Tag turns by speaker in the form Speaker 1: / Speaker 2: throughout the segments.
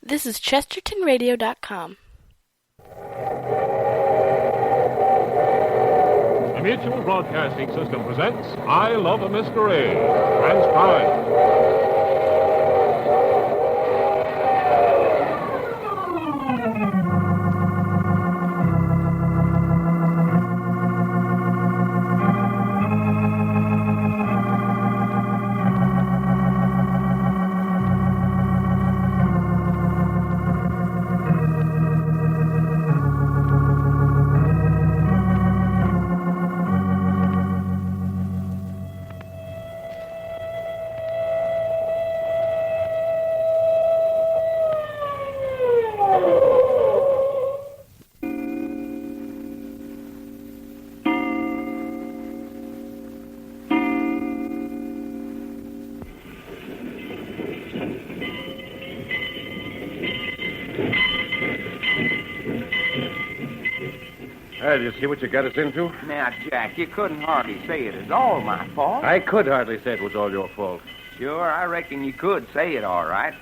Speaker 1: This is ChestertonRadio.com.
Speaker 2: The Mutual Broadcasting System presents I Love a Mystery. Transcribed.
Speaker 3: Did you see what you got us into?
Speaker 4: Now, Jack, you couldn't hardly say it is all my fault.
Speaker 3: I could hardly say it was all your fault.
Speaker 4: Sure, I reckon you could say it all right.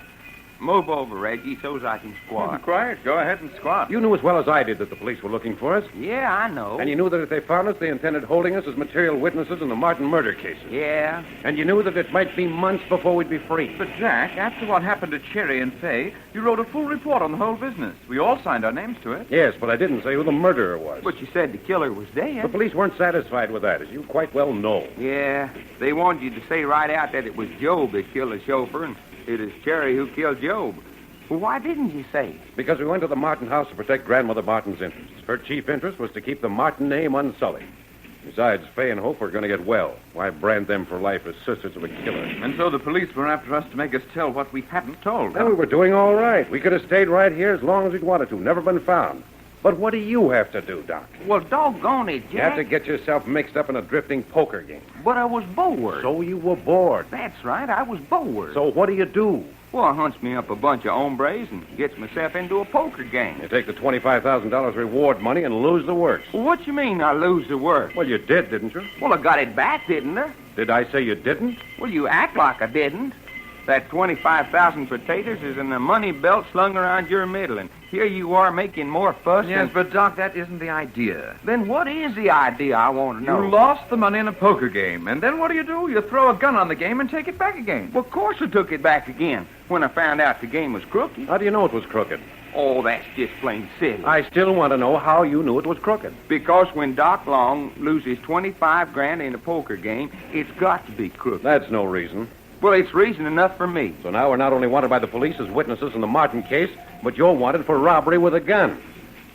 Speaker 4: Move over, Reggie, so's I can squat.
Speaker 5: Quiet. Go ahead and squat.
Speaker 3: You knew as well as I did that the police were looking for us.
Speaker 4: Yeah, I know.
Speaker 3: And you knew that if they found us, they intended holding us as material witnesses in the Martin murder cases.
Speaker 4: Yeah.
Speaker 3: And you knew that it might be months before we'd be free.
Speaker 5: But, Jack, after what happened to Cherry and Fay, you wrote a full report on the whole business. We all signed our names to it.
Speaker 3: Yes, but I didn't say who the murderer was.
Speaker 4: But you said the killer was dead.
Speaker 3: The police weren't satisfied with that, as you quite well know.
Speaker 4: Yeah, they wanted you to say right out that it was Job that killed the chauffeur, and it is Cherry who killed Job. Well, why didn't you say?
Speaker 3: Because we went to the Martin house to protect Grandmother Martin's interests. Her chief interest was to keep the Martin name unsullied. Besides, Fay and Hope were going to get well. Why brand them for life as sisters of a killer?
Speaker 5: And so the police were after us to make us tell what we hadn't told.
Speaker 3: Well, we were doing all right. We could have stayed right here as long as we'd wanted to. Never been found. But what do you have to do, Doc?
Speaker 4: Well, doggone it, Jack.
Speaker 3: You have to get yourself mixed up in a drifting poker game.
Speaker 4: But I was bored.
Speaker 3: So you were bored.
Speaker 4: That's right, I was bored.
Speaker 3: So what do?
Speaker 4: Well, I hunts me up a bunch of hombres and gets myself into a poker game.
Speaker 3: You take the $25,000 reward money and lose the works.
Speaker 4: Well, what you mean I lose the work?
Speaker 3: Well, you did, didn't you?
Speaker 4: Well, I got it back, didn't I?
Speaker 3: Did I say you didn't?
Speaker 4: Well, you act like I didn't. That 25,000 potatoes is in a money belt slung around your middle, and here you are making more fuss.
Speaker 5: Yes, but, Doc, that isn't the idea.
Speaker 4: Then what is the idea, I want to know?
Speaker 5: You lost the money in a poker game, and then what do? You throw a gun on the game and take it back again.
Speaker 4: Well, of course I took it back again when I found out the game was crooked.
Speaker 3: How do you know it was crooked?
Speaker 4: Oh, that's just plain silly.
Speaker 3: I still want to know how you knew it was crooked.
Speaker 4: Because when Doc Long loses 25 grand in a poker game, it's got to be crooked.
Speaker 3: That's no reason.
Speaker 4: Well, it's reason enough for me.
Speaker 3: So now we're not only wanted by the police as witnesses in the Martin case, but you're wanted for robbery with a gun.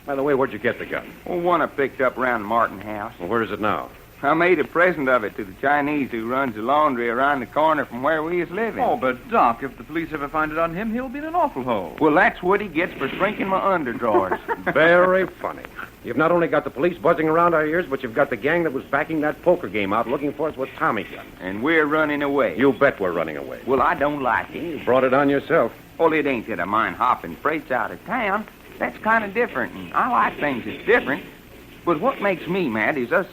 Speaker 3: By the way, where'd you get the gun?
Speaker 4: Well, one I picked up around the Martin house.
Speaker 3: Well, where is it now?
Speaker 4: I made a present of it to the Chinese who runs the laundry around the corner from where we is living.
Speaker 5: Oh, but, Doc, if the police ever find it on him, he'll be in an awful hole.
Speaker 4: Well, that's what he gets for shrinking my underdrawers.
Speaker 3: Very funny. You've not only got the police buzzing around our ears, but you've got the gang that was backing that poker game out looking for us with Tommy guns.
Speaker 4: And we're running away.
Speaker 3: You bet we're running away.
Speaker 4: Well, I don't like it.
Speaker 3: You brought it on yourself.
Speaker 4: Well, it ain't that I mind hopping freights out of town. That's kind of different, and I like things that's different. But what makes me mad is us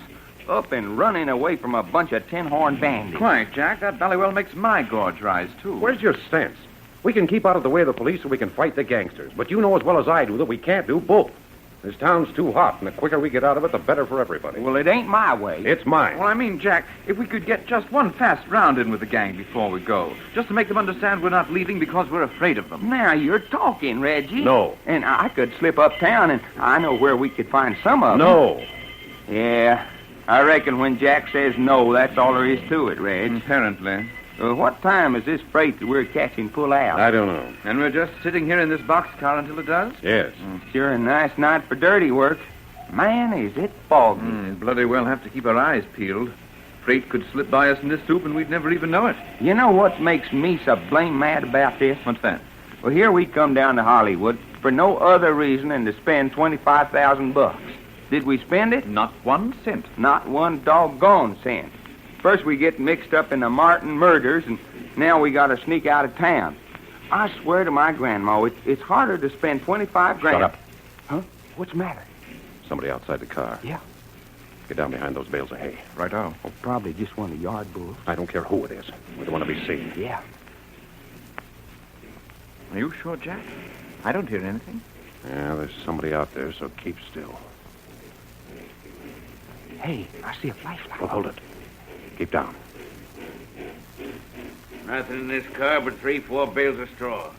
Speaker 4: up and running away from a bunch of tin-horn bandits.
Speaker 5: Quiet, Jack. That Ballywell makes my gorge rise, too.
Speaker 3: Where's your sense? We can keep out of the way of the police so we can fight the gangsters. But you know as well as I do that we can't do both. This town's too hot, and the quicker we get out of it, the better for everybody.
Speaker 4: Well, it ain't my way.
Speaker 3: It's mine.
Speaker 5: Well, I mean, Jack, if we could get just one fast round in with the gang before we go, just to make them understand we're not leaving because we're afraid of them.
Speaker 4: Now you're talking, Reggie.
Speaker 3: No.
Speaker 4: And I could slip uptown, and I know where we could find some of them.
Speaker 3: No.
Speaker 4: Yeah, I reckon when Jack says no, that's all there is to it, Reg.
Speaker 5: Apparently.
Speaker 4: What time is this freight that we're catching pull out?
Speaker 3: I don't know.
Speaker 5: And we're just sitting here in this boxcar until it does?
Speaker 3: Yes.
Speaker 4: Sure a nice night for dirty work. Man, is it foggy.
Speaker 5: Bloody well have to keep our eyes peeled. Freight could slip by us in this soup and we'd never even know it.
Speaker 4: You know what makes me so blame mad about this?
Speaker 5: What's that?
Speaker 4: Well, here we come down to Hollywood for no other reason than to spend $25,000. Did we spend it?
Speaker 5: Not 1 cent.
Speaker 4: Not one doggone cent. First we get mixed up in the Martin murders, and now we got to sneak out of town. I swear to my grandma, it's harder to spend 25 grand.
Speaker 3: Shut up.
Speaker 4: Huh? What's the matter?
Speaker 3: Somebody outside the car.
Speaker 4: Yeah.
Speaker 3: Get down behind those bales of hay.
Speaker 5: Right on.
Speaker 4: Oh, probably just one of the yard bulls.
Speaker 3: I don't care who it is. We don't want to be seen.
Speaker 4: Yeah.
Speaker 5: Are you sure, Jack? I don't hear anything.
Speaker 3: Yeah, there's somebody out there, so keep still.
Speaker 4: Hey, I see a flashlight.
Speaker 3: Well, hold it. Keep down.
Speaker 6: Nothing in this car but 3-4 bales of straw.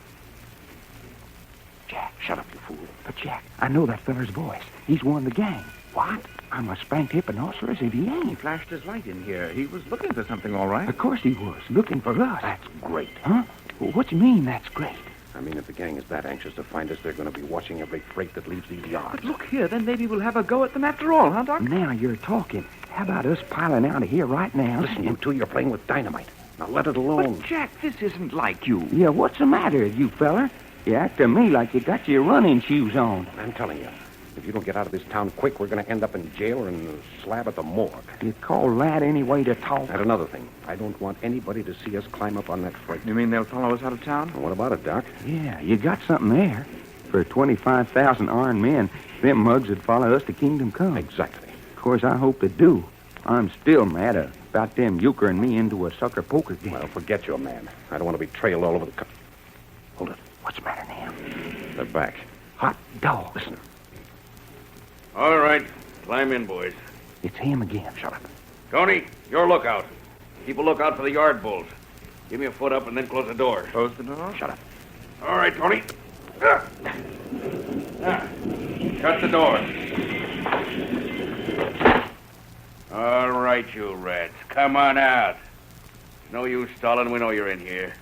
Speaker 4: Jack, shut up, you fool. But, Jack, I know that feller's voice. He's one of the gang. What? I'm a spanked hipponoceros if he
Speaker 5: He
Speaker 4: ain't.
Speaker 5: flashed his light in here. He was looking for something, all right.
Speaker 4: Of course he was, looking for us.
Speaker 3: That's great.
Speaker 4: Huh? What you mean, that's great?
Speaker 3: I mean, if the gang is that anxious to find us, they're going to be watching every freight that leaves these yards.
Speaker 5: But look here, then maybe we'll have a go at them after all, huh, Doc?
Speaker 4: Now you're talking. How about us piling out of here right now?
Speaker 3: Listen, you two, you're playing with dynamite. Now let it alone.
Speaker 5: But, Jack, this isn't like you.
Speaker 4: Yeah, what's the matter with you, feller? You act to me like you got your running shoes on.
Speaker 3: I'm telling you, if you don't get out of this town quick, we're going to end up in jail or in the slab at the morgue.
Speaker 4: You call that any way to talk?
Speaker 3: And another thing, I don't want anybody to see us climb up on that freight.
Speaker 5: You mean they'll follow us out of town?
Speaker 3: What about it, Doc?
Speaker 4: Yeah, you got something there. For 25,000 armed men, them mugs would follow us to Kingdom Come.
Speaker 3: Exactly.
Speaker 4: Of course, I hope they do. I'm still mad about them euchering me into a sucker poker game.
Speaker 3: Well, forget your man. I don't want to be trailed all over the... Hold it.
Speaker 4: What's the matter now?
Speaker 3: They're back.
Speaker 4: Hot dog.
Speaker 3: Listen.
Speaker 6: All right, climb in, boys.
Speaker 4: It's him again. Shut up.
Speaker 6: Tony, your lookout. Keep a lookout for the yard bulls. Give me a foot up and then close the door.
Speaker 5: Close the door?
Speaker 3: Shut up.
Speaker 6: All right, Tony. Shut the door. All right, you rats. Come on out. No use stalling. We know you're in here.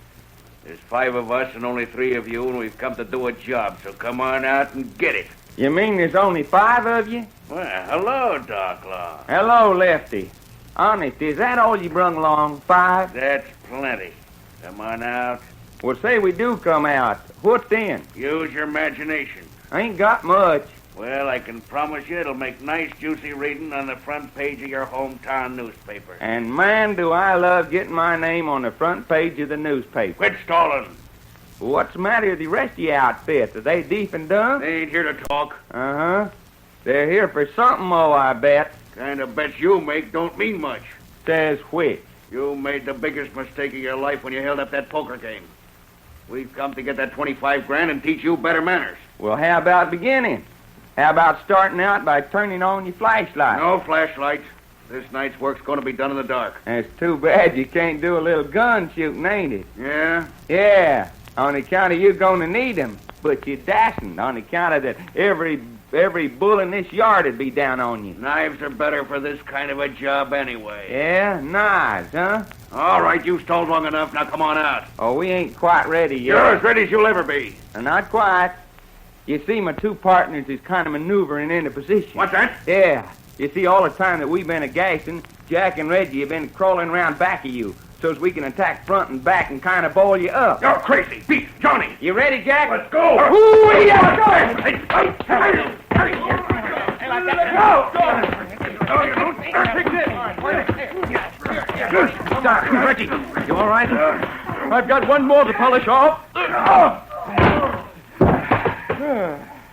Speaker 6: There's 5 of us and only 3 of you, and we've come to do a job, so come on out and get it.
Speaker 4: You mean there's only 5 of you?
Speaker 6: Well, hello, Doc Long.
Speaker 4: Hello, Lefty. Honest, is that all you brung along? 5?
Speaker 6: That's plenty. Come on out.
Speaker 4: Well, say we do come out. What then?
Speaker 6: Use your imagination.
Speaker 4: I ain't got much.
Speaker 6: Well, I can promise you it'll make nice, juicy reading on the front page of your hometown newspaper.
Speaker 4: And man, do I love getting my name on the front page of the newspaper.
Speaker 6: Quit stalling.
Speaker 4: What's the matter with the rest of your outfit? Are they deep and dumb?
Speaker 6: They ain't here to talk.
Speaker 4: Uh-huh. They're here for something more, I bet.
Speaker 6: Kind of bets you make don't mean much.
Speaker 4: Says which?
Speaker 6: You made the biggest mistake of your life when you held up that poker game. We've come to get that 25 grand and teach you better manners.
Speaker 4: Well, how about beginning? How about starting out by turning on your flashlight?
Speaker 6: No flashlights. This night's work's going to be done in the dark.
Speaker 4: It's too bad you can't do a little gun shooting, ain't it?
Speaker 6: Yeah?
Speaker 4: Yeah, on account of you going to need 'em. But you dasn't on account of that every bull in this yard would be down on you.
Speaker 6: Knives are better for this kind of a job anyway.
Speaker 4: Yeah, knives, huh?
Speaker 6: All right, you stalled long enough. Now come on out.
Speaker 4: Oh, we ain't quite ready yet.
Speaker 6: You're as ready as you'll ever be.
Speaker 4: Not quite. You see, my 2 partners is kind of maneuvering into position.
Speaker 6: What's that?
Speaker 4: Yeah. You see, all the time that we've been a-gassing, Jack and Reggie have been crawling around back of you, so as we can attack front and back and kind of boil you up.
Speaker 6: You're crazy. Beat Johnny.
Speaker 4: You ready, Jack?
Speaker 6: Let's go.
Speaker 4: Ooh, yeah, go!
Speaker 5: Reggie, you all right? I've got one more to polish off.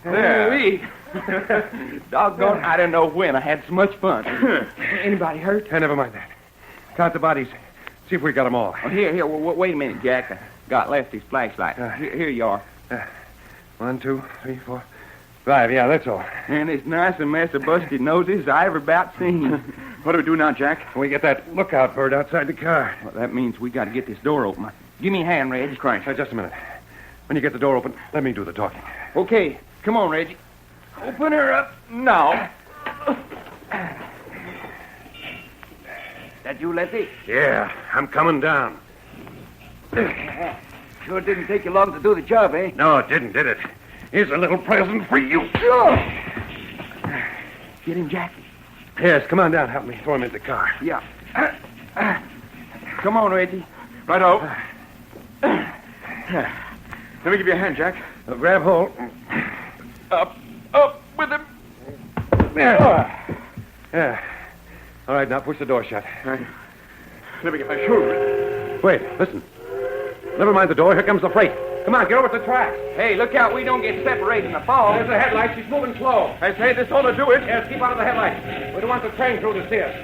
Speaker 4: There. Doggone, I don't know when I had so much fun. Anybody hurt?
Speaker 3: Never mind that. Count the bodies. See if we got them all.
Speaker 4: Oh, here, wait a minute, Jack. I got Lefty's flashlight. Here you are.
Speaker 3: 1, 2, 3, 4, 5. Yeah, that's all.
Speaker 4: And as nice a mess of busted noses as I ever about seen.
Speaker 5: What do we do now, Jack?
Speaker 3: We get that lookout bird outside the car.
Speaker 4: Well, that means we got to get this door open. Give me a hand, Reg.
Speaker 5: Christ.
Speaker 3: Just a minute. When you get the door open, let me do the talking.
Speaker 4: Okay, come on, Reggie. Open her up now.
Speaker 6: That you, Lefty?
Speaker 3: Yeah, I'm coming down.
Speaker 6: Sure didn't take you long to do the job, eh?
Speaker 3: No, it didn't, did it? Here's a little present for you.
Speaker 4: Get him, Jack.
Speaker 3: Yes, come on down. Help me throw him into the car.
Speaker 4: Yeah. Come on, Reggie.
Speaker 5: Right-o. Let me give you a hand, Jack.
Speaker 3: Grab hold.
Speaker 5: Up with him.
Speaker 3: Yeah. All right, now push the door shut.
Speaker 5: Let me get my shoes.
Speaker 3: Wait, listen. Never mind the door. Here comes the freight. Come on, get over to the tracks.
Speaker 4: Hey, look out we don't get separated in the fall.
Speaker 3: There's the headlights. She's moving slow.
Speaker 5: I say this ought to do it.
Speaker 3: Yes, keep out of the headlights. We don't want the train crew to see us.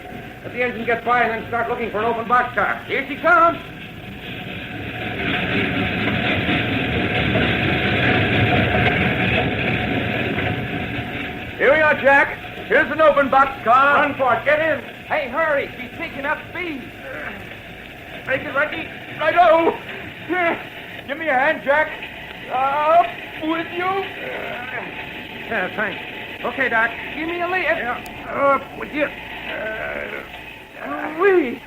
Speaker 3: Let the engine get by and then start looking for an open boxcar.
Speaker 4: Here she comes.
Speaker 5: Jack. Here's an open boxcar.
Speaker 4: Run for it. Get in. Hey, hurry. She's picking up speed.
Speaker 5: Make it, Reggie. Righto. Give me a hand, Jack. Up with you.
Speaker 3: Yeah, thanks. Okay, Doc.
Speaker 4: Give me a lift.
Speaker 3: Up with you.
Speaker 4: Wee.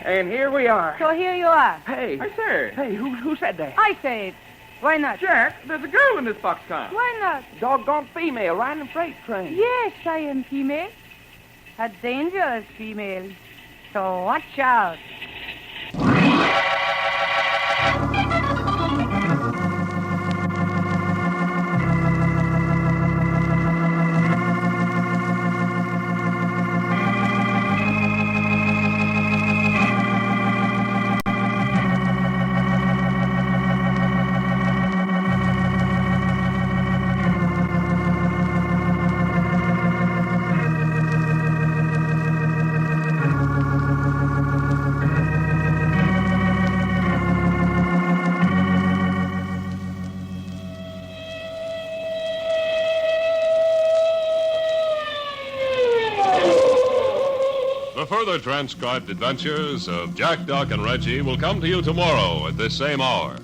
Speaker 4: And here we are.
Speaker 7: So here you are.
Speaker 4: Hey.
Speaker 5: I say.
Speaker 4: Hey, who said that?
Speaker 7: I say it. Why not?
Speaker 5: Jack, there's a girl in this boxcar.
Speaker 7: Why not?
Speaker 4: Doggone female riding a freight train.
Speaker 7: Yes, I am female. A dangerous female. So watch out.
Speaker 2: The further transcribed adventures of Jack, Doc, and Reggie will come to you tomorrow at this same hour.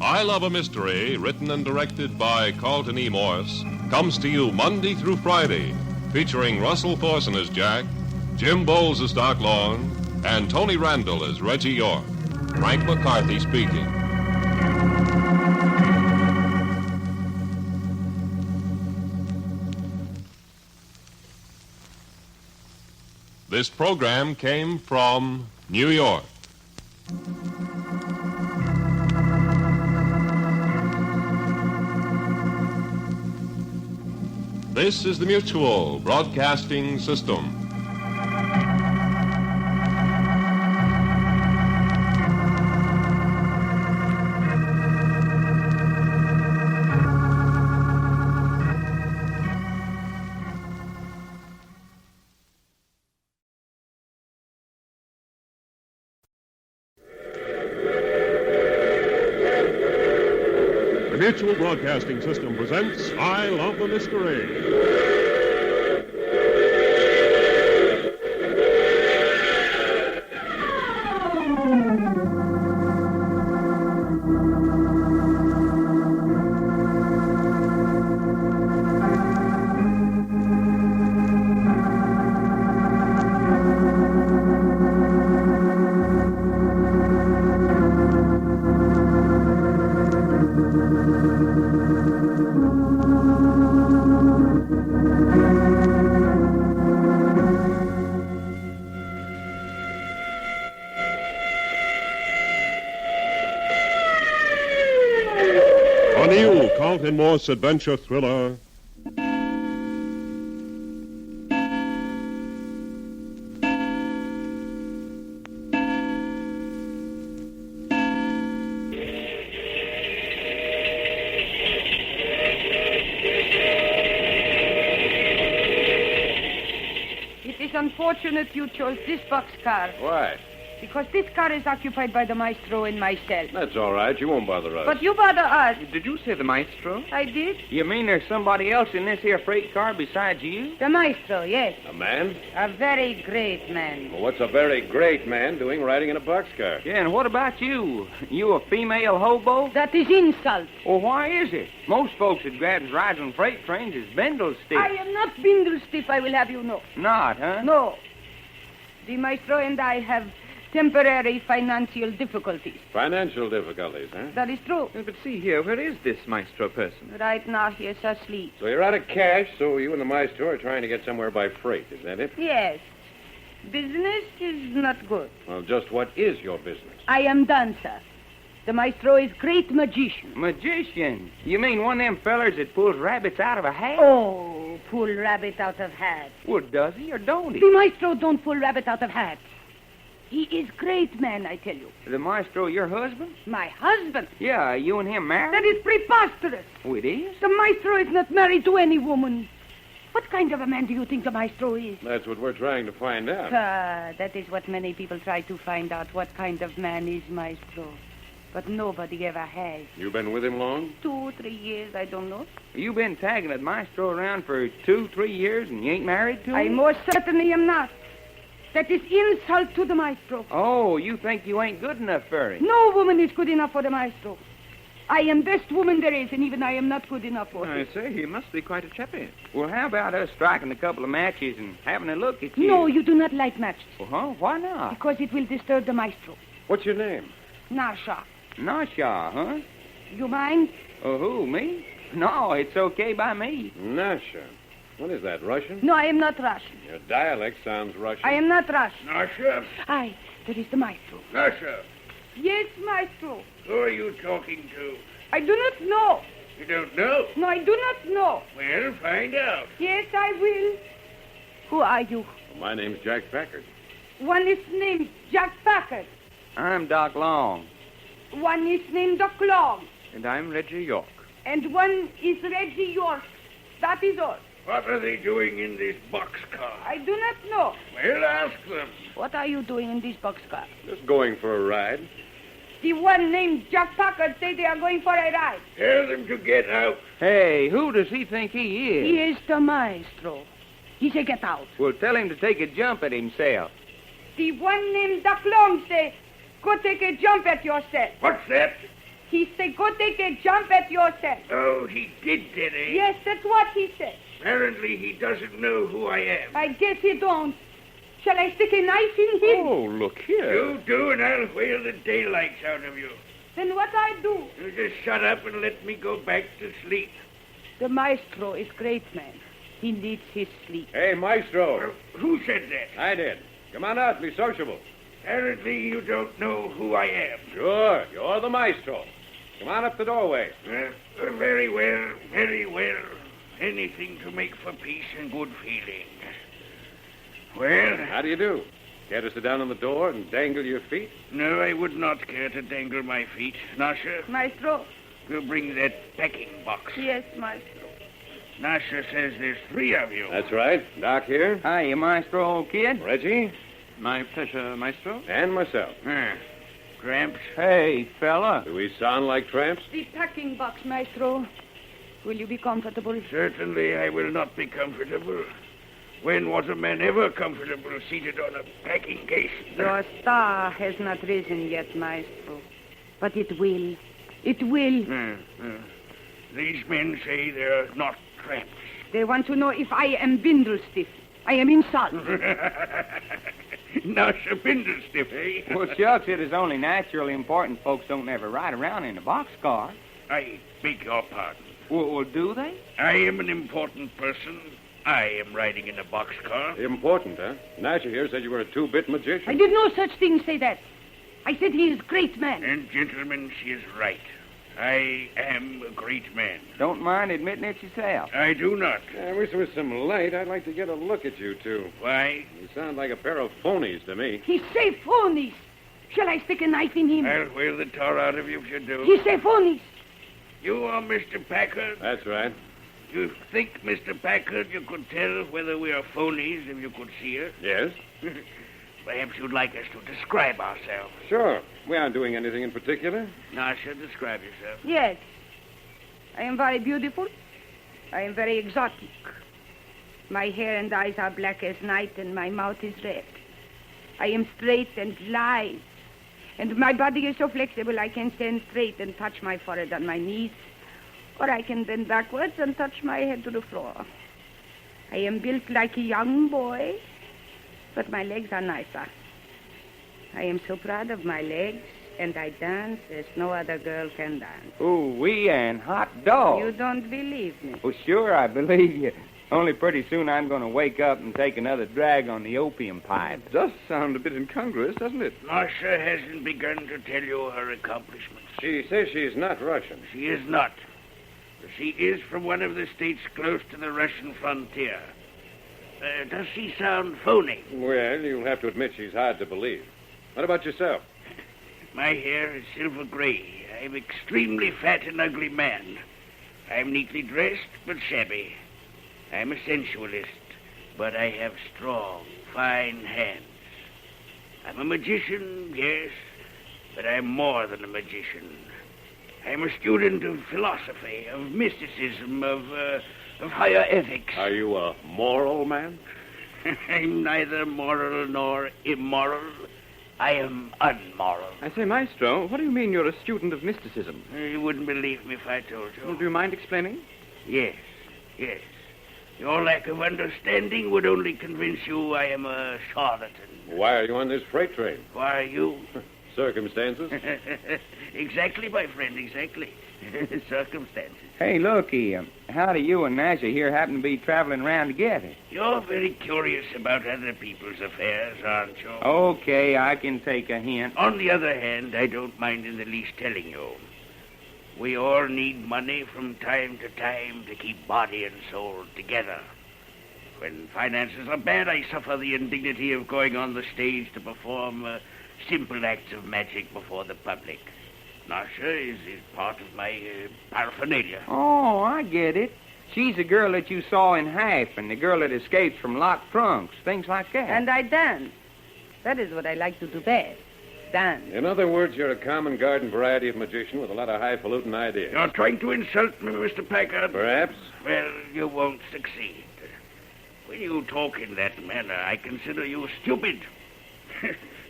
Speaker 2: I Love a Mystery, written and directed by Carlton E. Morse, comes to you Monday through Friday, featuring Russell Thorson as Jack, Jim Bowles as Doc Long, and Tony Randall as Reggie York. Frank McCarthy speaking. This program came from New York. This is the Mutual Broadcasting System. The Mutual Broadcasting System presents I Love the Mystery. A new Carlton Morse adventure thriller,
Speaker 7: It is unfortunate you chose this boxcar,
Speaker 3: Why?
Speaker 7: because this car is occupied by the maestro and myself.
Speaker 3: That's all right. You won't bother us.
Speaker 7: But you bother us.
Speaker 5: Did you say the maestro?
Speaker 7: I did.
Speaker 4: You mean there's somebody else in this here freight car besides you?
Speaker 7: The maestro, yes.
Speaker 3: A man?
Speaker 7: A very great man.
Speaker 3: Well, what's a very great man doing riding in a boxcar?
Speaker 4: Yeah, and what about you? You a female hobo?
Speaker 7: That is insult.
Speaker 4: Well, why is it? Most folks that grabs rides on freight trains is bindle stiff.
Speaker 7: I am not bindle stiff, I will have you know.
Speaker 4: Not, huh?
Speaker 7: No. The maestro and I have temporary financial difficulties.
Speaker 3: Financial difficulties, huh?
Speaker 7: That is true.
Speaker 5: But see here, where is this maestro person?
Speaker 7: Right now he is asleep.
Speaker 3: So you're out of cash, so you and the maestro are trying to get somewhere by freight, is that it?
Speaker 7: Yes. Business is not good.
Speaker 3: Well, just what is your business?
Speaker 7: I am dancer. The maestro is great magician.
Speaker 4: Magician? You mean one of them fellers that pulls rabbits out of a hat?
Speaker 7: Oh, pull rabbit out of hat.
Speaker 4: Well, does he or don't he?
Speaker 7: The maestro don't pull rabbit out of hat. He is great man, I tell you.
Speaker 4: The maestro your husband?
Speaker 7: My husband.
Speaker 4: Yeah, you and him married?
Speaker 7: That is preposterous.
Speaker 4: Oh, it is?
Speaker 7: The maestro is not married to any woman. What kind of a man do you think the maestro is?
Speaker 3: That's what we're trying to find out.
Speaker 7: That is what many people try to find out. What kind of man is maestro? but nobody ever has.
Speaker 3: You been with him long?
Speaker 7: 2, 3 years, I don't know.
Speaker 4: You been tagging that maestro around for 2, 3 years and you ain't married to him?
Speaker 7: I most certainly am not. That is insult to the maestro.
Speaker 4: Oh, you think you ain't good enough for him?
Speaker 7: No woman is good enough for the maestro. I am best woman there is, and even I am not good enough for
Speaker 5: I
Speaker 7: him.
Speaker 5: say, he must be quite a chappie.
Speaker 4: Well, how about us striking a couple of matches and having a look at you?
Speaker 7: No, you do not light matches,
Speaker 4: Well, why not?
Speaker 7: because it will disturb the maestro.
Speaker 3: What's your name?
Speaker 7: Nasha,
Speaker 4: Nasha, huh?
Speaker 7: you mind?
Speaker 4: Oh, who, me? No, it's okay by me.
Speaker 3: Nasha. What is that, Russian?
Speaker 7: No, I am not Russian.
Speaker 3: Your dialect sounds Russian.
Speaker 7: I am not Russian.
Speaker 6: Nasha,
Speaker 7: Aye, that is the maestro.
Speaker 6: Nasha,
Speaker 7: Yes, maestro.
Speaker 6: who are you talking to?
Speaker 7: I do not know.
Speaker 6: You don't know?
Speaker 7: No, I do not know.
Speaker 6: Well, find out.
Speaker 7: Yes, I will. Who are you?
Speaker 3: Well, my name's Jack Packard.
Speaker 7: One is named Jack Packard.
Speaker 4: I'm Doc Long.
Speaker 7: One is named Doc Long.
Speaker 5: And I'm Reggie York.
Speaker 7: And one is Reggie York. That is all.
Speaker 6: What are they doing in this boxcar?
Speaker 7: I do not know.
Speaker 6: Well, ask them.
Speaker 7: What are you doing in this boxcar?
Speaker 3: Just going for a ride.
Speaker 7: The one named Jack Packard say they are going for a ride.
Speaker 6: Tell them to get out.
Speaker 4: Hey, who does he think he is?
Speaker 7: He is the maestro. He say get out.
Speaker 4: Well, tell him to take a jump at himself.
Speaker 7: The one named Doc Long say go take a jump at yourself.
Speaker 6: What's that?
Speaker 7: He say go take a jump at yourself.
Speaker 6: Oh, he did it, eh?
Speaker 7: Yes, that's what he said.
Speaker 6: Apparently he doesn't know who I am.
Speaker 7: I guess he don't. Shall I stick a knife in him?
Speaker 5: Oh, look here.
Speaker 6: You do, and I'll whale the daylights out of you.
Speaker 7: Then what I do?
Speaker 6: You just shut up and let me go back to sleep.
Speaker 7: The maestro is great man. He needs his sleep.
Speaker 3: Hey, Maestro.
Speaker 6: Who said that?
Speaker 3: I did. Come on out, be sociable.
Speaker 6: Apparently you don't know who I am.
Speaker 3: Sure, you're the Maestro. Come on up the doorway.
Speaker 6: Very well, very well. Anything to make for peace and good feeling. Well,
Speaker 3: How do you do? Care to sit down on the door and dangle your feet?
Speaker 6: no, I would not care to dangle my feet. Nasha,
Speaker 7: Maestro?
Speaker 6: you bring that packing box.
Speaker 7: Yes, maestro.
Speaker 6: Nasha says there's 3 of you.
Speaker 3: That's right. Doc here,
Speaker 4: Hiya, maestro, old kid.
Speaker 3: Reggie,
Speaker 5: My pleasure, maestro.
Speaker 3: and myself.
Speaker 6: Tramps.
Speaker 4: Hey, fella.
Speaker 3: Do we sound like tramps?
Speaker 7: The packing box, maestro. Will you be comfortable?
Speaker 6: Certainly I will not be comfortable. When was a man ever comfortable seated on a packing case?
Speaker 7: Your star has not risen yet, maestro. But it will. It will.
Speaker 6: These men say they're not tramps.
Speaker 7: They want to know if I am Bindlestiff. I am insult.
Speaker 6: Nasha Bindlestiff, eh?
Speaker 4: Well, shucks, it is only naturally important folks don't ever ride around in a boxcar.
Speaker 6: I beg your pardon.
Speaker 4: Well, do they?
Speaker 6: I am an important person. I am riding in a boxcar.
Speaker 3: Important, huh? Nasha here said you were a 2-bit magician.
Speaker 7: I did no such thing say that. I said he is great man.
Speaker 6: And, gentlemen, she is right. I am a great man.
Speaker 4: Don't mind admitting it yourself.
Speaker 6: I do not.
Speaker 3: I wish there was some light. I'd like to get a look at you two.
Speaker 6: Why?
Speaker 3: You sound like a pair of phonies to me.
Speaker 7: He say phonies. Shall I stick a knife in him?
Speaker 6: I'll whale the tar out of you if you do.
Speaker 7: He say phonies.
Speaker 6: You are Mr. Packard.
Speaker 3: That's right.
Speaker 6: You think, Mr. Packard, you could tell whether we are phonies if you could see us?
Speaker 3: Yes?
Speaker 6: Perhaps you'd like us to describe ourselves.
Speaker 3: Sure. We aren't doing anything in particular.
Speaker 6: Nasha, describe yourself.
Speaker 7: Yes. I am very beautiful. I am very exotic. My hair and eyes are black as night, and my mouth is red. I am straight and lithe. And my body is so flexible I can stand straight and touch my forehead on my knees, or I can bend backwards and touch my head to the floor. I am built like a young boy, but my legs are nicer. I am so proud of my legs, and I dance as no other girl can dance.
Speaker 4: Ooh, wee and hot dog.
Speaker 7: You don't believe me.
Speaker 4: Well, sure, I believe you. Only pretty soon I'm going to wake up and take another drag on the opium pipe.
Speaker 5: It does sound a bit incongruous, doesn't it?
Speaker 6: Nasha hasn't begun to tell you her accomplishments.
Speaker 3: She says she's not Russian.
Speaker 6: She is not. She is from one of the states close to the Russian frontier. Does she sound phony?
Speaker 3: Well, you'll have to admit she's hard to believe. What about yourself?
Speaker 6: My hair is silver gray. I'm extremely fat and ugly man. I'm neatly dressed, but shabby. I'm a sensualist, but I have strong, fine hands. I'm a magician, yes, But I'm more than a magician. I'm a student of philosophy, of mysticism, of higher ethics.
Speaker 3: Are you a moral man?
Speaker 6: I'm neither moral nor immoral. I am unmoral.
Speaker 5: I say, Maestro, what do you mean you're a student of mysticism?
Speaker 6: You wouldn't believe me if I told you.
Speaker 5: Well, do you mind explaining?
Speaker 6: Yes. Your lack of understanding would only convince you I am a charlatan.
Speaker 3: Why are you on this freight train?
Speaker 6: Why are you?
Speaker 3: Circumstances?
Speaker 6: Exactly, my friend, exactly. Circumstances.
Speaker 4: Hey, looky, how do you and Nasha here happen to be traveling around together?
Speaker 6: You're very curious about other people's affairs, aren't you?
Speaker 4: Okay, I can take a hint.
Speaker 6: On the other hand, I don't mind in the least telling you. We all need money from time to time to keep body and soul together. When finances are bad, I suffer the indignity of going on the stage to perform simple acts of magic before the public. Nasha is part of my paraphernalia.
Speaker 4: Oh, I get it. She's the girl that you saw in Half and the girl that escapes from locked trunks, things like that.
Speaker 7: And I dance. That is what I like to do best. Dance.
Speaker 3: In other words, you're a common garden variety of magician with a lot of highfalutin ideas.
Speaker 6: You're trying to insult me, Mr. Packard?
Speaker 3: Perhaps.
Speaker 6: Well, you won't succeed. When you talk in that manner, I consider you stupid.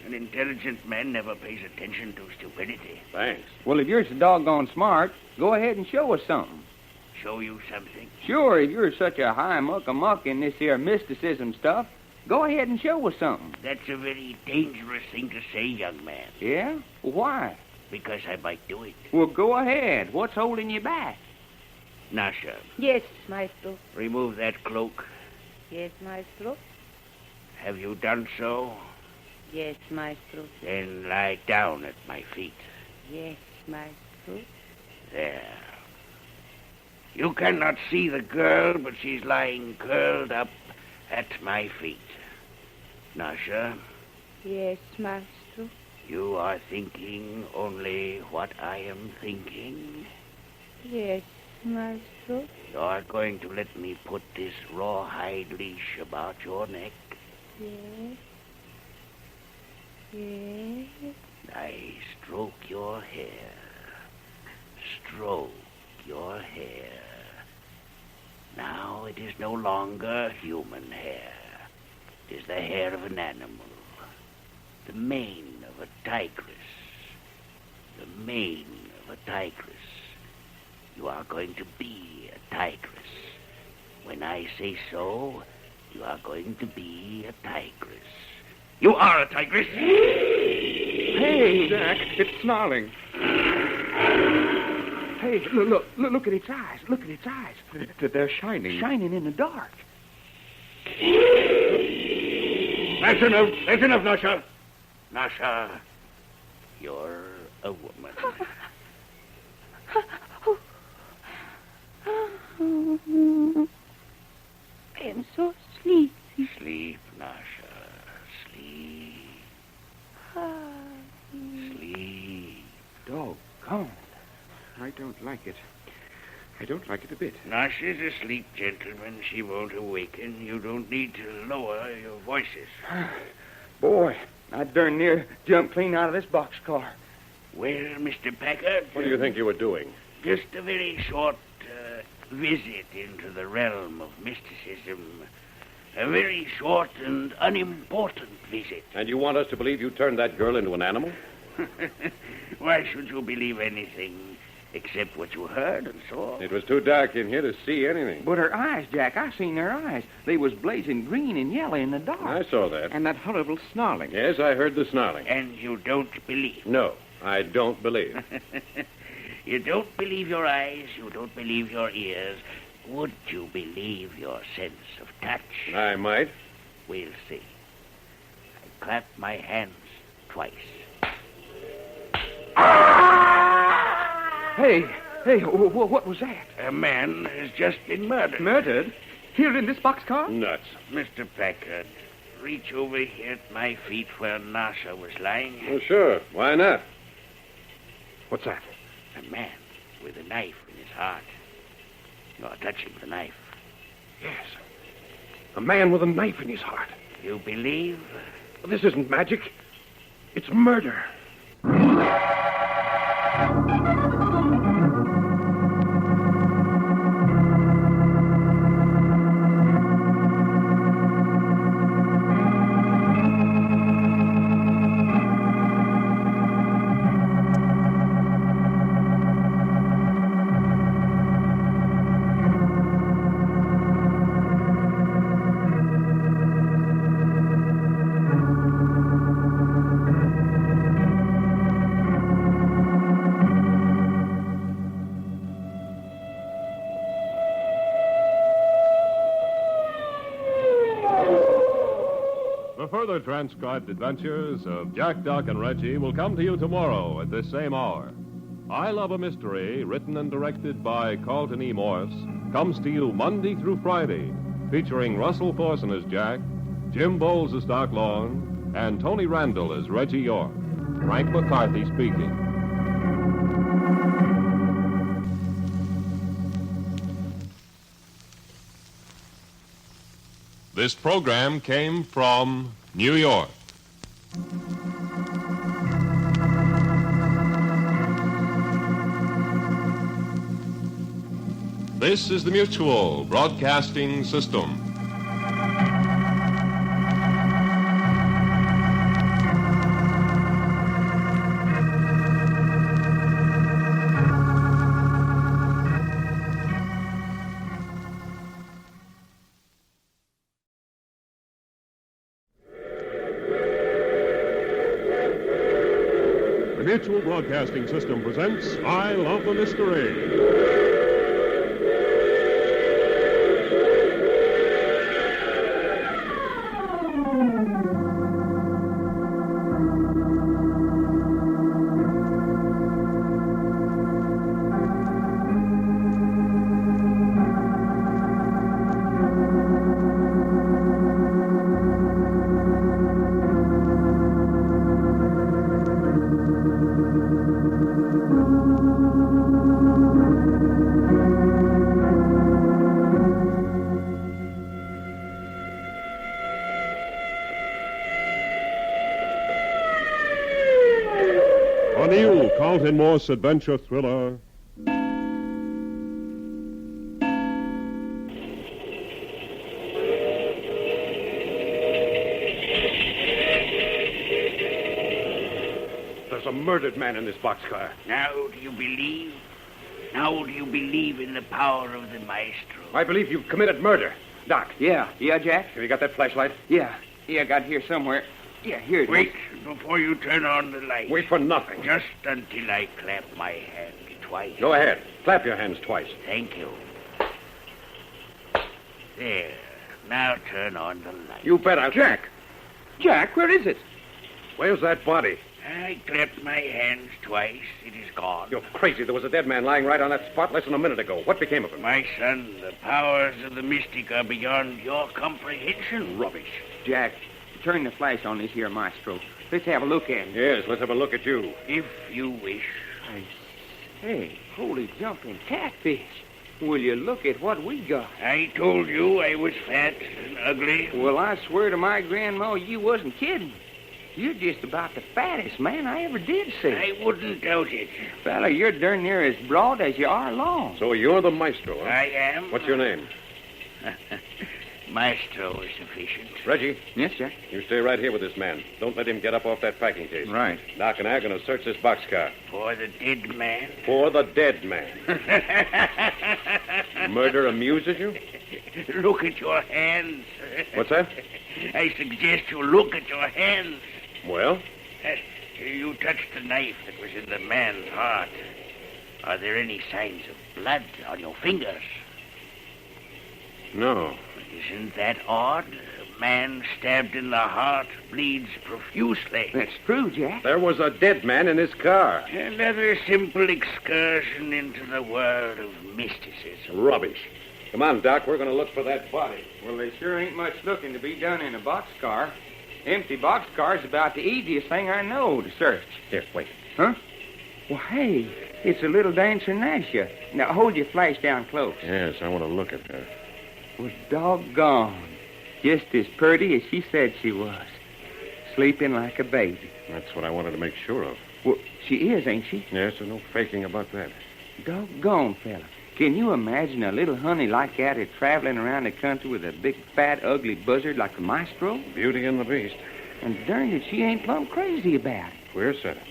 Speaker 6: An intelligent man never pays attention to stupidity.
Speaker 3: Thanks.
Speaker 4: Well, if you're so doggone smart, go ahead and show us something.
Speaker 6: Show you something?
Speaker 4: Sure, if you're such a high muck-a-muck in this here mysticism stuff, go ahead and show us something.
Speaker 6: That's a very dangerous thing to say, young man.
Speaker 4: Yeah? Why?
Speaker 6: Because I might do it.
Speaker 4: Well, go ahead. What's holding you back?
Speaker 6: Nasha,
Speaker 7: Yes, Maestro.
Speaker 6: remove that cloak.
Speaker 7: Yes, Maestro.
Speaker 6: Have you done so?
Speaker 7: Yes, Maestro.
Speaker 6: Then lie down at my feet.
Speaker 7: Yes, Maestro.
Speaker 6: There. You cannot see the girl, but she's lying curled up at my feet. Nasha,
Speaker 7: Yes, Maestro.
Speaker 6: you are thinking only what I am thinking.
Speaker 7: Yes, Maestro.
Speaker 6: You are going to let me put this rawhide leash about your neck.
Speaker 7: Yes. Yes.
Speaker 6: I stroke your hair. Stroke your hair. Now it is no longer human hair. It is the hair of an animal. The mane of a tigress. The mane of a tigress. You are going to be a tigress. When I say so, you are going to be a tigress. You are a tigress.
Speaker 5: Hey, Jack, it's snarling. Hey, look at its eyes. Look at its eyes. They're shining.
Speaker 4: Shining in the dark.
Speaker 6: That's enough. That's enough, Nasha. Nasha, you're a woman.
Speaker 7: I am so sleepy.
Speaker 6: Sleep, Nasha. Sleep. Sleep.
Speaker 5: Doggone. I don't like it. I don't like it a bit.
Speaker 6: Nasha's asleep, gentlemen. She won't awaken. You don't need to lower your voices.
Speaker 4: Boy, I darn near jumped clean out of this boxcar.
Speaker 6: Well, Mr. Packard.
Speaker 3: What do you think you were doing?
Speaker 6: Just a very short visit into the realm of mysticism. A very short and unimportant visit.
Speaker 3: And you want us to believe you turned that girl into an animal?
Speaker 6: Why should you believe anything except what you heard and saw?
Speaker 3: It was too dark in here to see anything.
Speaker 4: But her eyes, Jack, I seen her eyes. They was blazing green and yellow in the dark.
Speaker 3: I saw that.
Speaker 5: And that horrible snarling.
Speaker 3: Yes, I heard the snarling.
Speaker 6: And you don't believe.
Speaker 3: No, I don't believe.
Speaker 6: You don't believe your eyes, you don't believe your ears. Would you believe your sense of touch?
Speaker 3: I might.
Speaker 6: We'll see. I clap my hands twice.
Speaker 5: Hey, what was that?
Speaker 6: A man has just been murdered.
Speaker 5: Murdered? Here in this boxcar?
Speaker 3: Nuts.
Speaker 6: Mr. Packard, reach over here at my feet where Nasha was lying.
Speaker 3: Well, sure. Why not?
Speaker 5: What's that?
Speaker 6: A man with a knife in his heart. You are touching the knife.
Speaker 3: Yes. A man with a knife in his heart.
Speaker 6: You believe?
Speaker 3: This isn't magic. It's murder.
Speaker 2: The further transcribed adventures of Jack, Doc, and Reggie will come to you tomorrow at this same hour. I Love a Mystery, written and directed by Carlton E. Morse, comes to you Monday through Friday, featuring Russell Thorson as Jack, Jim Bowles as Doc Long, and Tony Randall as Reggie York. Frank McCarthy speaking. This program came from New York. This is the Mutual Broadcasting System. The Mutual Broadcasting System presents I Love the Mystery. A new Carlton Morse adventure thriller.
Speaker 3: There's a murdered man in this boxcar.
Speaker 6: Now do you believe? Now do you believe in the power of the maestro?
Speaker 3: I believe you've committed murder. Doc,
Speaker 4: Yeah, Jack?
Speaker 3: have you got that flashlight?
Speaker 4: Yeah, I got it here somewhere. Yeah, here it is.
Speaker 6: Wait before you turn on the light.
Speaker 3: Wait for nothing.
Speaker 6: Just until I clap my hand twice.
Speaker 3: Go ahead. Clap your hands twice.
Speaker 6: Thank you. There. Now turn on the light.
Speaker 3: You bet I'll...
Speaker 4: Jack, where is it?
Speaker 3: Where's that body?
Speaker 6: I clapped my hands twice. It is gone.
Speaker 3: You're crazy. There was a dead man lying right on that spot less than a minute ago. What became of him?
Speaker 6: My son, the powers of the mystic are beyond your comprehension.
Speaker 3: Rubbish.
Speaker 4: Jack, turn the flash on this here maestro. Let's have a look at him.
Speaker 3: Yes, let's have a look at you.
Speaker 6: If you wish.
Speaker 4: Hey, holy jumping catfish. Will you look at what we got?
Speaker 6: I told you I was fat and ugly.
Speaker 4: Well, I swear to my grandma you wasn't kidding. You're just about the fattest man I ever did see.
Speaker 6: I wouldn't doubt it.
Speaker 4: Fella, you're darn near as broad as you are long.
Speaker 3: So you're the maestro, huh?
Speaker 6: I am.
Speaker 3: What's your name?
Speaker 6: Maestro is sufficient.
Speaker 3: Reggie,
Speaker 4: Yes, sir.
Speaker 3: you stay right here with this man. Don't let him get up off that packing case.
Speaker 4: Right.
Speaker 3: Doc and I are going to search this boxcar.
Speaker 6: For the dead man.
Speaker 3: For the dead man. Murder amuses you?
Speaker 6: Look at your hands.
Speaker 3: What's that?
Speaker 6: I suggest you look at your hands.
Speaker 3: Well,
Speaker 6: You touched the knife that was in the man's heart. Are there any signs of blood on your fingers?
Speaker 3: no.
Speaker 6: Isn't that odd? A man stabbed in the heart bleeds profusely.
Speaker 4: That's true, Jack.
Speaker 3: There was a dead man in his car.
Speaker 6: Another simple excursion into the world of mysticism.
Speaker 3: Rubbish. Come on, Doc. We're going to look for that body.
Speaker 4: Well, there sure ain't much looking to be done in a boxcar. Empty boxcar's about the easiest thing I know to search.
Speaker 3: Here, wait.
Speaker 4: Huh? Well, hey, it's a little dancer Nasha. Now, hold your flash down close.
Speaker 3: Yes, I want to look at her.
Speaker 4: Was doggone. Just as pretty as she said she was. Sleeping like a baby.
Speaker 3: That's what I wanted to make sure of.
Speaker 4: Well, she is, ain't she?
Speaker 3: Yes, so no faking about that.
Speaker 4: Doggone, fella. Can you imagine a little honey like that traveling around the country with a big, fat, ugly buzzard like the maestro?
Speaker 3: Beauty and the Beast.
Speaker 4: And darn it, she ain't plumb crazy about it.
Speaker 3: Queer setup.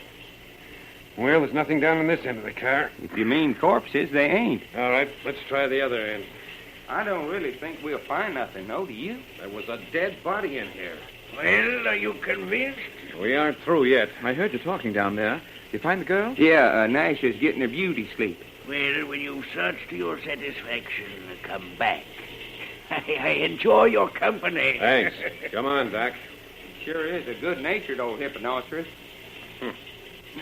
Speaker 3: Well, there's nothing down in this end of the car.
Speaker 4: If you mean corpses, they ain't.
Speaker 3: All right, let's try the other end.
Speaker 4: I don't really think we'll find nothing, no, do you?
Speaker 3: There was a dead body in here.
Speaker 6: Well, are you convinced?
Speaker 3: We aren't through yet.
Speaker 5: I heard you talking down there. You find the girl?
Speaker 4: Yeah, Nash is getting her beauty sleep.
Speaker 6: Well, when you search to your satisfaction, come back. I enjoy your company.
Speaker 3: Thanks. Come on, Doc.
Speaker 4: Sure is a good-natured old hipponocerous.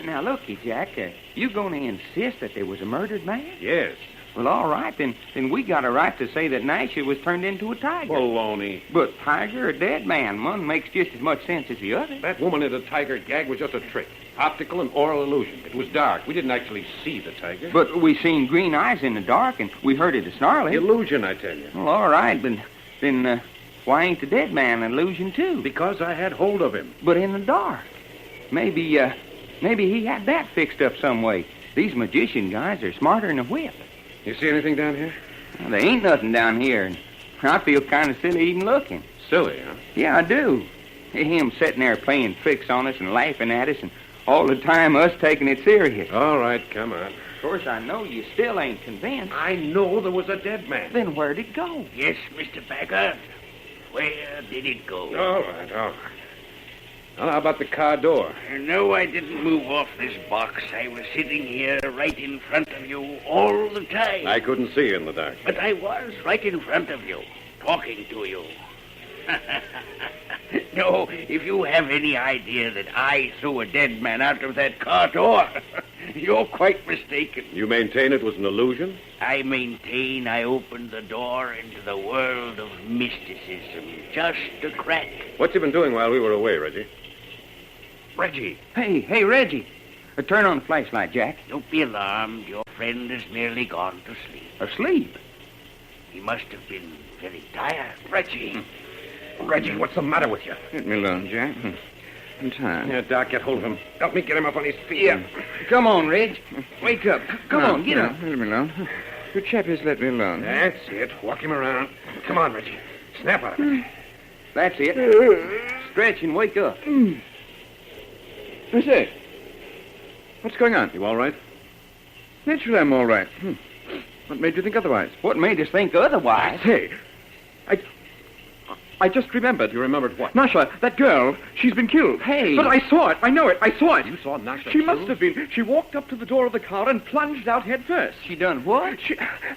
Speaker 4: Now, looky, Jack, you going to insist that there was a murdered man?
Speaker 3: Yes.
Speaker 4: Well, all right, then we got a right to say that Nash was turned into a tiger.
Speaker 3: Baloney.
Speaker 4: But tiger or dead man, one makes just as much sense as the other.
Speaker 3: That woman in the tiger gag was just a trick. Optical and oral illusion. It was dark. We didn't actually see the tiger.
Speaker 4: But we seen green eyes in the dark, and we heard it snarling.
Speaker 3: Illusion, I tell you.
Speaker 4: Well, all right, but then why ain't the dead man an illusion, too?
Speaker 3: Because I had hold of him.
Speaker 4: But in the dark. Maybe he had that fixed up some way. These magician guys are smarter than a whip.
Speaker 3: You see anything down here?
Speaker 4: Well, there ain't nothing down here, and I feel kind of silly even looking.
Speaker 3: Silly, huh?
Speaker 4: Yeah, I do. Him sitting there playing tricks on us and laughing at us, and all the time us taking it serious.
Speaker 3: All right, come on.
Speaker 4: Of course, I know you still ain't convinced.
Speaker 3: I know there was a dead man.
Speaker 4: Then where'd it go?
Speaker 6: Yes, Mr. Packard. Where did it go?
Speaker 3: All right. Well, how about the car door?
Speaker 6: No, I didn't move off this box. I was sitting here right in front of you all the time.
Speaker 3: I couldn't see you in the dark.
Speaker 6: But I was right in front of you, talking to you. No, if you have any idea that I threw a dead man out of that car door, you're quite mistaken.
Speaker 3: You maintain it was an illusion?
Speaker 6: I maintain I opened the door into the world of mysticism, just a crack.
Speaker 3: What you been doing while we were away, Reggie?
Speaker 6: Reggie,
Speaker 4: Hey, Reggie. Turn on the flashlight, Jack.
Speaker 6: don't be alarmed. Your friend has merely gone to sleep.
Speaker 4: Asleep?
Speaker 6: He must have been very tired. Reggie.
Speaker 3: Reggie, what's the matter with you?
Speaker 5: Let me alone, Jack. I'm tired.
Speaker 3: Yeah, Doc, get hold of him. Help me get him up on his feet.
Speaker 4: Yeah. Come on, Reg. Wake up. Come on, get up.
Speaker 5: Let me alone. You chappies, let me alone.
Speaker 3: That's it. Walk him around. Come on, Reggie. Snap out of it.
Speaker 4: That's it. Stretch and wake up.
Speaker 5: I say, what's going on?
Speaker 3: You all right?
Speaker 5: Naturally, I'm all right. What made you think otherwise?
Speaker 4: What made us think otherwise?
Speaker 5: Say, I just remembered.
Speaker 3: You remembered what?
Speaker 5: Nasha, that girl, she's been killed.
Speaker 4: Hey.
Speaker 5: But I saw it. I know it. I saw it.
Speaker 3: You saw Nasha
Speaker 5: She must
Speaker 3: killed?
Speaker 5: have been. She walked up to the door of the car and plunged out head first.
Speaker 4: She done what?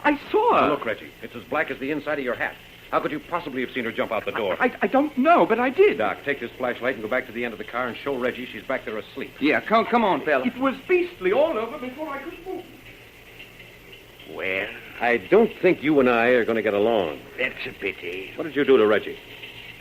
Speaker 5: I saw her.
Speaker 3: Now, look, Reggie, it's as black as the inside of your hat. How could you possibly have seen her jump out the door?
Speaker 5: I don't know, but I did.
Speaker 3: Doc, take this flashlight and go back to the end of the car and show Reggie she's back there asleep.
Speaker 4: Yeah, come on, fella.
Speaker 5: It was beastly all over before I could move.
Speaker 6: Well,
Speaker 3: I don't think you and I are going to get along.
Speaker 6: that's a pity.
Speaker 3: What did you do to Reggie?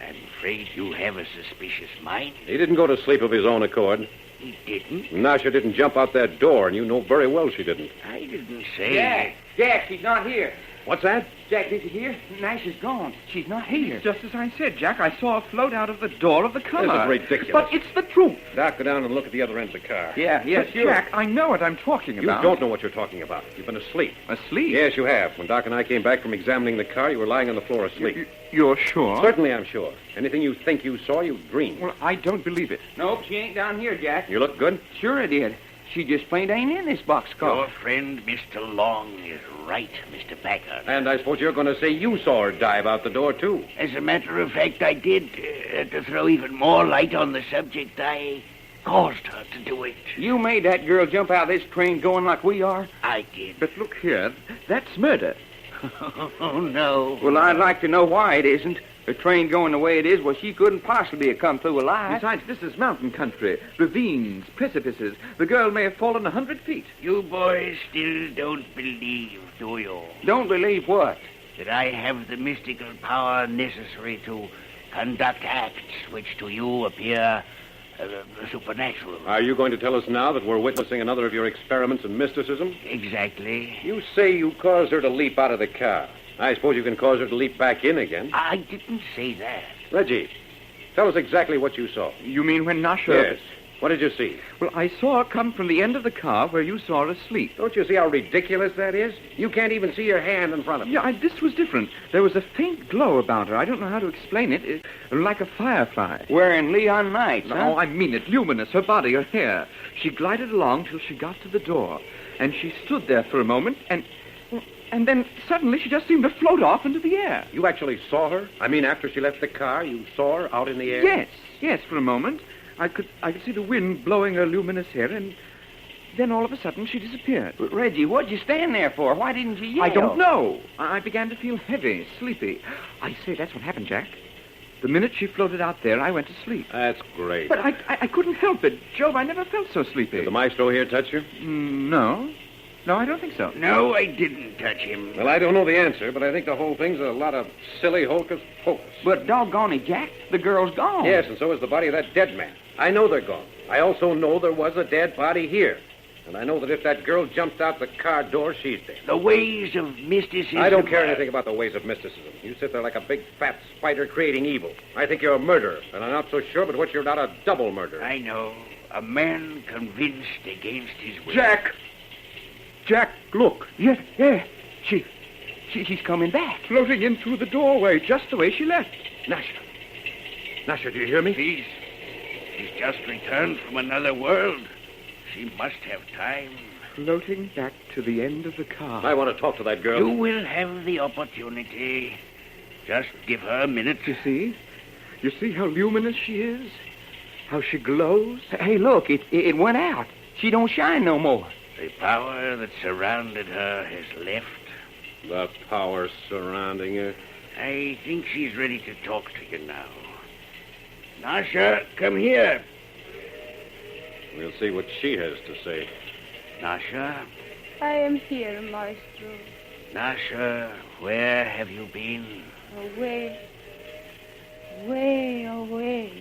Speaker 6: I'm afraid you have a suspicious mind.
Speaker 3: He didn't go to sleep of his own accord.
Speaker 6: He didn't.
Speaker 3: Nasha didn't jump out that door, and you know very well she didn't.
Speaker 6: I didn't say...
Speaker 4: Jack, she's not here.
Speaker 3: What's that?
Speaker 4: Jack, did you hear? Nash is gone. She's not here.
Speaker 5: Just as I said, Jack, I saw her float out of the door of the car.
Speaker 3: This is ridiculous.
Speaker 5: But it's the truth.
Speaker 3: Doc, go down and look at the other end of the car.
Speaker 4: Yeah,
Speaker 5: But,
Speaker 4: sure.
Speaker 5: Jack, I know what I'm talking
Speaker 3: You
Speaker 5: about.
Speaker 3: don't know what you're talking about. You've been asleep.
Speaker 5: Asleep?
Speaker 3: Yes, you have. When Doc and I came back from examining the car, you were lying on the floor asleep.
Speaker 5: You're sure?
Speaker 3: Certainly, I'm sure. Anything you think you saw, you dreamed.
Speaker 5: Well, I don't believe it.
Speaker 4: Nope, she ain't down here, Jack.
Speaker 3: You look good?
Speaker 4: Sure I did. She just plain ain't in this boxcar.
Speaker 6: Your friend, Mr. Long, is right, Mr. Packard.
Speaker 3: And I suppose you're going to say you saw her dive out the door, too.
Speaker 6: As a matter of fact, I did. To throw even more light on the subject, I caused her to do it.
Speaker 4: You made that girl jump out of this train going like we are?
Speaker 6: I did.
Speaker 5: But look here, that's murder.
Speaker 6: Oh, no.
Speaker 4: Well, I'd like to know why it isn't. The train going the way it is, well, she couldn't possibly have come through alive.
Speaker 5: Besides, this is mountain country. Ravines, precipices. The girl may have fallen 100 feet.
Speaker 6: You boys still don't believe, do you?
Speaker 4: Don't believe what?
Speaker 6: That I have the mystical power necessary to conduct acts which to you appear supernatural.
Speaker 3: Are you going to tell us now that we're witnessing another of your experiments in mysticism?
Speaker 6: Exactly.
Speaker 3: You say you caused her to leap out of the car. I suppose you can cause her to leap back in again.
Speaker 6: I didn't say that.
Speaker 3: Reggie, tell us exactly what you saw.
Speaker 5: You mean when Nasha...
Speaker 3: Yes. What did you see?
Speaker 5: Well, I saw her come from the end of the car where you saw her asleep.
Speaker 3: Don't you see how ridiculous that is? You can't even see your hand in front of you.
Speaker 5: Yeah, this was different. There was a faint glow about her. I don't know how to explain it. Like a firefly.
Speaker 4: Wearing Leon Knights, huh?
Speaker 5: No, I mean it. Luminous. Her body, her hair. She glided along till she got to the door. And she stood there for a moment, and then suddenly she just seemed to float off into the air.
Speaker 3: You actually saw her? I mean, after she left the car, you saw her out in the air?
Speaker 5: Yes, for a moment. I could see the wind blowing her luminous hair, and then all of a sudden she disappeared.
Speaker 4: But Reggie, what'd you stand there for? Why didn't you yell?
Speaker 5: I don't know. I began to feel heavy, sleepy. I say, that's what happened, Jack. The minute she floated out there, I went to sleep.
Speaker 3: That's great.
Speaker 5: But I couldn't help it. Jove, I never felt so sleepy.
Speaker 3: Did the maestro here touch you?
Speaker 5: No. No, I don't think so.
Speaker 6: No, I didn't touch him.
Speaker 3: Well, I don't know the answer, but I think the whole thing's a lot of silly hocus-pocus.
Speaker 4: But doggone it, Jack, the girl's gone.
Speaker 3: Yes, and so is the body of that dead man. I know they're gone. I also know there was a dead body here. And I know that if that girl jumped out the car door, she's dead.
Speaker 6: The ways of mysticism.
Speaker 3: I don't care anything about the ways of mysticism. You sit there like a big fat spider creating evil. I think you're a murderer, and I'm not so sure but what you're not a double murderer.
Speaker 6: I know. A man convinced against his will.
Speaker 5: Jack, look.
Speaker 4: Yeah. She's coming back.
Speaker 5: Floating in through the doorway, just the way she left.
Speaker 3: Nasha, do you hear me?
Speaker 6: She's just returned from another world. She must have time.
Speaker 5: Floating back to the end of the car.
Speaker 3: I want to talk to that girl.
Speaker 6: You will have the opportunity. Just give her a minute.
Speaker 5: You see? You see how luminous she is? How she glows?
Speaker 4: Hey, look, it went out. She don't shine no more.
Speaker 6: The power that surrounded her has left.
Speaker 3: The power surrounding her.
Speaker 6: I think she's ready to talk to you now. Nasha, come here.
Speaker 3: We'll see what she has to say.
Speaker 6: Nasha?
Speaker 7: I am here, Maestro.
Speaker 6: Nasha, where have you been?
Speaker 7: Away. Way away.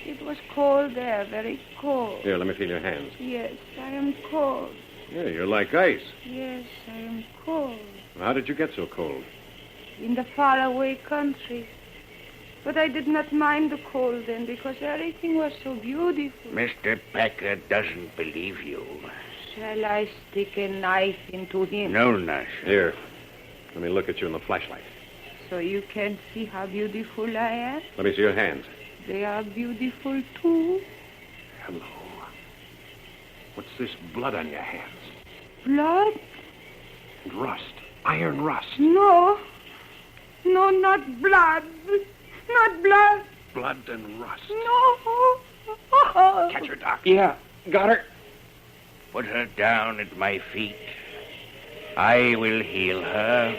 Speaker 7: It was cold there, very cold.
Speaker 3: Here, let me feel your hands.
Speaker 7: Yes, I am cold.
Speaker 3: Yeah, you're like ice.
Speaker 7: Yes, I am cold.
Speaker 3: How did you get so cold?
Speaker 7: In the faraway country. But I did not mind the cold then because everything was so beautiful.
Speaker 6: Mr. Packard doesn't believe you.
Speaker 7: Shall I stick a knife into him?
Speaker 6: No, Nasha.
Speaker 3: Here, let me look at you in the flashlight.
Speaker 7: So you can see how beautiful I am?
Speaker 3: Let me see your hands.
Speaker 7: They are beautiful too.
Speaker 3: Hello. What's this blood on your hands?
Speaker 7: Blood?
Speaker 3: And rust. Iron rust.
Speaker 7: No. No, not blood. Not blood.
Speaker 3: Blood and rust.
Speaker 7: No.
Speaker 3: Catch her, Doc.
Speaker 4: Yeah, got her.
Speaker 6: Put her down at my feet. I will heal her.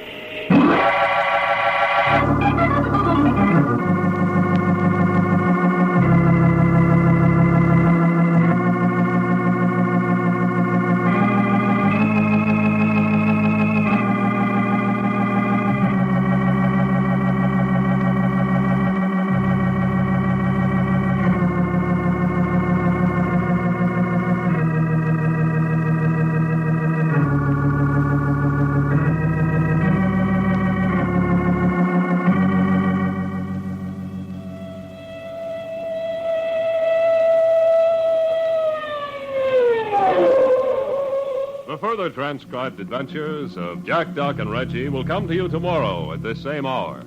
Speaker 6: The further transcribed adventures of Jack, Doc, and Reggie will come to you tomorrow at this same hour.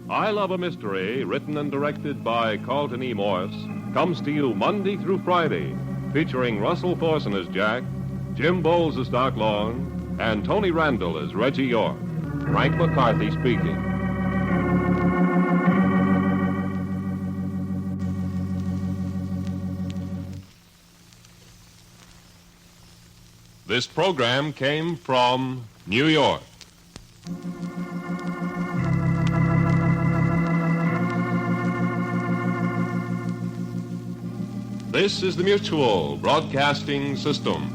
Speaker 6: I Love a Mystery, written and directed by Carlton E. Morse, comes to you Monday through Friday, featuring Russell Thorson as Jack, Jim Bowles as Doc Long, and Tony Randall as Reggie York. Frank McCarthy speaking. This program came from New York. This is the Mutual Broadcasting System.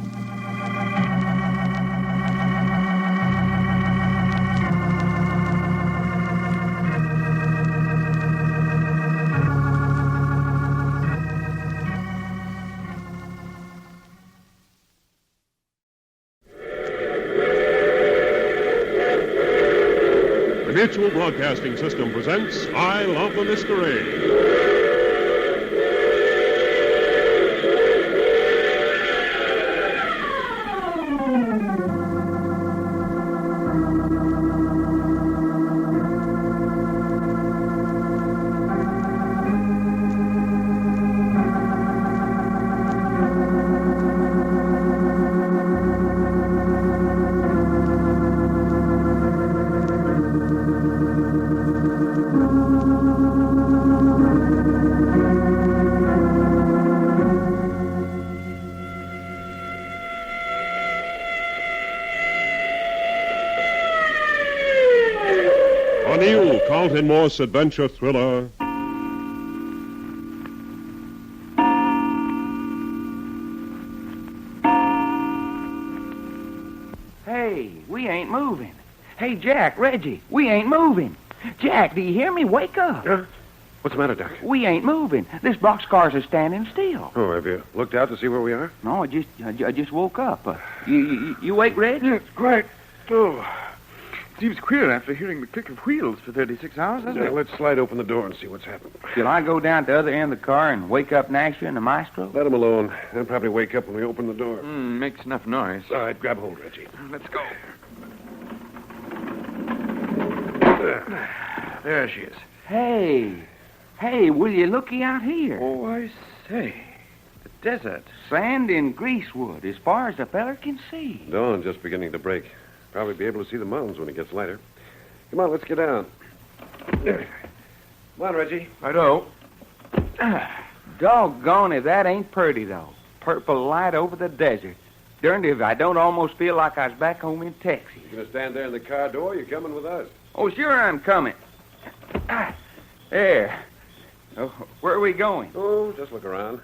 Speaker 6: The Mutual Broadcasting System presents I Love the Mystery.
Speaker 2: A new Carlton Morse adventure thriller,
Speaker 4: Hey, we ain't moving. Hey, Jack, Reggie, we ain't moving. Jack, do you hear me? Wake up.
Speaker 3: What's the matter, Doc?
Speaker 4: We ain't moving. This boxcars are standing still.
Speaker 3: Oh, have you looked out to see where we are?
Speaker 4: No, I just woke up. You wake, Reg?
Speaker 5: Yes, quite. Oh, seems queer after hearing the click of wheels for 36 hours, doesn't it?
Speaker 3: Let's slide open the door and see what's happened.
Speaker 4: Shall I go down to the other end of the car and wake up Nasher and the maestro?
Speaker 3: Let him alone. They'll probably wake up when we open the door.
Speaker 5: Makes enough noise.
Speaker 3: All right, grab hold, Reggie.
Speaker 5: Let's go. There she is.
Speaker 4: Hey, will you looky out here?
Speaker 5: Oh, I say. The desert.
Speaker 4: Sand and greasewood, as far as the feller can see.
Speaker 3: Dawn's just beginning to break. Probably be able to see the mountains when it gets lighter. Come on, let's get down. Come on, Reggie.
Speaker 5: Righto.
Speaker 4: Doggone if that ain't pretty, though. Purple light over the desert. Darned if I don't almost feel like I was back home in Texas.
Speaker 3: You gonna stand there in the car door? You're coming with us.
Speaker 4: Oh, sure I'm coming. There. Oh, where are we going?
Speaker 3: Oh, just look around.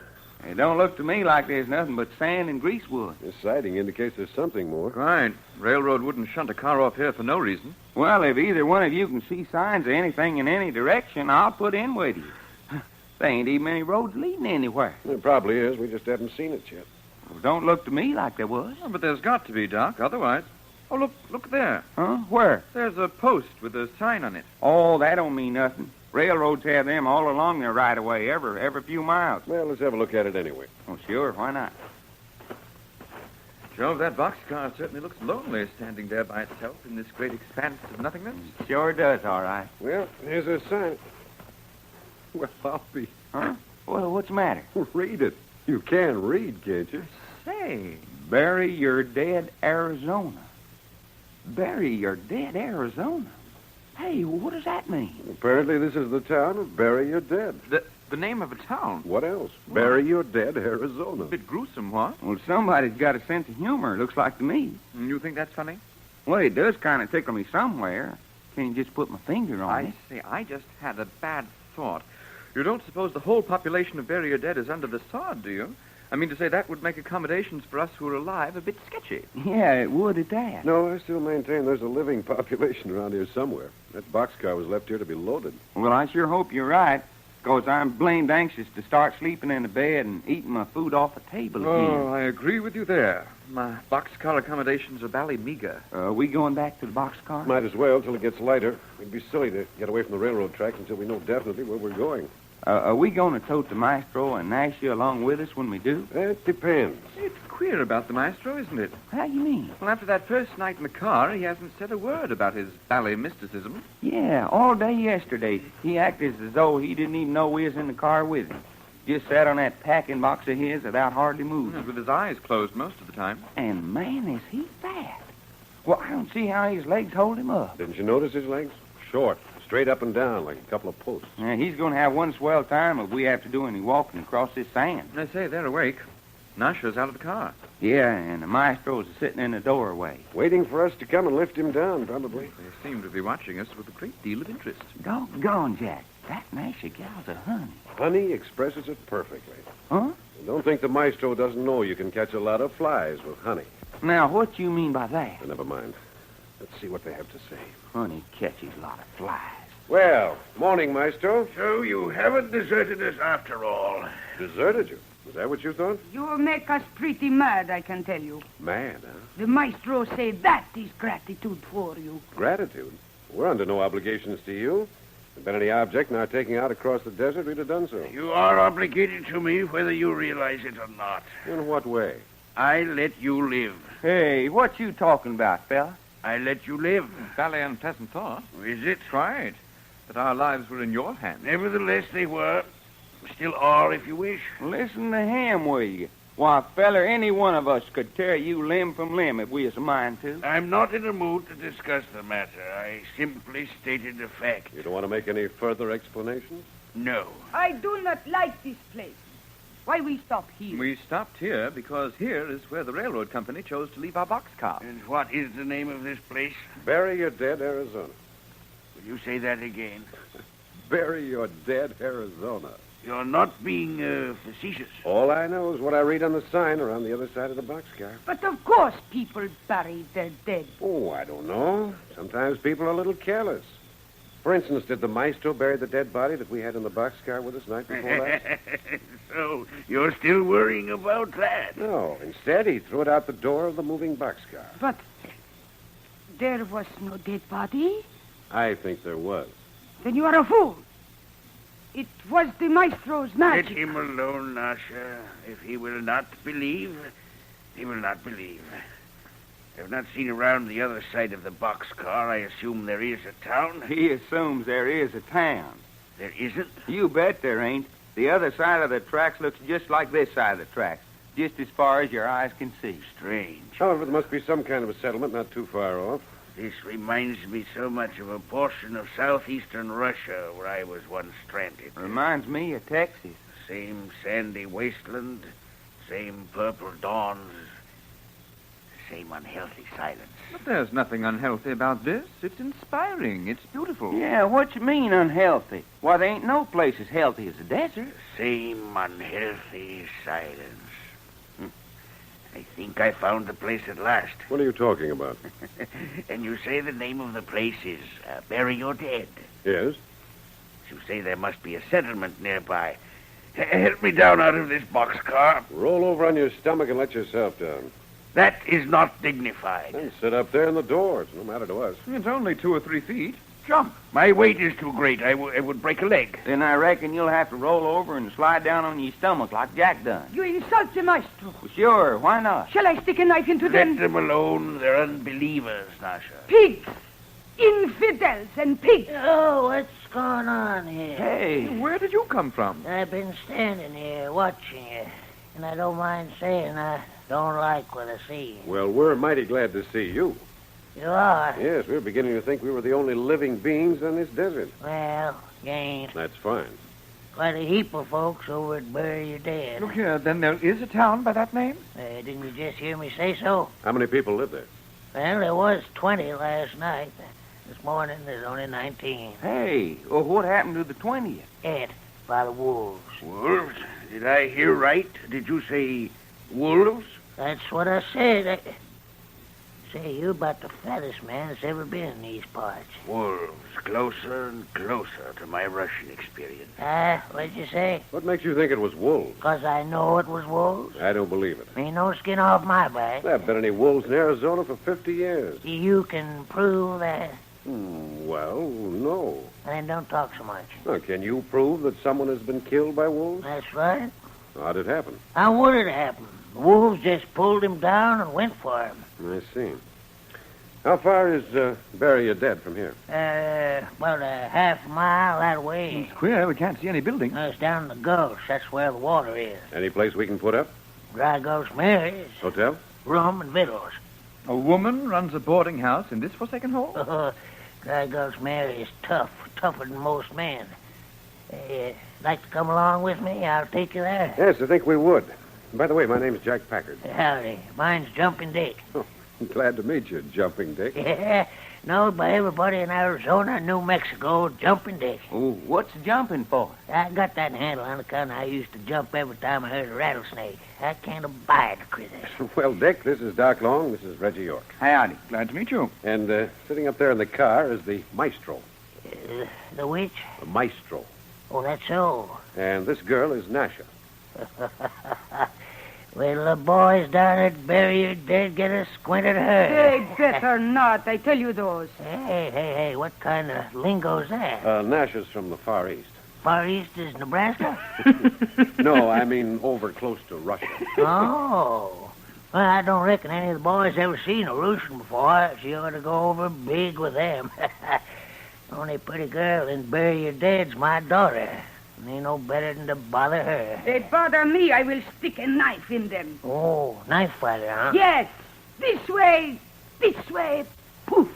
Speaker 4: It don't look to me like there's nothing but sand and greasewood.
Speaker 3: This sighting indicates there's something more.
Speaker 5: Right. Railroad wouldn't shunt a car off here for no reason.
Speaker 4: Well, if either one of you can see signs of anything in any direction, I'll put in with you. There ain't even any roads leading anywhere.
Speaker 3: There probably is. We just haven't seen it yet.
Speaker 4: Well, don't look to me like there was.
Speaker 5: Oh, but there's got to be, Doc. Otherwise. Oh, look there.
Speaker 4: Huh? Where?
Speaker 5: There's a post with a sign on it.
Speaker 4: Oh, that don't mean nothing. Railroads have them all along their right-of-way every few miles.
Speaker 3: Well, let's have a look at it anyway.
Speaker 4: Oh, sure. Why not?
Speaker 5: Jove, that boxcar certainly looks lonely standing there by itself in this great expanse of nothingness.
Speaker 4: Sure does, all right.
Speaker 3: Well, here's a sign. Well, I'll be...
Speaker 4: Huh? Well, what's the matter?
Speaker 3: Read it. You can read, can't you?
Speaker 4: Say, bury your dead Arizona. Bury your dead Arizona? Hey, what does that mean?
Speaker 3: Apparently this is the town of Bury Your Dead.
Speaker 5: The name of a town?
Speaker 3: What else? Bury Your Dead, Arizona.
Speaker 5: A bit gruesome, what?
Speaker 4: Well, somebody's got a sense of humor, looks like to me.
Speaker 5: You think that's funny?
Speaker 4: Well, it does kind of tickle me somewhere. Can't just put my finger on it.
Speaker 5: I say, I just had a bad thought. You don't suppose the whole population of Bury Your Dead is under the sod, do you? I mean to say that would make accommodations for us who are alive a bit sketchy.
Speaker 4: Yeah, it would at that.
Speaker 3: No, I still maintain there's a living population around here somewhere. That boxcar was left here to be loaded.
Speaker 4: Well, I sure hope you're right, because I'm blamed anxious to start sleeping in the bed and eating my food off the table again.
Speaker 5: Oh, I agree with you there. My boxcar accommodations are bally meager.
Speaker 4: Are we going back to the boxcar?
Speaker 3: Might as well till it gets lighter. It'd be silly to get away from the railroad tracks until we know definitely where we're going.
Speaker 4: Are we going to tote the maestro and Nasher along with us when we do?
Speaker 3: That depends.
Speaker 5: It's queer about the maestro, isn't it?
Speaker 4: How do you mean?
Speaker 5: Well, after that first night in the car, he hasn't said a word about his bally mysticism.
Speaker 4: Yeah, all day yesterday, he acted as though he didn't even know we was in the car with him. Just sat on that packing box of his without hardly moving.
Speaker 5: With his eyes closed most of the time.
Speaker 4: And, man, is he fat. Well, I don't see how his legs hold him up.
Speaker 3: Didn't you notice his legs? Short, straight up and down like a couple of posts.
Speaker 4: Yeah, he's going to have one swell time if we have to do any walking across this sand.
Speaker 5: They say they're awake. Nasha's out of the car.
Speaker 4: Yeah, and the maestro's sitting in the doorway.
Speaker 3: Waiting for us to come and lift him down, probably.
Speaker 5: They seem to be watching us with a great deal of interest.
Speaker 4: Doggone, Jack. That Nasha gal's a honey.
Speaker 3: Honey expresses it perfectly.
Speaker 4: Huh?
Speaker 3: And don't think the maestro doesn't know you can catch a lot of flies with honey.
Speaker 4: Now, what you mean by that?
Speaker 3: Never mind. Let's see what they have to say.
Speaker 4: Honey catches a lot of flies.
Speaker 3: Well, morning, maestro.
Speaker 6: So you haven't deserted us after all.
Speaker 3: Deserted you? Was that what you thought?
Speaker 7: You make us pretty mad, I can tell you.
Speaker 3: Mad, huh?
Speaker 7: The maestro say that is gratitude for you.
Speaker 3: Gratitude? We're under no obligations to you. If there had been any object in our taking out across the desert, we'd have done so.
Speaker 6: You are obligated to me whether you realize it or not.
Speaker 3: In what way?
Speaker 6: I let you live.
Speaker 4: Hey, what you talking about, fella?
Speaker 6: I let you live.
Speaker 5: Bally unpleasant thought.
Speaker 6: Is it?
Speaker 5: Right. That our lives were in your hands.
Speaker 6: Nevertheless, they were. Still are, if you wish.
Speaker 4: Listen to him, will you? Why, feller, any one of us could tear you limb from limb if we was a mind to.
Speaker 6: I'm not in a mood to discuss the matter. I simply stated a fact.
Speaker 3: You don't want to make any further explanations?
Speaker 6: No.
Speaker 7: I do not like this place. Why we stop here?
Speaker 5: We stopped here because here is where the railroad company chose to leave our boxcar.
Speaker 6: And what is the name of this place?
Speaker 3: Bury Your Dead, Arizona.
Speaker 6: Will you say that again?
Speaker 3: Bury Your Dead, Arizona.
Speaker 6: You're not being facetious.
Speaker 3: All I know is what I read on the sign around the other side of the boxcar.
Speaker 7: But of course people bury their dead.
Speaker 3: Oh, I don't know. Sometimes people are a little careless. For instance, did the maestro bury the dead body that we had in the boxcar with us night before last?
Speaker 6: So, you're still worrying about that?
Speaker 3: No. Instead, he threw it out the door of the moving boxcar.
Speaker 7: But there was no dead body.
Speaker 3: I think there was.
Speaker 7: Then you are a fool. It was the maestro's
Speaker 6: Let
Speaker 7: magic.
Speaker 6: him alone, Nasha. If he will not believe, he will not believe. I've not seen around the other side of the boxcar. I assume there is a town.
Speaker 4: He assumes there is a town.
Speaker 6: There isn't?
Speaker 4: You bet there ain't. The other side of the tracks looks just like this side of the tracks, just as far as your eyes can see.
Speaker 6: Strange.
Speaker 3: However, there must be some kind of a settlement not too far off.
Speaker 6: This reminds me so much of a portion of southeastern Russia where I was once stranded.
Speaker 4: Reminds me of Texas.
Speaker 6: Same sandy wasteland, same purple dawns, same unhealthy silence.
Speaker 5: But there's nothing unhealthy about this. It's inspiring. It's beautiful.
Speaker 4: Yeah, what you mean unhealthy? Why, there ain't no place as healthy as the desert.
Speaker 6: Same unhealthy silence. I think I found the place at last.
Speaker 3: What are you talking about?
Speaker 6: And you say the name of the place is Bury Your Dead.
Speaker 3: Yes?
Speaker 6: You say there must be a settlement nearby. Help me down out of this boxcar.
Speaker 3: Roll over on your stomach and let yourself down.
Speaker 6: That is not dignified.
Speaker 3: And sit up there in the doors. No matter to us.
Speaker 5: It's only 2 or 3 feet.
Speaker 6: Jump. My weight is too great. I would break a leg.
Speaker 4: Then I reckon you'll have to roll over and slide down on your stomach like Jack done.
Speaker 7: You insult the maestro.
Speaker 4: Well, sure, why not?
Speaker 7: Shall I stick a knife into
Speaker 6: Let
Speaker 7: them?
Speaker 6: them alone. They're unbelievers, Nasha.
Speaker 7: Pigs. Infidels and pigs.
Speaker 8: Oh, what's going on here?
Speaker 4: Hey,
Speaker 5: Where did you come from?
Speaker 8: I've been standing here watching you, and I don't mind saying I don't like what I see.
Speaker 3: Well, we're mighty glad to see you.
Speaker 8: You are?
Speaker 3: Yes, we were beginning to think we were the only living beings on this desert.
Speaker 8: Well, you ain't.
Speaker 3: That's fine.
Speaker 8: Quite a heap of folks over at Bury Your Dead.
Speaker 5: Look here, then there is a town by that name?
Speaker 8: Didn't you just hear me say so?
Speaker 3: How many people live there?
Speaker 8: Well, there was 20 last night. This morning, there's only 19.
Speaker 4: hey, well, what happened to the 20th?
Speaker 8: Ate by the wolves.
Speaker 6: Wolves? Did I hear right? Did you say wolves?
Speaker 8: That's what I said. Say, you're about the fattest man that's ever been in these parts.
Speaker 6: Wolves. Closer and closer to my Russian experience.
Speaker 8: What'd you say?
Speaker 3: What makes you think it was wolves?
Speaker 8: 'Cause I know it was wolves?
Speaker 3: I don't believe it.
Speaker 8: Ain't no skin off my back.
Speaker 3: There have been any wolves in Arizona for 50 years.
Speaker 8: You can prove that?
Speaker 3: Well, no.
Speaker 8: Then don't talk so much.
Speaker 3: Now, can you prove that someone has been killed by wolves?
Speaker 8: That's right.
Speaker 3: How'd it happen?
Speaker 8: How would it happen? The wolves just pulled him down and went for him.
Speaker 3: I see. How far is Bury Your Dead from here?
Speaker 8: About a half a mile that way.
Speaker 5: It's queer. We can't see any building.
Speaker 8: It's down in the gulch. That's where the water is.
Speaker 3: Any place we can put up?
Speaker 8: Dry Gulch Mary's.
Speaker 3: Hotel?
Speaker 8: Room and victuals.
Speaker 5: A woman runs a boarding house in this forsaken hole?
Speaker 8: Dry Gulch Mary is tougher than most men. Like to come along with me? I'll take you there.
Speaker 3: Yes, I think we would. By the way, my name's Jack Packard.
Speaker 8: Howdy. Mine's Jumping Dick.
Speaker 3: Glad to meet you, Jumping Dick.
Speaker 8: Yeah, known by everybody in Arizona and New Mexico, Jumping Dick.
Speaker 4: Oh, what's jumping for?
Speaker 8: I got that handle on account I used to jump every time I heard a rattlesnake. I can't abide the critters.
Speaker 3: Well, Dick, this is Doc Long. This is Reggie York.
Speaker 4: Howdy.
Speaker 5: Glad to meet you.
Speaker 3: And sitting up there in the car is the maestro.
Speaker 8: The which?
Speaker 3: The maestro.
Speaker 8: Oh, that's so.
Speaker 3: And this girl is Nasha.
Speaker 8: Well, the boys down at Bury Your Dead get a squint at her.
Speaker 7: They better not, I tell you those.
Speaker 8: Hey, what kind of lingo's that?
Speaker 3: Nasha's from the Far East.
Speaker 8: Far East is Nebraska?
Speaker 3: No, I mean over close to Russia.
Speaker 8: Oh. Well, I don't reckon any of the boys ever seen a Russian before. She ought to go over big with them. Only pretty girl in Bury Your Dead's my daughter. And ain't no better than to bother her.
Speaker 7: They bother me, I will stick a knife in them.
Speaker 8: Oh, knife fighter, huh?
Speaker 7: Yes. This way. Poof.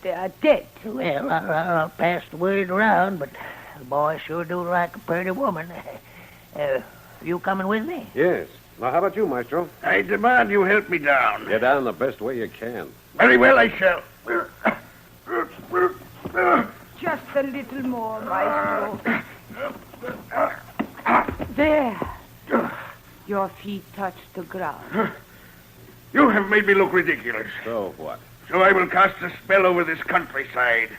Speaker 7: They are dead.
Speaker 8: Well, I'll pass the word around, but the boy sure do like a pretty woman. You coming with me?
Speaker 3: Yes. Now, how about you, Maestro?
Speaker 6: I demand you help me down.
Speaker 3: Get down the best way you can.
Speaker 6: Very well, I shall.
Speaker 7: Just a little more, Maestro. There. Your feet touch the ground.
Speaker 6: You have made me look ridiculous.
Speaker 3: So what?
Speaker 6: So I will cast a spell over this countryside.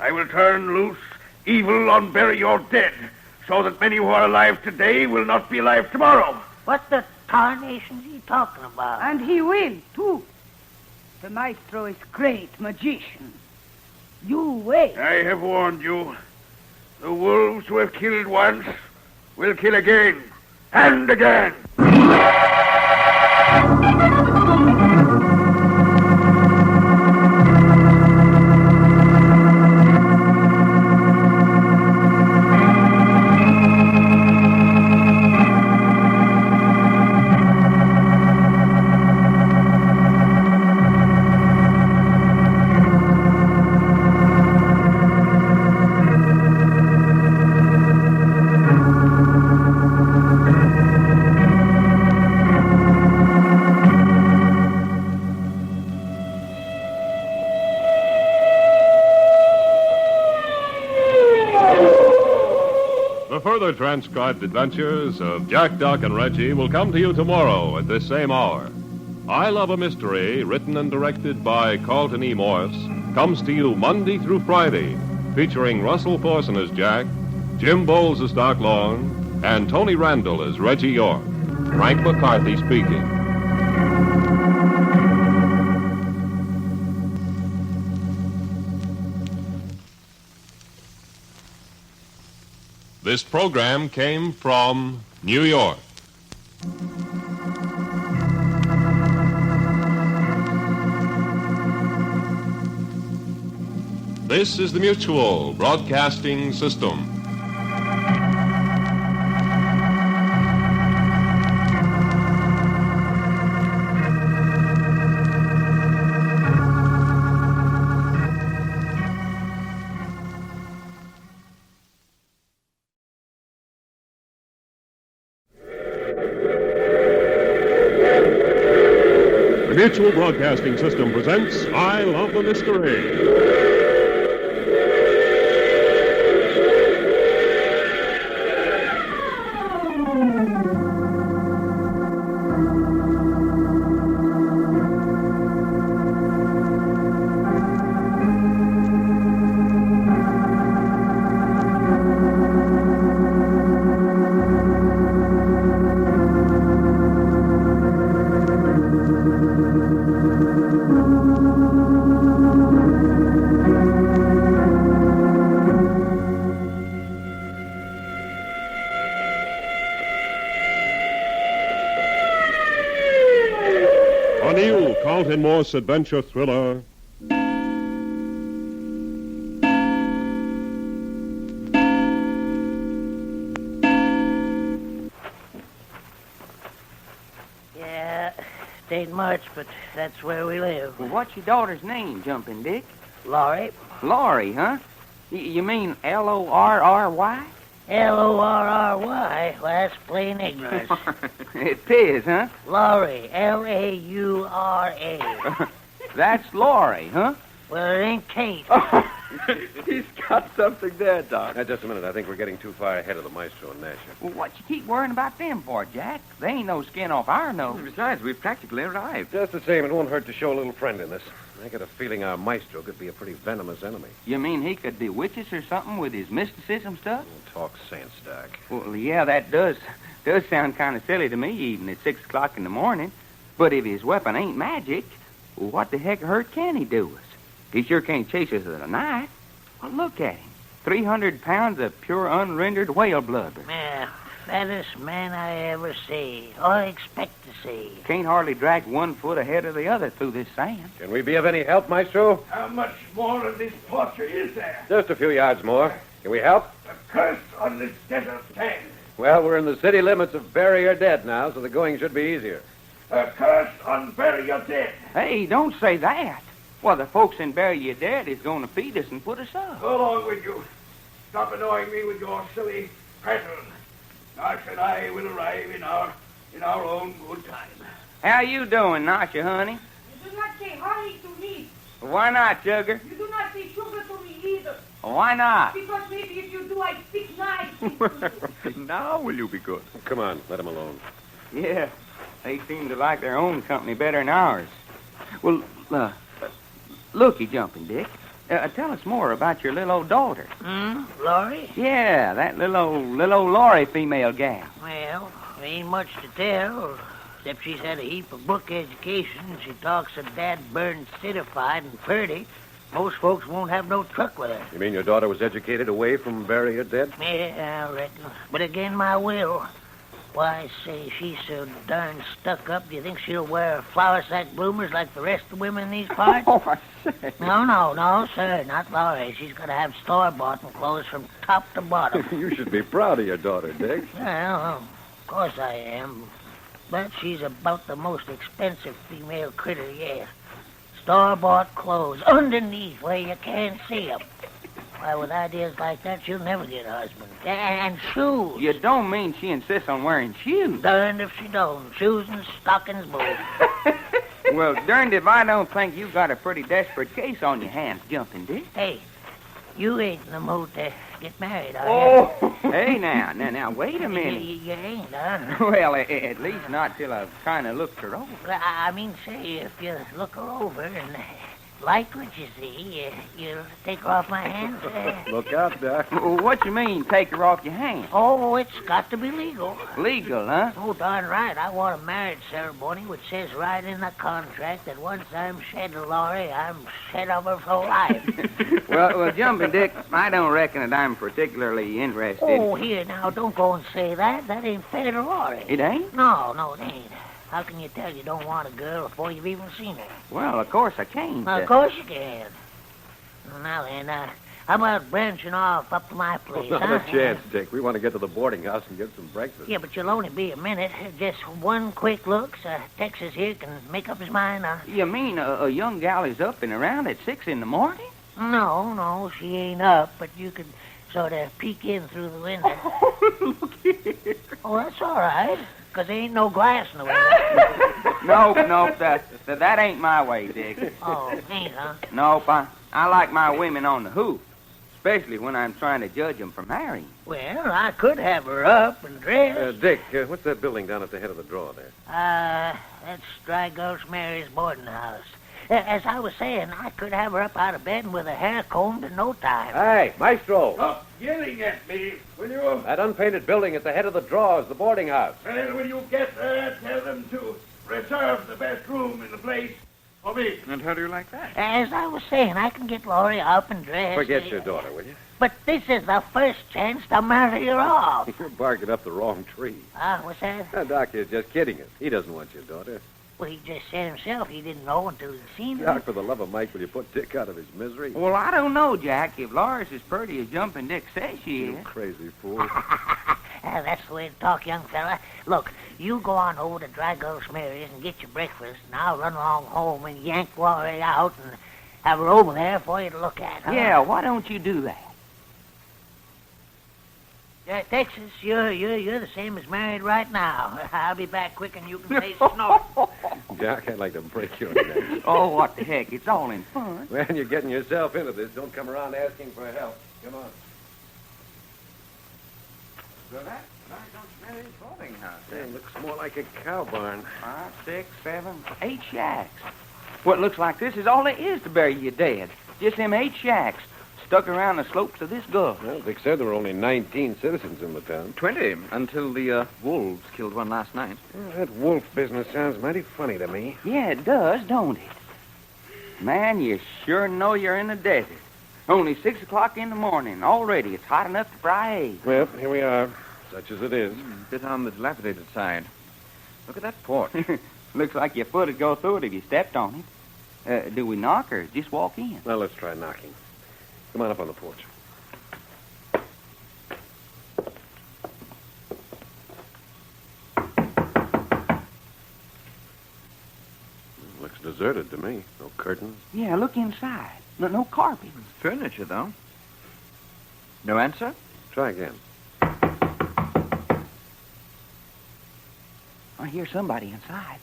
Speaker 6: I will turn loose evil on bury your dead, so that many who are alive today will not be alive tomorrow.
Speaker 8: What the tarnation's he talking about?
Speaker 7: And he will, too. The Maestro is great magician. You wait.
Speaker 6: I have warned you. The wolves who have killed once will kill again and again.
Speaker 2: Further transcribed adventures of Jack, Doc, and Reggie will come to you tomorrow at this same hour. I Love a Mystery, written and directed by Carlton E. Morse, comes to you Monday through Friday, featuring Russell Thorson as Jack, Jim Bowles as Doc Long, and Tony Randall as Reggie York. Frank McCarthy speaking. This program came from New York. This is the Mutual Broadcasting System. The Mutual Broadcasting System presents I Love the Mystery. A new Carlton Morse adventure thriller,
Speaker 8: Yeah, it ain't much, but that's where we live.
Speaker 4: Well, what's your daughter's name, Jumping Dick?
Speaker 8: Laurie.
Speaker 4: Laurie, huh? You mean Lorry?
Speaker 8: L-O-R-R-Y. Well, that's plain ignorance.
Speaker 4: It is, huh?
Speaker 8: Laurie. L-A-U-R-A.
Speaker 4: That's Laurie, huh?
Speaker 8: Well, it ain't Kate.
Speaker 5: He's got something there, Doc.
Speaker 3: Now, just a minute. I think we're getting too far ahead of the Maestro and Nasher.
Speaker 4: Well, what you keep worrying about them for, Jack? They ain't no skin off our nose.
Speaker 5: Besides, we've practically arrived.
Speaker 3: Just the same, it won't hurt to show a little friendliness. I got a feeling our Maestro could be a pretty venomous enemy.
Speaker 4: You mean he could bewitch us or something with his mysticism stuff?
Speaker 3: Don't talk sense, Doc.
Speaker 4: Well, yeah, that does sound kind of silly to me, even at 6 o'clock in the morning. But if his weapon ain't magic, well, what the heck hurt can he do us? He sure can't chase us with a knife. Well, look at him. 300 pounds of pure unrendered whale blubber.
Speaker 8: Yeah, fattest man I ever see, or expect to see.
Speaker 4: Can't hardly drag 1 foot ahead of the other through this sand.
Speaker 3: Can we be of any help, Maestro?
Speaker 6: How much more of this torture is there?
Speaker 3: Just a few yards more. Can we help?
Speaker 6: A curse on this desert sand.
Speaker 3: Well, we're in the city limits of Bury Your Dead now, so the going should be easier.
Speaker 6: A curse on Bury Your Dead.
Speaker 4: Hey, don't say that. Well, the folks in Bury Your Dead is going to feed us and put us up.
Speaker 6: Go along with you. Stop annoying me with your silly prattle. Nosh and I will arrive in our own good time.
Speaker 4: How you doing, Nasha, honey?
Speaker 7: You do not say honey to me.
Speaker 4: Why not, Sugar?
Speaker 7: You do not say sugar to me either.
Speaker 4: Why not?
Speaker 7: Because maybe if you do, I speak nice.
Speaker 5: Now will you be good?
Speaker 3: Come on, let him alone.
Speaker 4: Yeah, they seem to like their own company better than ours. Well, looky, Jumping Dick. Tell us more about your little old daughter.
Speaker 8: Laurie?
Speaker 4: Yeah, that little old Laurie female gal.
Speaker 8: Well, ain't much to tell, except she's had a heap of book education, and she talks so dad-burned citified and purty, most folks won't have no truck with her.
Speaker 3: You mean your daughter was educated away from Bury Your Dead?
Speaker 8: Yeah, I reckon. But again, my will. Why, say, she's so darn stuck up, do you think she'll wear flower sack bloomers like the rest of the women in these parts?
Speaker 4: Oh, I say.
Speaker 8: No, sir, not Laurie. She's got to have store-bought clothes from top to bottom.
Speaker 3: You should be proud of your daughter, Dick.
Speaker 8: Well, of course I am. But she's about the most expensive female critter yet. Store-bought clothes underneath where you can't see 'em. Why, with ideas like that, she'll never get a husband. And shoes.
Speaker 4: You don't mean she insists on wearing shoes?
Speaker 8: Darned if she don't. Shoes and stockings both.
Speaker 4: Well, darned if I don't think you've got a pretty desperate case on your hands, Jumping Dick.
Speaker 8: Hey, you ain't in the mood to get married, are you?
Speaker 4: Oh! Hey, now, wait a minute.
Speaker 8: You ain't, huh?
Speaker 4: Well, at least not till I've kind of looked her over.
Speaker 8: I mean, say, if you look her over and like what you see, you'll take her off my hands.
Speaker 3: Look out, Doc.
Speaker 4: What you mean, take her off your hands?
Speaker 8: Oh, it's got to be legal.
Speaker 4: Legal, huh?
Speaker 8: Oh, darn right. I want a marriage ceremony which says right in the contract that once I'm shed of Laurie, I'm shed of her for life.
Speaker 4: Well, Jumping Dick, I don't reckon that I'm particularly interested.
Speaker 8: Oh, here, now, don't go and say that. That ain't fair to Laurie.
Speaker 4: It ain't?
Speaker 8: No, it ain't. How can you tell you don't want a girl before you've even seen her?
Speaker 4: Well, of course I can't.
Speaker 8: Of course you can. Well, now then, how about branching off up to my place,
Speaker 3: Not
Speaker 8: huh?
Speaker 3: a chance, Dick. We want to get to the boarding house and get some breakfast.
Speaker 8: Yeah, but you'll only be a minute. Just one quick look, so Texas here can make up his mind.
Speaker 4: You mean a young gal is up and around at 6 in the morning?
Speaker 8: No, she ain't up, but you could sort of peek in through the window.
Speaker 4: Look here.
Speaker 8: Oh, that's all right, because there ain't no glass in the window.
Speaker 4: Nope, that ain't my way, Dick.
Speaker 8: Oh, ain't, huh?
Speaker 4: Nope, I like my women on the hoof, especially when I'm trying to judge them for marrying.
Speaker 8: Well, I could have her up and dressed.
Speaker 3: Dick, what's that building down at the head of the drawer there?
Speaker 8: That's Dry Gulch Mary's boarding house. As I was saying, I could have her up out of bed with her hair combed in no time.
Speaker 3: Hey, Maestro!
Speaker 6: Stop yelling at me, will you?
Speaker 3: That unpainted building at the head of the drawer is the boarding house.
Speaker 6: Well, when you get there, tell them to reserve the best room in the place for me.
Speaker 5: And how do you like that?
Speaker 8: As I was saying, I can get Laurie up and dressed.
Speaker 3: Forget your daughter, will you?
Speaker 8: But this is the first chance to marry her off.
Speaker 3: You're barking up the wrong tree.
Speaker 8: What's that?
Speaker 3: Now, Doc is just kidding us. He doesn't want your daughter.
Speaker 8: Well, he just said himself he didn't know until he'd seen her.
Speaker 3: Doc, for the love of Mike, will you put Dick out of his misery?
Speaker 4: Well, I don't know, Jack. If Laura's as pretty as Jumping Dick says she
Speaker 3: You
Speaker 4: is.
Speaker 3: crazy fool.
Speaker 8: That's the way to talk, young fella. Look, you go on over to Dry Gulch Mary's and get your breakfast, and I'll run along home and yank Laurie out and have her over there for you to look at. Huh?
Speaker 4: Yeah, why don't you do that?
Speaker 8: Texas, you're the same as married right now. I'll be back quick and you can face snow.
Speaker 3: Doc, I'd like to break your neck.
Speaker 4: Oh, what the heck? It's all in fun.
Speaker 3: Well, you're getting yourself into this. Don't come around asking for help. Come on.
Speaker 5: So that's Mary's boarding house.
Speaker 3: It looks more like a cow barn.
Speaker 4: 5, 6, 7, 8 shacks. Well, it looks like this is all there is to bury your dead. Just them 8 shacks stuck around the slopes of this gulch.
Speaker 3: Well, Dick said there were only 19 citizens in the town.
Speaker 5: 20, until the wolves killed one last night.
Speaker 3: Well, that wolf business sounds mighty funny to me.
Speaker 4: Yeah, it does, don't it? Man, you sure know you're in the desert. Only 6 o'clock in the morning. Already, it's hot enough to fry eggs.
Speaker 3: Well, here we are. such as it is.
Speaker 5: Bit on the dilapidated side. Look at that porch.
Speaker 4: Looks like your foot would go through it if you stepped on it. Do we knock or just walk in?
Speaker 3: Well, let's try knocking. Come on up on the porch. Looks deserted to me. No curtains.
Speaker 4: Yeah, look inside. No carpet.
Speaker 5: Furniture, though. No answer?
Speaker 3: Try again.
Speaker 4: I hear somebody inside.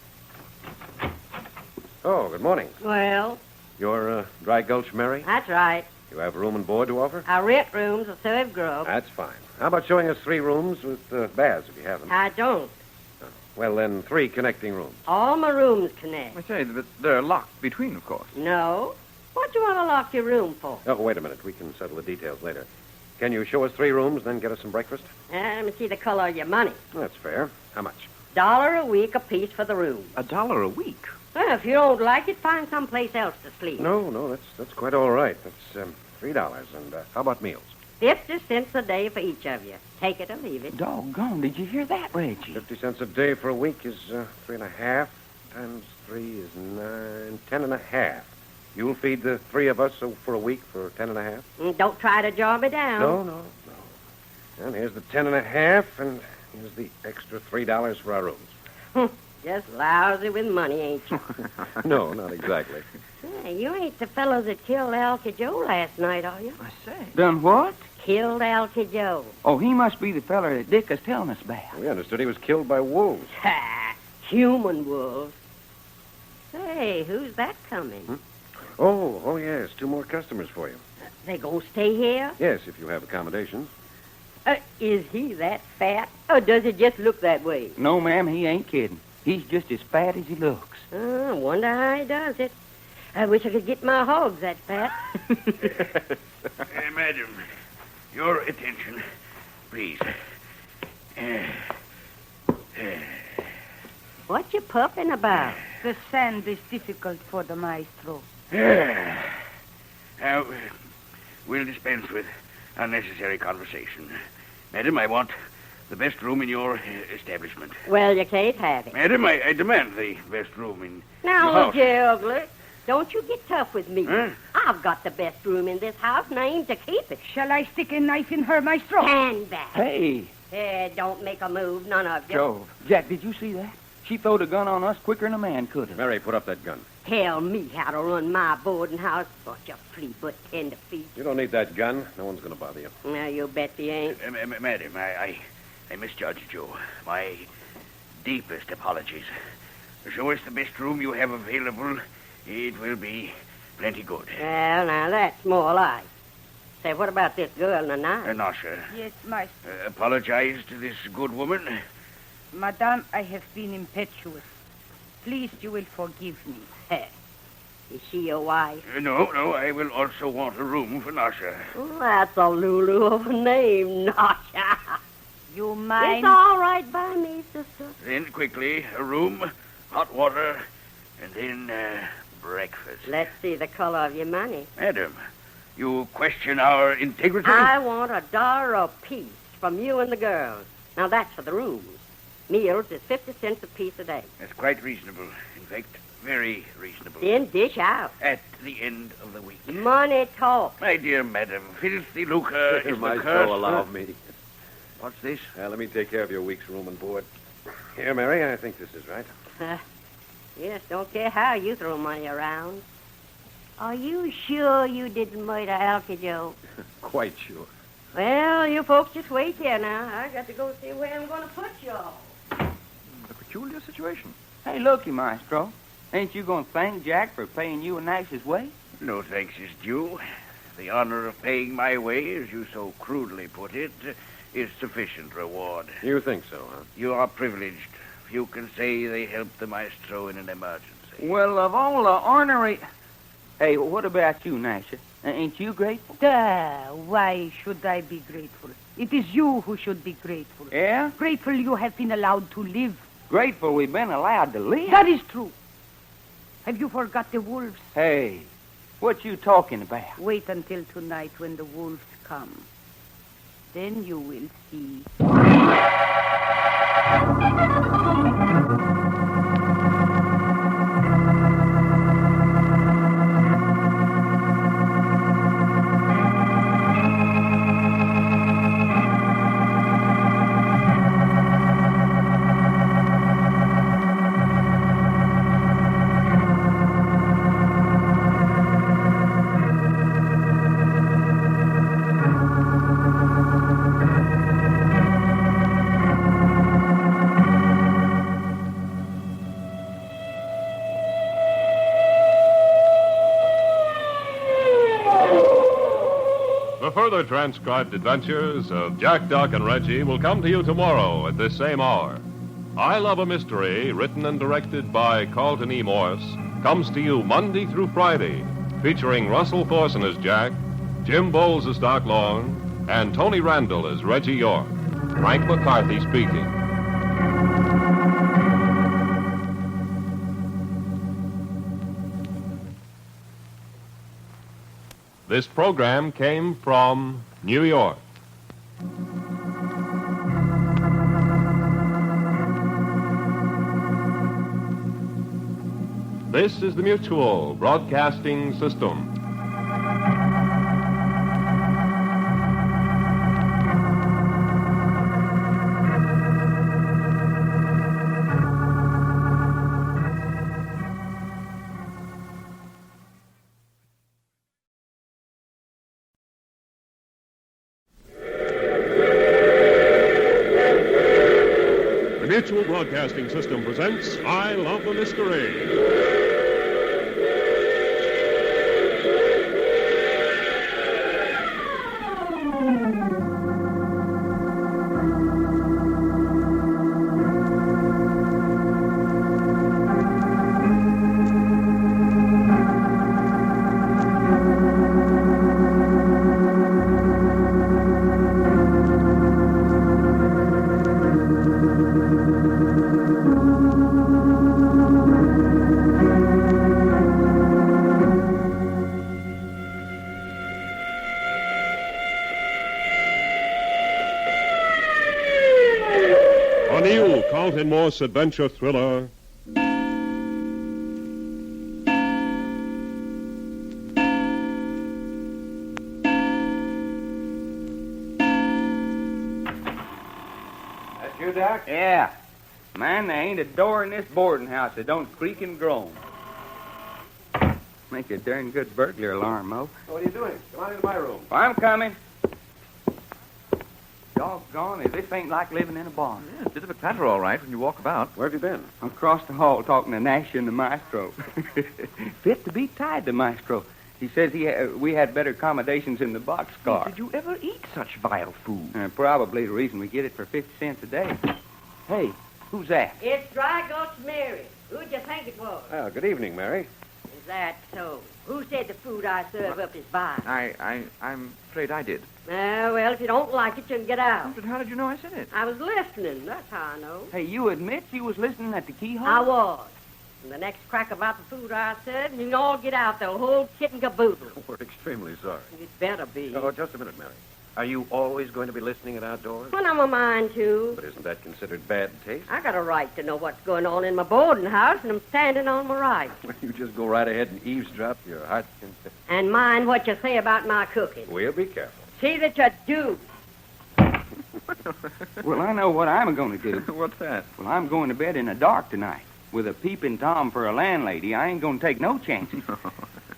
Speaker 3: Oh, good morning.
Speaker 9: Well,
Speaker 3: You're Dry Gulch Mary?
Speaker 9: that's right.
Speaker 3: You have room and board to offer?
Speaker 9: I rent rooms to serve grub.
Speaker 3: That's fine. How about showing us 3 rooms with baths, if you haven't?
Speaker 9: I don't.
Speaker 3: Well, then 3 connecting rooms.
Speaker 9: All my rooms connect.
Speaker 5: I say, but they're locked between, of course.
Speaker 9: No. What do you want to lock your room for?
Speaker 3: Oh, wait a minute. We can settle the details later. Can you show us 3 rooms, then get us some breakfast?
Speaker 9: Let me see the color of your money.
Speaker 3: That's fair. How much?
Speaker 9: $1 a week apiece for the room.
Speaker 5: $1 a week?
Speaker 9: Well, if you don't like it, find someplace else to sleep.
Speaker 3: No, that's quite all right. That's $3. And how about meals?
Speaker 9: 50 cents a day for each of you. Take it or leave it.
Speaker 4: Doggone, did you hear that, Reggie?
Speaker 3: 50 cents a day for a week is 3.5 times 3 is 9, 10.5. You'll feed the 3 of us for a week for 10.5?
Speaker 9: Don't try to jaw me down.
Speaker 3: No. And here's the 10.5, and here's the extra $3 for our rooms.
Speaker 9: Just lousy with money, ain't you?
Speaker 3: No, not exactly.
Speaker 9: Hey, you ain't the fellow that killed Alky Joe last night, are you?
Speaker 5: I say.
Speaker 4: Done what?
Speaker 9: Killed Alky Joe.
Speaker 4: Oh, he must be the feller that Dick is telling us about.
Speaker 3: We understood he was killed by wolves.
Speaker 9: Ha! Human wolves. Say, who's that coming?
Speaker 3: Oh, yes. 2 more customers for you.
Speaker 9: They gonna stay here?
Speaker 3: Yes, if you have accommodations.
Speaker 9: Is he that fat, or does he just look that way?
Speaker 4: No, ma'am, he ain't kidding. He's just as fat as he looks.
Speaker 9: I wonder how he does it. I wish I could get my hogs that fat.
Speaker 6: Madam, your attention, please.
Speaker 9: What you puffing about?
Speaker 7: The sand is difficult for the maestro.
Speaker 6: Now, we'll dispense with unnecessary conversation. Madam, I want the best room in your establishment.
Speaker 9: Well, you can't have it.
Speaker 6: Madam, I demand the best room in
Speaker 9: Now,
Speaker 6: your
Speaker 9: look
Speaker 6: house.
Speaker 9: here, Ugly. Don't you get tough with me.
Speaker 6: Huh?
Speaker 9: I've got the best room in this house, and I aim to keep it.
Speaker 7: Shall I stick a knife in her, maestro?
Speaker 9: Stand back.
Speaker 4: Hey,
Speaker 9: Don't make a move, none of you.
Speaker 4: Joe. Jack, did you see that? She throwed a gun on us quicker than a man could have.
Speaker 3: Mary, put up that gun.
Speaker 9: Tell me how to run my boarding house, bunch of flea but tender feet.
Speaker 3: You don't need that gun. No one's going to bother you.
Speaker 9: Now, you bet you ain't.
Speaker 6: Madam, I misjudged you. My deepest apologies. Show us the best room you have available. It will be plenty good.
Speaker 9: Well, now, that's more like. Say, what about this girl and the knife?
Speaker 6: No, sir.
Speaker 7: Yes, maestro.
Speaker 6: Apologize to this good woman.
Speaker 7: Madame, I have been impetuous. Please, you will forgive me.
Speaker 9: Is she your wife?
Speaker 6: No, I will also want a room for Nasha.
Speaker 9: Oh, that's a Lulu of a name, Nasha.
Speaker 7: You mind?
Speaker 9: It's all right by me, sister.
Speaker 6: Then quickly, a room, hot water, and then breakfast.
Speaker 9: Let's see the color of your money.
Speaker 6: Madam, you question our integrity?
Speaker 9: I want $1 apiece from you and the girls. Now, that's for the rooms. Meals is 50 cents apiece a day.
Speaker 6: That's quite reasonable. In fact, very reasonable.
Speaker 9: Then dish out.
Speaker 6: At the end of the week.
Speaker 9: Money talk.
Speaker 6: My dear madam, filthy lucre is the
Speaker 3: Might
Speaker 6: curse.
Speaker 3: so allow me.
Speaker 6: What's this?
Speaker 3: Let me take care of your week's room and board. Here, Mary, I think this is right.
Speaker 9: Yes, don't care how you throw money around. Are you sure you didn't murder Alky Joe?
Speaker 3: Quite sure.
Speaker 9: Well, you folks just wait here now. I got to go see where I'm going to put you all.
Speaker 5: A peculiar situation.
Speaker 4: Hey, looky, Maestro. Ain't you going to thank Jack for paying you a nicest way?
Speaker 6: No thanks is due. The honor of paying my way, as you so crudely put it, is sufficient reward.
Speaker 3: You think so, huh?
Speaker 6: You are privileged. Few can say they helped the maestro in an emergency.
Speaker 4: Well, of all the ornery... Hey, what about you, Nasha? Ain't you grateful?
Speaker 7: Why should I be grateful? It is you who should be grateful.
Speaker 4: Yeah?
Speaker 7: Grateful you have been allowed to live.
Speaker 4: Grateful we've been allowed to live?
Speaker 7: That is true. Have you forgot the wolves?
Speaker 4: Hey, what you talking about?
Speaker 7: Wait until tonight when the wolves come. Then you will see.
Speaker 2: The further transcribed adventures of Jack, Doc, and Reggie will come to you tomorrow at this same hour. I Love a Mystery, written and directed by Carlton E. Morse, comes to you Monday through Friday, featuring Russell Thorson as Jack, Jim Bowles as Doc Long, and Tony Randall as Reggie York. Frank McCarthy speaking. This program came from New York. This is the Mutual Broadcasting System. Mutual Broadcasting System presents I Love a Mystery. A new Carlton Morse adventure thriller,
Speaker 3: That's you, Doc?
Speaker 4: Yeah. Man, there ain't a door in this boarding house that don't creak and groan. Make a darn good burglar alarm, Mo.
Speaker 3: So what are you doing? Come on into my room.
Speaker 4: I'm coming. Doggone it, this ain't like living in a barn.
Speaker 5: Yeah, it's a bit of a clatter, all right, when you walk about.
Speaker 3: Where have you been?
Speaker 4: Across the hall talking to Nash and the maestro. Fit to be tied, the maestro. He says we had better accommodations in the boxcar.
Speaker 5: Did you ever eat such vile food?
Speaker 4: Probably the reason we get it for 50 cents a day. Hey, who's that?
Speaker 9: It's Dry Gulch Mary. Who'd you think it was?
Speaker 3: Well, good evening, Mary.
Speaker 9: Is that so? Who said the food I serve up is vile?
Speaker 5: I'm afraid I did.
Speaker 9: Well, if you don't like it, you can get out.
Speaker 5: But how did you know I said it?
Speaker 9: I was listening. That's how I know.
Speaker 4: Hey, you admit you was listening at the keyhole?
Speaker 9: I was. And the next crack about the food I served, you can all get out, the whole kit and caboodle.
Speaker 3: We're extremely sorry.
Speaker 9: It better be.
Speaker 3: Oh, just a minute, Mary. Are you always going to be listening at outdoors?
Speaker 9: When I'm a mind to.
Speaker 3: But isn't that considered bad taste?
Speaker 9: I got a right to know what's going on in my boarding house, and I'm standing on my right.
Speaker 3: Well, you just go right ahead and eavesdrop. Your heart can...
Speaker 9: And mind what you say about my cooking.
Speaker 3: We'll be careful.
Speaker 9: See that you do.
Speaker 4: Well, I know what I'm going to do.
Speaker 5: What's that?
Speaker 4: Well, I'm going to bed in the dark tonight. With a peeping Tom for a landlady, I ain't going to take no chances.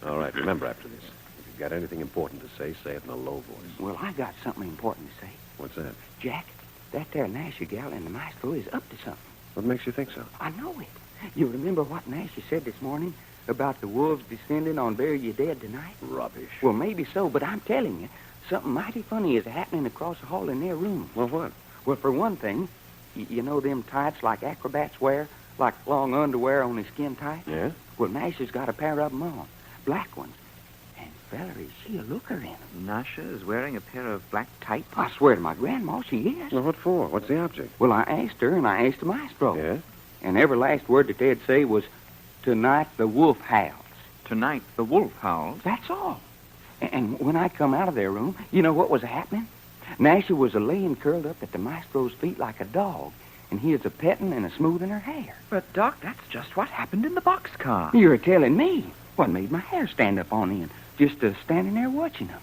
Speaker 3: All right, remember after this. If you've got anything important to say it in a low voice.
Speaker 4: Well, I got something important to say.
Speaker 3: What's that?
Speaker 4: Jack, that there Nasher gal and the maestro is up to something.
Speaker 3: What makes you think so?
Speaker 4: I know it. You remember what Nasher said this morning about the wolves descending on Bury Your Dead tonight?
Speaker 3: Rubbish.
Speaker 4: Well, maybe so, but I'm telling you, something mighty funny is happening across the hall in their room.
Speaker 3: Well, what?
Speaker 4: Well, for one thing, you know them tights like acrobats wear? Like long underwear on his skin tight?
Speaker 3: Yeah?
Speaker 4: Well, Nasher's got a pair of them on. Black ones. And, feller, is she a looker in them?
Speaker 5: Nasha is wearing a pair of black tights.
Speaker 4: I swear to my grandma, she is.
Speaker 3: Well, what for? What's the object?
Speaker 4: Well, I asked her, and I asked the maestro.
Speaker 3: Yeah?
Speaker 4: And every last word that they'd say was, "Tonight the wolf howls."
Speaker 5: Tonight, the wolf howls.
Speaker 4: That's all. And when I come out of their room, you know what was happening? Nasha was a-laying curled up at the maestro's feet like a dog, and he is a-petting and a-smoothing her hair.
Speaker 5: But, Doc, that's just what happened in the boxcar.
Speaker 4: You're telling me what made my hair stand up on end, just standing there watching them.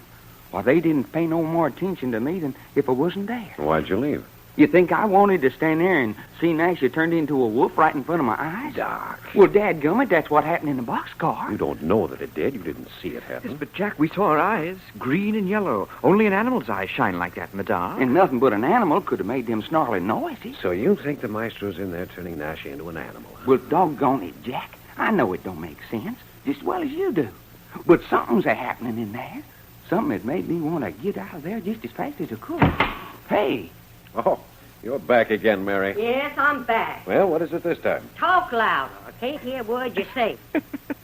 Speaker 4: Why, they didn't pay no more attention to me than if I wasn't there.
Speaker 3: Why'd you leave?
Speaker 4: You think I wanted to stand there and see Nasha turned into a wolf right in front of my eyes?
Speaker 3: Doc.
Speaker 4: Well, dadgummit, that's what happened in the boxcar.
Speaker 3: You don't know that it did. You didn't see it happen.
Speaker 5: Yes, but, Jack, we saw her eyes, green and yellow. Only an animal's eyes shine like that in the dark.
Speaker 4: And nothing but an animal could have made them snarling noises.
Speaker 3: So you think the maestro's in there turning Nasha into an animal?
Speaker 4: Well, doggone it, Jack. I know it don't make sense, just as well as you do. But something's a-happening in there. Something that made me want to get out of there just as fast as I could. Hey.
Speaker 3: Oh, you're back again, Mary.
Speaker 9: Yes, I'm back.
Speaker 3: Well, what is it this time?
Speaker 9: Talk louder. I can't hear a word you say.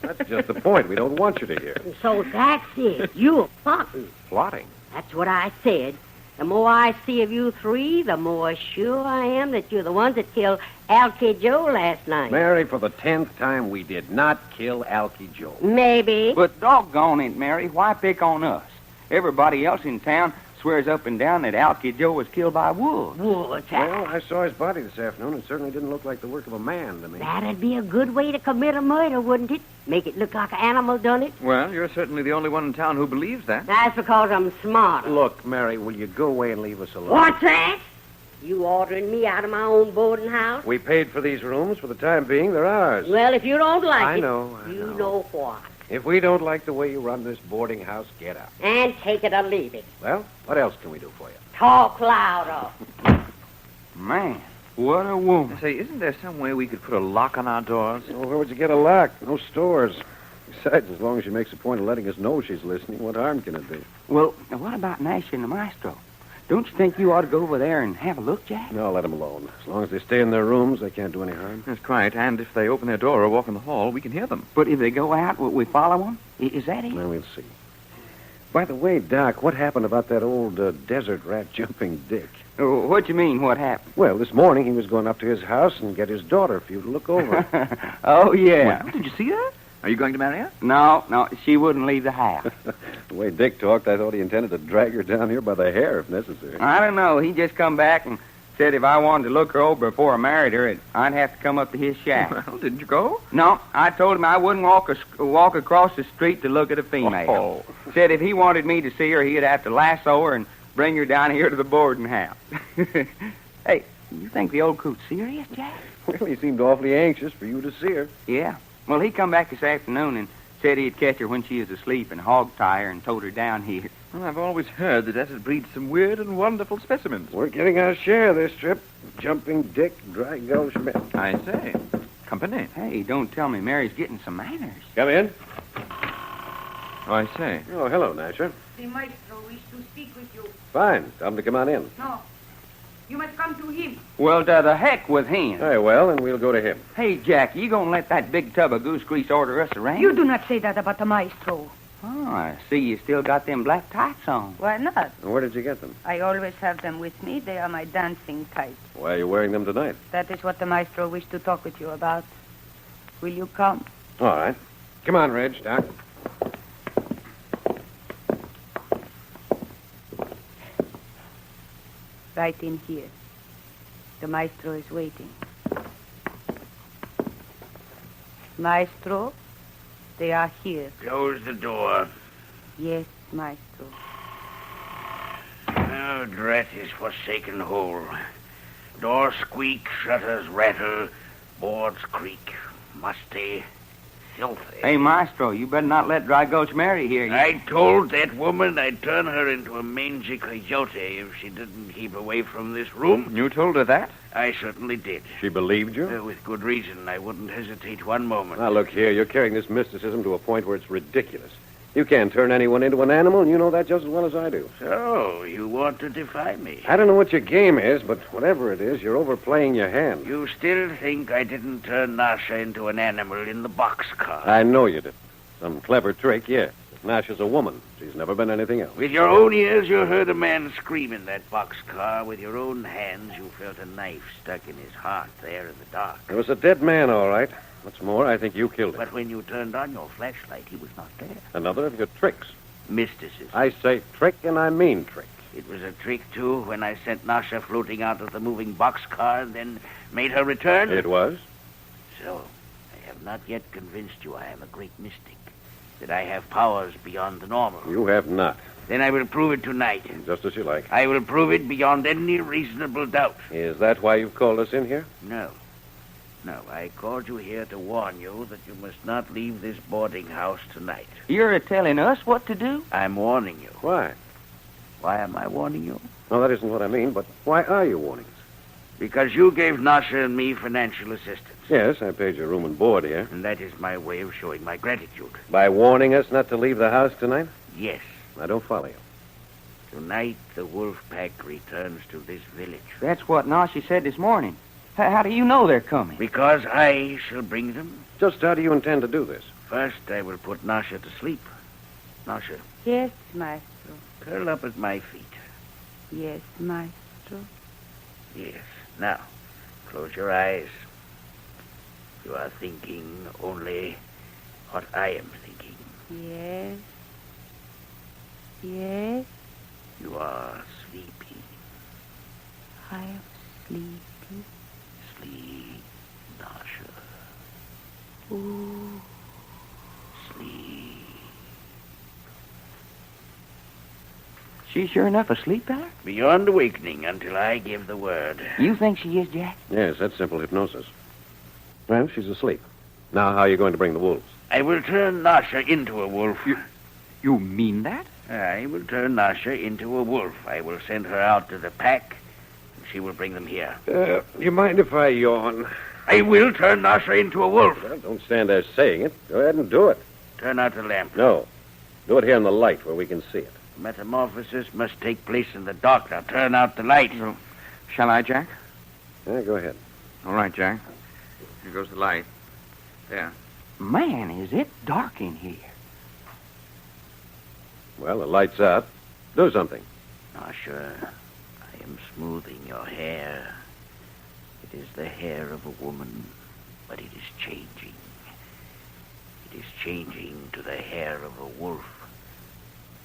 Speaker 3: That's just the point. We don't want you to hear.
Speaker 9: So that's it. You're plotting.
Speaker 3: Plotting?
Speaker 9: That's what I said. The more I see of you three, the more sure I am that you're the ones that killed Alky Joe last night.
Speaker 3: Mary, for the 10th time, we did not kill Alky Joe.
Speaker 9: Maybe.
Speaker 4: But doggone it, Mary, why pick on us? Everybody else in town swears up and down that Alky Joe was killed by wolves.
Speaker 9: Wolves,
Speaker 3: Well, I saw his body this afternoon. It certainly didn't look like the work of a man to me.
Speaker 9: That'd be a good way to commit a murder, wouldn't it? Make it look like an animal done it.
Speaker 5: Well, you're certainly the only one in town who believes that.
Speaker 9: That's because I'm smart.
Speaker 3: Look, Mary, will you go away and leave us alone?
Speaker 9: What's that? You ordering me out of my own boarding house?
Speaker 3: We paid for these rooms. For the time being, they're ours.
Speaker 9: Well, if you don't like
Speaker 3: I
Speaker 9: it,
Speaker 3: know.
Speaker 9: you know what.
Speaker 3: If we don't like the way you run this boarding house, get out.
Speaker 9: And take it or leave it.
Speaker 3: Well, what else can we do for you?
Speaker 9: Talk louder.
Speaker 4: Man, what a woman.
Speaker 5: Say, isn't there some way we could put a lock on our doors?
Speaker 3: Well, where would you get a lock? No stores. Besides, as long as she makes a point of letting us know she's listening, what harm can it do?
Speaker 4: Well, what about Nasha and the maestro? Don't you think you ought to go over there and have a look, Jack?
Speaker 3: No, let them alone. As long as they stay in their rooms, they can't do any harm.
Speaker 5: That's quite. And if they open their door or walk in the hall, we can hear them.
Speaker 4: But if they go out, will we follow them? Is that it?
Speaker 3: Well, we'll see. By the way, Doc, what happened about that old desert rat jumping Dick?
Speaker 4: What do you mean, what happened?
Speaker 3: Well, this morning he was going up to his house and get his daughter for you to look over.
Speaker 4: Oh, yeah.
Speaker 5: Well, did you see her? Are you going to marry her?
Speaker 4: No, she wouldn't leave the house.
Speaker 3: The way Dick talked, I thought he intended to drag her down here by the hair if necessary.
Speaker 4: I don't know. He just come back and said if I wanted to look her over before I married her, I'd have to come up to his shack.
Speaker 5: Well, didn't you go?
Speaker 4: No, I told him I wouldn't walk across the street to look at a female.
Speaker 5: Oh.
Speaker 4: Said if he wanted me to see her, he'd have to lasso her and bring her down here to the boarding house. Hey, you think the old coot's serious, Jack?
Speaker 3: Well, he seemed awfully anxious for you to see her.
Speaker 4: Yeah. Well, he come back this afternoon and said he'd catch her when she was asleep and hog-tie her and tote her down here.
Speaker 5: Well, I've always heard the desert breeds some weird and wonderful specimens.
Speaker 3: We're getting our share this trip. Jumping Dick, Dry Gulch Schmidt.
Speaker 5: I say. Company.
Speaker 4: Hey, don't tell me Mary's getting some manners.
Speaker 3: Come in.
Speaker 5: Oh, I say.
Speaker 3: Oh, hello, Nasha.
Speaker 7: The maestro wishes to speak with you.
Speaker 3: Fine. Tell him to come on in.
Speaker 7: No. You must come to him.
Speaker 4: Well, to the heck with him.
Speaker 3: Very well, and we'll go to him.
Speaker 4: Hey, Jack, you gonna let that big tub of goose grease order us around?
Speaker 7: You do not say that about the maestro.
Speaker 4: Oh, I see you still got them black tights on.
Speaker 7: Why not?
Speaker 3: Where did you get them?
Speaker 7: I always have them with me. They are my dancing tights.
Speaker 3: Why are you wearing them tonight?
Speaker 7: That is what the maestro wished to talk with you about. Will you come?
Speaker 3: All right. Come on, Reg, Doc.
Speaker 7: Right in here. The maestro is waiting. Maestro, they are here.
Speaker 6: Close the door.
Speaker 7: Yes, maestro.
Speaker 6: Oh, drat his forsaken hole. Door squeak, shutters rattle, boards creak. Musty, filthy.
Speaker 4: Hey, Maestro, you better not let Dry Gulch Mary hear you.
Speaker 6: I told that woman I'd turn her into a mangy coyote if she didn't keep away from this room.
Speaker 5: You told her that?
Speaker 6: I certainly did.
Speaker 3: She believed you?
Speaker 6: With good reason. I wouldn't hesitate one moment.
Speaker 3: Now, look here. You're carrying this mysticism to a point where it's ridiculous. You can't turn anyone into an animal, and you know that just as well as I do.
Speaker 6: So, you want to defy me?
Speaker 3: I don't know what your game is, but whatever it is, you're overplaying your hand.
Speaker 6: You still think I didn't turn Nasha into an animal in the boxcar?
Speaker 3: I know you did. Some clever trick, yeah. Nasha's a woman. She's never been anything else.
Speaker 6: With your own ears, you heard a man scream in that boxcar. With your own hands, you felt a knife stuck in his heart there in the dark.
Speaker 3: It was a dead man, all right. What's more, I think you killed him.
Speaker 6: But when you turned on your flashlight, he was not there.
Speaker 3: Another of your tricks.
Speaker 6: Mysticism.
Speaker 3: I say trick, and I mean trick.
Speaker 6: It was a trick, too, when I sent Nasha floating out of the moving boxcar and then made her return?
Speaker 3: It was?
Speaker 6: So, I have not yet convinced you I am a great mystic, that I have powers beyond the normal.
Speaker 3: You have not.
Speaker 6: Then I will prove it tonight.
Speaker 3: Just as you like.
Speaker 6: I will prove it beyond any reasonable doubt.
Speaker 3: Is that why you've called us in here?
Speaker 6: No. No, I called you here to warn you that you must not leave this boarding house tonight.
Speaker 4: You're telling us what to do?
Speaker 6: I'm warning you.
Speaker 3: Why?
Speaker 6: Why am I warning you?
Speaker 3: No, that isn't what I mean, but why are you warning us?
Speaker 6: Because you gave Nasha and me financial assistance.
Speaker 3: Yes, I paid your room and board here.
Speaker 6: And that is my way of showing my gratitude.
Speaker 3: By warning us not to leave the house tonight?
Speaker 6: Yes.
Speaker 3: I don't follow you.
Speaker 6: Tonight, the wolf pack returns to this village.
Speaker 4: That's what Nasha said this morning. How do you know they're coming?
Speaker 6: Because I shall bring them.
Speaker 3: Just how do you intend to do this?
Speaker 6: First, I will put Nasha to sleep. Nasha,
Speaker 7: Yes, maestro.
Speaker 6: curl up at my feet.
Speaker 7: Yes, maestro.
Speaker 6: Yes. Now, close your eyes. You are thinking only what I am thinking.
Speaker 7: Yes. Yes,
Speaker 6: You are sleepy.
Speaker 7: I am sleepy.
Speaker 6: Sleep, Nasha.
Speaker 7: Ooh.
Speaker 6: Sleep.
Speaker 4: She's sure enough asleep, Packard?
Speaker 6: Beyond awakening until I give the word.
Speaker 4: You think she is, Jack?
Speaker 3: Yes, that's simple hypnosis. Well, she's asleep. Now, how are you going to bring the wolves?
Speaker 6: I will turn Nasha into a wolf.
Speaker 4: You mean that?
Speaker 6: I will turn Nasha into a wolf. I will send her out to the pack, and she will bring them here.
Speaker 3: You mind if I yawn?
Speaker 6: I will turn Nasha into a wolf.
Speaker 3: Well, don't stand there saying it. Go ahead and do it.
Speaker 6: Turn out the lamp.
Speaker 3: No. Do it here in the light where we can see it.
Speaker 6: Metamorphosis must take place in the dark. Now turn out the light.
Speaker 5: Shall I, Jack?
Speaker 3: Yeah, go ahead.
Speaker 5: All right, Jack. Here goes the light. There.
Speaker 4: Man, is it dark in here.
Speaker 3: Well, the light's out. Do something.
Speaker 6: Nasha, I am smoothing your hair. It is the hair of a woman, but it is changing. It is changing to the hair of a wolf,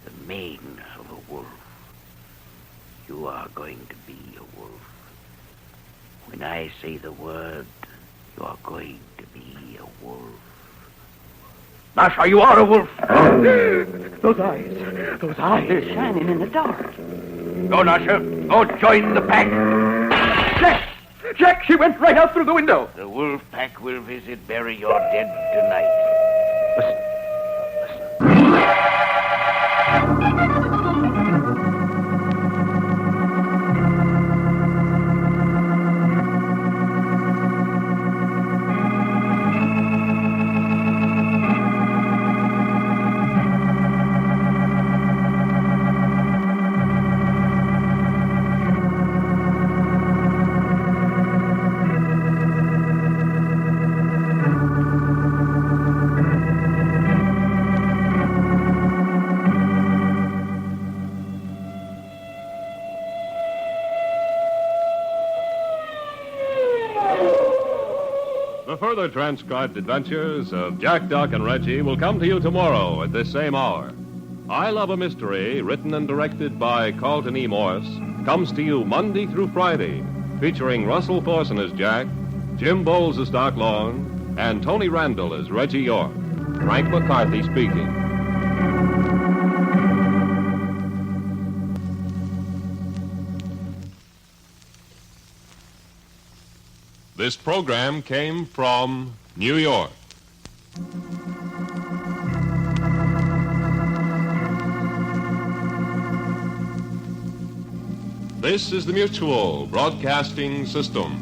Speaker 6: the mane of a wolf. You are going to be a wolf. When I say the word, you are going to be a wolf. Nasha, you are a wolf.
Speaker 4: Those eyes, they're shining in the dark.
Speaker 6: Go, Nasha. Go join the pack.
Speaker 5: Jack, she went right out through the window.
Speaker 6: The wolf pack will bury your dead tonight.
Speaker 2: The further transcribed adventures of Jack, Doc, and Reggie will come to you tomorrow at this same hour. I Love a Mystery, written and directed by Carlton E. Morse, comes to you Monday through Friday, featuring Russell Thorson as Jack, Jim Bowles as Doc Long, and Tony Randall as Reggie York. Frank McCarthy speaking. This program came from New York. This is the Mutual Broadcasting System.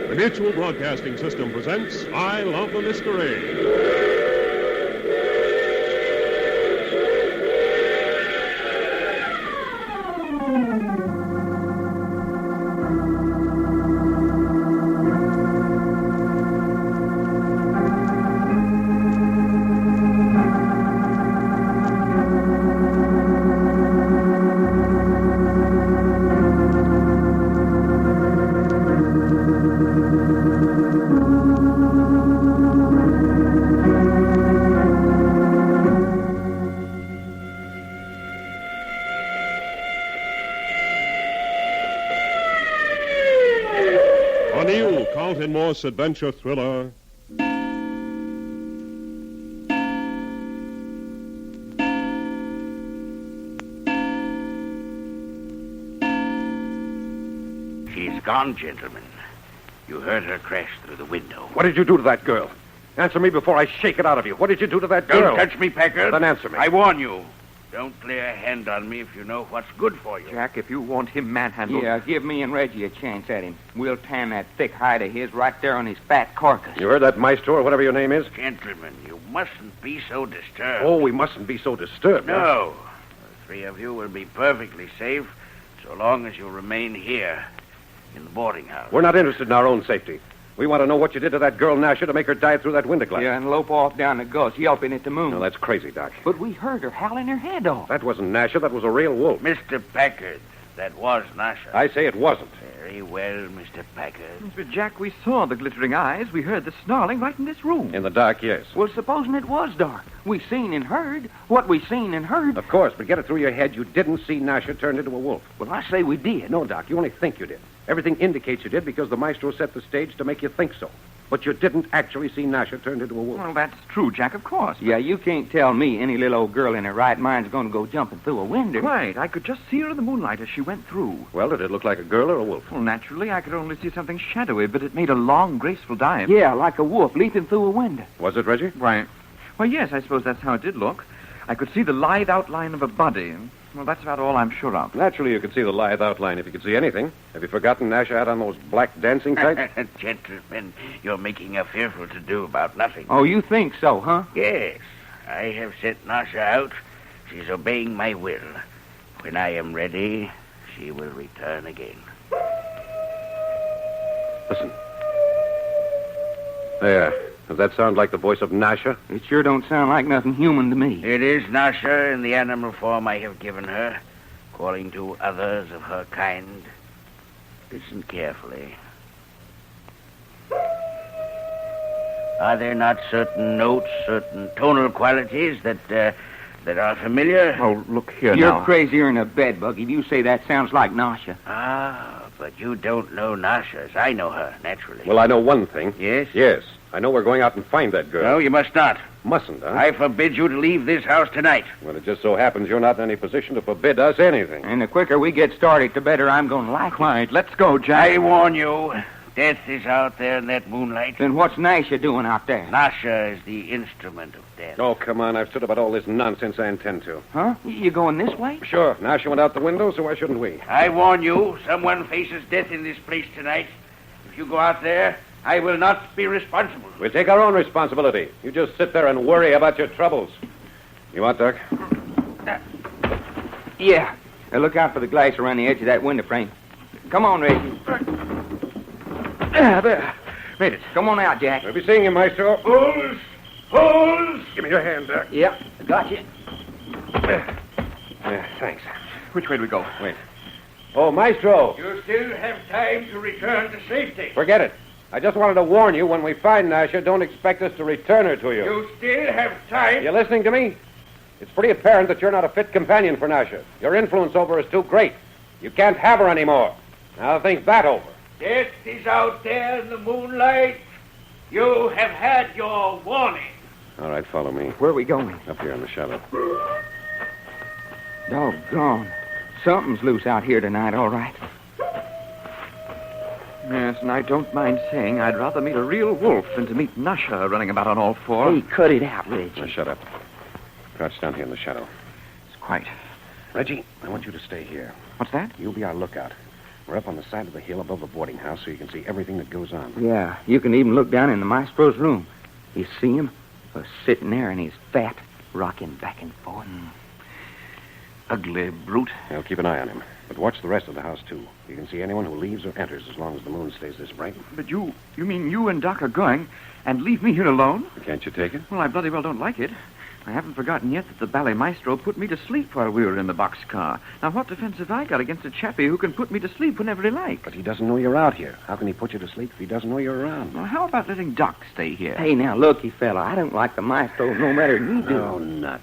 Speaker 2: The Mutual Broadcasting System presents I Love the Mystery. Morse adventure thriller,
Speaker 6: She's gone, gentlemen. You heard her crash through the window.
Speaker 3: What did you do to that girl? Answer me before I shake it out of you. What did you do to that girl?
Speaker 6: Don't touch me, Packard.
Speaker 3: Then answer me.
Speaker 6: I warn you. Don't lay a hand on me if you know what's good for you.
Speaker 5: Jack, if you want him manhandled...
Speaker 4: Yeah, give me and Reggie a chance at him. We'll tan that thick hide of his right there on his fat carcass.
Speaker 3: You heard that, Maestro, or whatever your name is?
Speaker 6: Gentlemen, you mustn't be so disturbed.
Speaker 3: Oh, we mustn't be so disturbed. huh?
Speaker 6: No. The three of you will be perfectly safe so long as you remain here in the boarding house.
Speaker 3: We're not interested in our own safety. We want to know what you did to that girl, Nasha, to make her dive through that window glass.
Speaker 4: Yeah, and lope off down the gulch, yelping at the moon.
Speaker 3: No, that's crazy, Doc.
Speaker 4: But we heard her howling her head off.
Speaker 3: That wasn't Nasha. That was a real wolf.
Speaker 6: Mr. Packard, that was Nasha.
Speaker 3: I say it wasn't.
Speaker 6: Very well, Mr. Packard.
Speaker 5: But, Jack, we saw the glittering eyes. We heard the snarling right in this room.
Speaker 3: In the dark, yes.
Speaker 4: Well, supposing it was dark. We seen and heard what we seen and heard.
Speaker 3: Of course, but get it through your head. You didn't see Nasha turned into a wolf.
Speaker 4: Well, I say we did.
Speaker 3: No, Doc, you only think you did. Everything indicates you did because the Maestro set the stage to make you think so. But you didn't actually see Nasha turned into a wolf.
Speaker 5: Well, that's true, Jack, of course.
Speaker 4: Yeah, you can't tell me any little old girl in her right mind's going to go jumping through a window.
Speaker 5: Right. I could just see her in the moonlight as she went through.
Speaker 3: Well, did it look like a girl or a wolf?
Speaker 5: Well, naturally, I could only see something shadowy, but it made a long, graceful dive.
Speaker 4: Yeah, like a wolf leaping through a window.
Speaker 3: Was it, Reggie?
Speaker 5: Why, yes, I suppose that's how it did look. I could see the lithe outline of a body. Well, that's about all I'm sure of.
Speaker 3: Naturally, you could see the lithe outline if you could see anything. Have you forgotten Nasha had on those black dancing tights?
Speaker 6: Gentlemen, you're making a fearful to-do about nothing.
Speaker 4: Oh, you think so, huh?
Speaker 6: Yes. I have sent Nasha out. She's obeying my will. When I am ready, she will return again.
Speaker 3: Listen. There. Does that sound like the voice of Nasha?
Speaker 4: It sure don't sound like nothing human to me.
Speaker 6: It is Nasha in the animal form I have given her, calling to others of her kind. Listen carefully. Are there not certain notes, certain tonal qualities that are familiar?
Speaker 5: Oh, look here
Speaker 4: You're
Speaker 5: now.
Speaker 4: crazier than a bedbug if you say that sounds like Nasha.
Speaker 6: Ah, but you don't know Nasha as I know her, naturally.
Speaker 3: Well, I know one thing.
Speaker 6: Yes?
Speaker 3: Yes. I know we're going out and find that girl.
Speaker 6: No, you must not.
Speaker 3: Mustn't, huh?
Speaker 6: I forbid you to leave this house tonight.
Speaker 3: Well, it just so happens you're not in any position to forbid us anything.
Speaker 4: And the quicker we get started, the better I'm going to like it.
Speaker 5: Quiet. Let's go, Jack.
Speaker 6: I warn you, death is out there in that moonlight.
Speaker 4: Then what's Nasha doing out there?
Speaker 6: Nasha is the instrument of death.
Speaker 3: Oh, come on. I've stood about all this nonsense I intend to.
Speaker 4: Huh? You going this way?
Speaker 3: Sure. Nasha went out the window, so why shouldn't we?
Speaker 6: I warn you, someone faces death in this place tonight. If you go out there, I will not be responsible.
Speaker 3: We'll take our own responsibility. You just sit there and worry about your troubles. You want, Doc?
Speaker 4: Yeah. Now look out for the glass around the edge of that window frame. Come on, Reggie.
Speaker 3: There. Made it.
Speaker 4: Come on out, Jack.
Speaker 3: We'll be seeing you, Maestro.
Speaker 6: Fools! Fools!
Speaker 3: Give me your hand, Doc.
Speaker 4: Yep, got you.
Speaker 3: Yeah, thanks.
Speaker 5: Which way do we go?
Speaker 3: Wait. Oh, Maestro.
Speaker 6: You still have time to return to safety.
Speaker 3: Forget it. I just wanted to warn you, when we find Nasha, don't expect us to return her to you.
Speaker 6: You still have time.
Speaker 3: You listening to me? It's pretty apparent that you're not a fit companion for Nasha. Your influence over her is too great. You can't have her anymore. Now think that over.
Speaker 6: Death is out there in the moonlight. You have had your warning.
Speaker 3: All right, follow me.
Speaker 4: Where are we going?
Speaker 3: Up here in the shadow.
Speaker 4: Doggone. Something's loose out here tonight, all right.
Speaker 5: Yes, and I don't mind saying I'd rather meet a real wolf than to meet Nasha running about on all fours.
Speaker 4: Hey, cut it out, Reggie.
Speaker 3: Now, shut up. Crouch down here in the shadow.
Speaker 5: It's quiet.
Speaker 3: Reggie, I want you to stay here.
Speaker 5: What's that?
Speaker 3: You'll be our lookout. We're up on the side of the hill above the boarding house so you can see everything that goes on.
Speaker 4: Yeah, you can even look down in the maestro's room. You see him? Sitting there in his fat, rocking back and forth.
Speaker 5: Ugly brute.
Speaker 3: I'll keep an eye on him. But watch the rest of the house, too. You can see anyone who leaves or enters as long as the moon stays this bright.
Speaker 5: But you mean you and Doc are going and leave me here alone?
Speaker 3: Can't you take it?
Speaker 5: Well, I bloody well don't like it. I haven't forgotten yet that the ballet maestro put me to sleep while we were in the boxcar. Now, what defense have I got against a chappie who can put me to sleep whenever he likes?
Speaker 3: But he doesn't know you're out here. How can he put you to sleep if he doesn't know you're around?
Speaker 5: Well, how about letting Doc stay here?
Speaker 4: Hey, now, looky, fella, I don't like the maestro no matter than you do.
Speaker 3: Oh, nuts.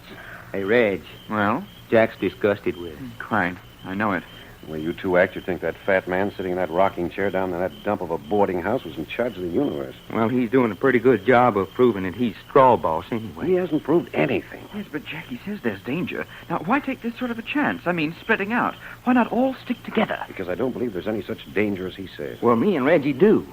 Speaker 4: Hey, Reg,
Speaker 5: Well,
Speaker 4: Jack's disgusted with us.
Speaker 5: quite. I know it.
Speaker 3: The way you two act, you'd think that fat man sitting in that rocking chair down in that dump of a boarding house was in charge of the universe.
Speaker 4: Well, he's doing a pretty good job of proving that he's straw boss anyway.
Speaker 3: He hasn't proved anything.
Speaker 5: Yes, but Jackie says there's danger. Now, why take this sort of a chance? I mean, spreading out. Why not all stick together?
Speaker 3: Because I don't believe there's any such danger as he says.
Speaker 4: Well, me and Reggie do.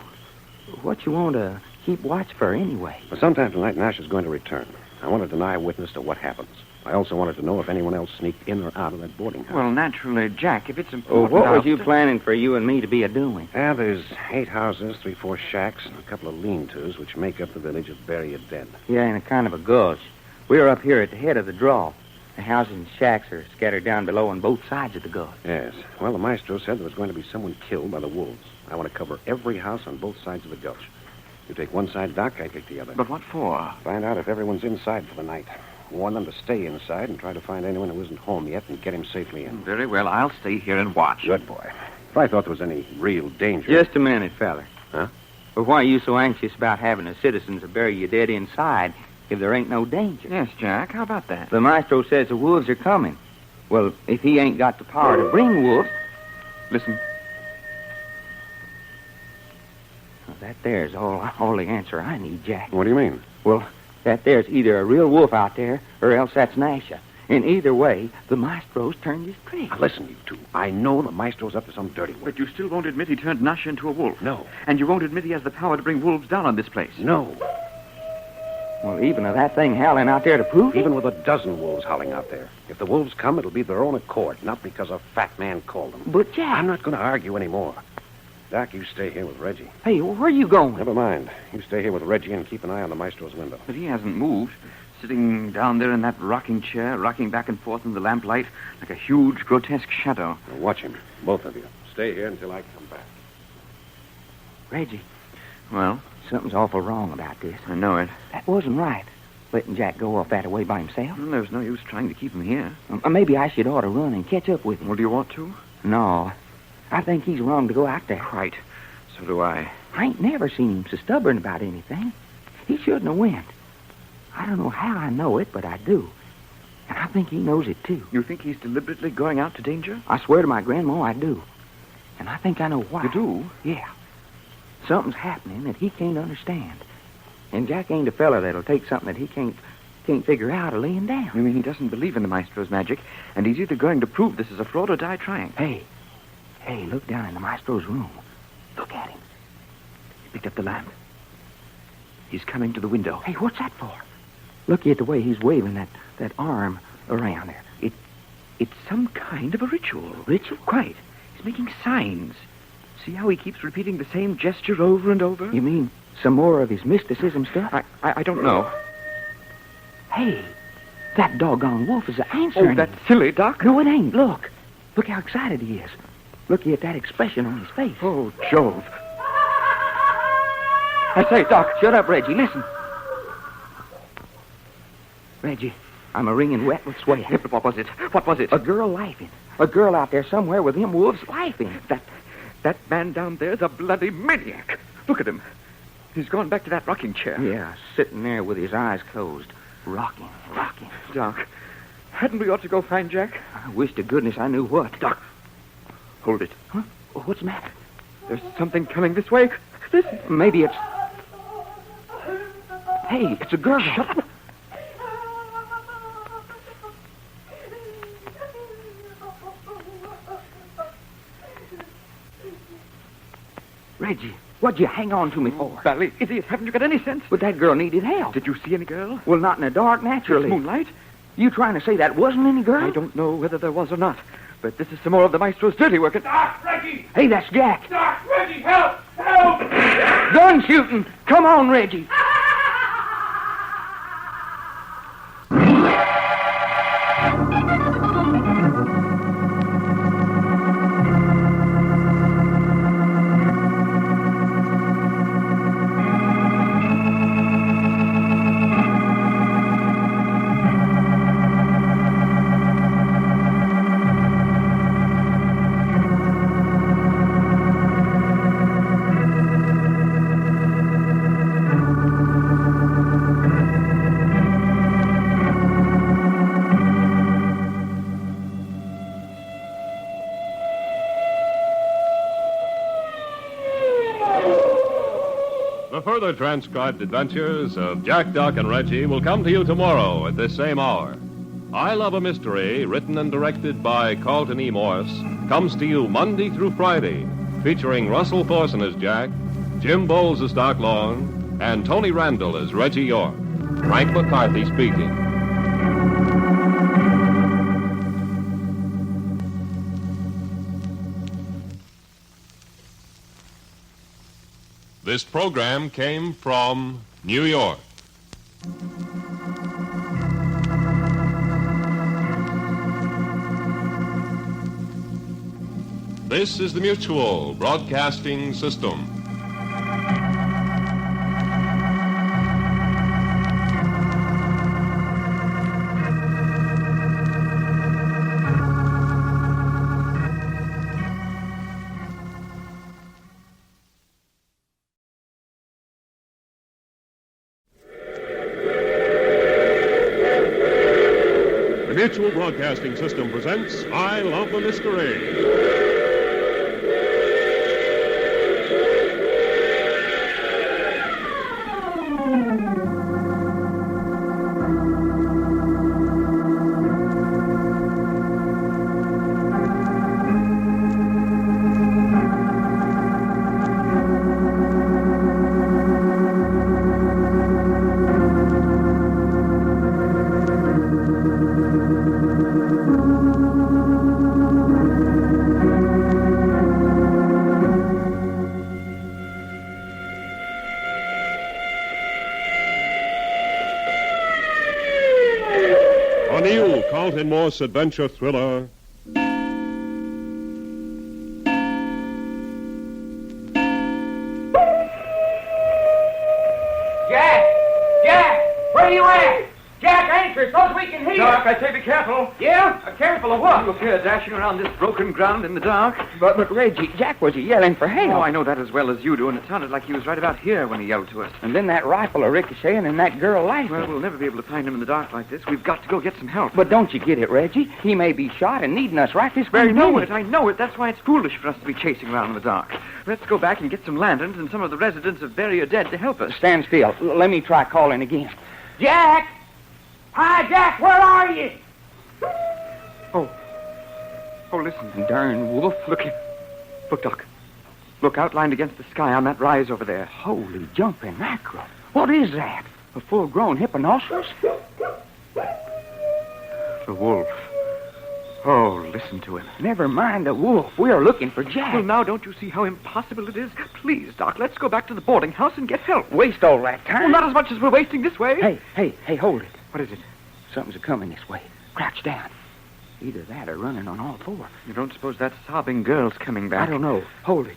Speaker 4: What you want to keep watch for anyway?
Speaker 3: Well, sometime tonight, Nash is going to return. I want to deny witness to what happens. I also wanted to know if anyone else sneaked in or out of that boarding house.
Speaker 5: Well, naturally, Jack, if it's important...
Speaker 4: What was you planning for you and me to be a-doing?
Speaker 3: Yeah, there's 8 houses, 3-4 shacks, and a couple of lean-tos, which make up the village of Bury Your Dead.
Speaker 4: Yeah, in a kind of a gulch. We're up here at the head of the draw. The houses and shacks are scattered down below on both sides of the gulch.
Speaker 3: Yes. Well, the maestro said there was going to be someone killed by the wolves. I want to cover every house on both sides of the gulch. You take one side, Doc, I take the other.
Speaker 5: But what for?
Speaker 3: Find out if everyone's inside for the night. Warn them to stay inside and try to find anyone who isn't home yet and get him safely in.
Speaker 5: Very well, I'll stay here and watch.
Speaker 3: Good boy. If I thought there was any real danger...
Speaker 4: Just a minute, feller.
Speaker 3: Huh?
Speaker 4: But why are you so anxious about having the citizens of Bury Your Dead inside if there ain't no danger?
Speaker 5: Yes, Jack, how about that?
Speaker 4: The maestro says the wolves are coming. Well, if he ain't got the power to bring wolves...
Speaker 5: Listen.
Speaker 4: Well, that there's all the answer I need, Jack.
Speaker 3: What do you mean?
Speaker 4: Well, that there's either a real wolf out there or else that's Nasha. In either way, the maestro's turned his trick.
Speaker 3: Now, listen, you two. I know the maestro's up to some dirty work.
Speaker 5: But you still won't admit he turned Nasha into a wolf.
Speaker 3: No.
Speaker 5: And you won't admit he has the power to bring wolves down on this place.
Speaker 3: No.
Speaker 4: Well, even with that thing howling out there to prove it?
Speaker 3: Even with a dozen wolves howling out there. If the wolves come, it'll be their own accord, not because a fat man called them.
Speaker 4: But, Jack...
Speaker 3: I'm not going to argue anymore. Doc, you stay here with Reggie.
Speaker 4: Hey, where are you going?
Speaker 3: Never mind. You stay here with Reggie and keep an eye on the maestro's window.
Speaker 5: But he hasn't moved. Sitting down there in that rocking chair, rocking back and forth in the lamplight like a huge, grotesque shadow.
Speaker 3: Now watch him, both of you. Stay here until I come back.
Speaker 4: Reggie,
Speaker 5: Well,
Speaker 4: something's awful wrong about this.
Speaker 5: I know it.
Speaker 4: That wasn't right, letting Jack go off that way by himself.
Speaker 5: Well, there's no use trying to keep him here.
Speaker 4: Maybe I should ought to run and catch up with him.
Speaker 5: Well, do you want to?
Speaker 4: No, I think he's wrong to go out there.
Speaker 5: Right. So do I.
Speaker 4: I ain't never seen him so stubborn about anything. He shouldn't have went. I don't know how I know it, but I do. And I think he knows it, too.
Speaker 5: You think he's deliberately going out to danger?
Speaker 4: I swear to my grandma, I do. And I think I know why.
Speaker 5: You do?
Speaker 4: Yeah. Something's happening that he can't understand. And Jack ain't a fella that'll take something that he can't figure out or laying down.
Speaker 5: You mean he doesn't believe in the maestro's magic, and he's either going to prove this is a fraud or die trying?
Speaker 4: Hey, look down in the maestro's room. Look at him.
Speaker 5: He picked up the lamp. He's coming to the window.
Speaker 4: Hey, what's that for? Look at the way he's waving that arm around there.
Speaker 5: It's some kind of a ritual.
Speaker 4: Ritual?
Speaker 5: Quite. He's making signs. See how he keeps repeating the same gesture over and over?
Speaker 4: You mean some more of his mysticism stuff?
Speaker 5: I don't know.
Speaker 4: Hey, that doggone wolf is answering.
Speaker 5: Oh, that's silly, Doc.
Speaker 4: No, it ain't. Look how excited he is. Look at that expression on his face.
Speaker 5: Oh, Jove.
Speaker 4: I say, Doc, shut up, Reggie. Listen. Reggie, I'm a ringing wet with sweat.
Speaker 5: Yeah, but what was it? What was it?
Speaker 4: A girl laughing. A girl out there somewhere with them wolves laughing.
Speaker 5: That man down there's a bloody maniac. Look at him. He's gone back to that rocking chair.
Speaker 4: Yeah, sitting there with his eyes closed, rocking.
Speaker 5: Doc, hadn't we ought to go find Jack?
Speaker 4: I wish to goodness I knew what.
Speaker 5: Doc, hold it.
Speaker 4: Huh? What's the matter?
Speaker 5: There's something coming this way. Listen.
Speaker 4: Maybe it's... Hey, it's a girl.
Speaker 5: Shut up.
Speaker 4: Reggie, what'd you hang on to me for?
Speaker 5: Valley, idiot, haven't you got any sense?
Speaker 4: But that girl needed help.
Speaker 5: Did you see any girl?
Speaker 4: Well, not in the dark, naturally.
Speaker 5: It's moonlight.
Speaker 4: You trying to say that wasn't any girl?
Speaker 5: I don't know whether there was or not, but this is some more of the maestro's dirty work.
Speaker 6: Doc, Reggie!
Speaker 4: Hey, that's Jack.
Speaker 6: Doc, Reggie, help! Help!
Speaker 4: Gun shooting. Come on, Reggie.
Speaker 2: further transcribed adventures of Jack, Doc, and Reggie will come to you tomorrow at this same hour. I Love a Mystery, written and directed by Carlton E. Morse, comes to you Monday through Friday, featuring Russell Thorson as Jack, Jim Bowles as Doc Long, and Tony Randall as Reggie York. Frank McCarthy speaking. This program came from New York. This is the Mutual Broadcasting System. The Mutual Broadcasting System presents I Love the Mystery. A new Carlton Morse adventure thriller,
Speaker 4: Jack, where you at? Jack, answer, so we can hear.
Speaker 5: Doc, I say be careful.
Speaker 4: Yeah? Careful of what?
Speaker 5: You appear dashing around this broken ground in the dark.
Speaker 4: But Reggie, Jack was yelling for help.
Speaker 5: Oh, I know that as well as you do, and it sounded like he was right about here when he yelled to us.
Speaker 4: And then that rifle a ricocheting and that girl laughing.
Speaker 5: Well, we'll never be able to find him in the dark like this. We've got to go get some help.
Speaker 4: But don't you get it, Reggie? He may be shot and needing us right this very minute.
Speaker 5: I know it. That's why it's foolish for us to be chasing around in the dark. Let's go back and get some lanterns and some of the residents of Bury or Dead to help us.
Speaker 4: Stand still. Let me try calling again. Jack! Hi, Jack, where are you?
Speaker 5: Oh, listen.
Speaker 4: Darn wolf.
Speaker 5: Look here. Look, Doc. Look, outlined against the sky on that rise over there.
Speaker 4: Holy jumping mackerel. What is that? A full-grown hipponoceros?
Speaker 5: The wolf. Oh, listen to him.
Speaker 4: Never mind the wolf. We are looking for Jack.
Speaker 5: Well, now, don't you see how impossible it is? Please, Doc, let's go back to the boarding house and get help.
Speaker 4: Waste all that time?
Speaker 5: Well, not as much as we're wasting this way.
Speaker 4: Hey, hold it.
Speaker 5: What is it?
Speaker 4: Something's a-coming this way. Crouch down. Either that or running on all four.
Speaker 5: You don't suppose that sobbing girl's coming back?
Speaker 4: I don't know. Hold it.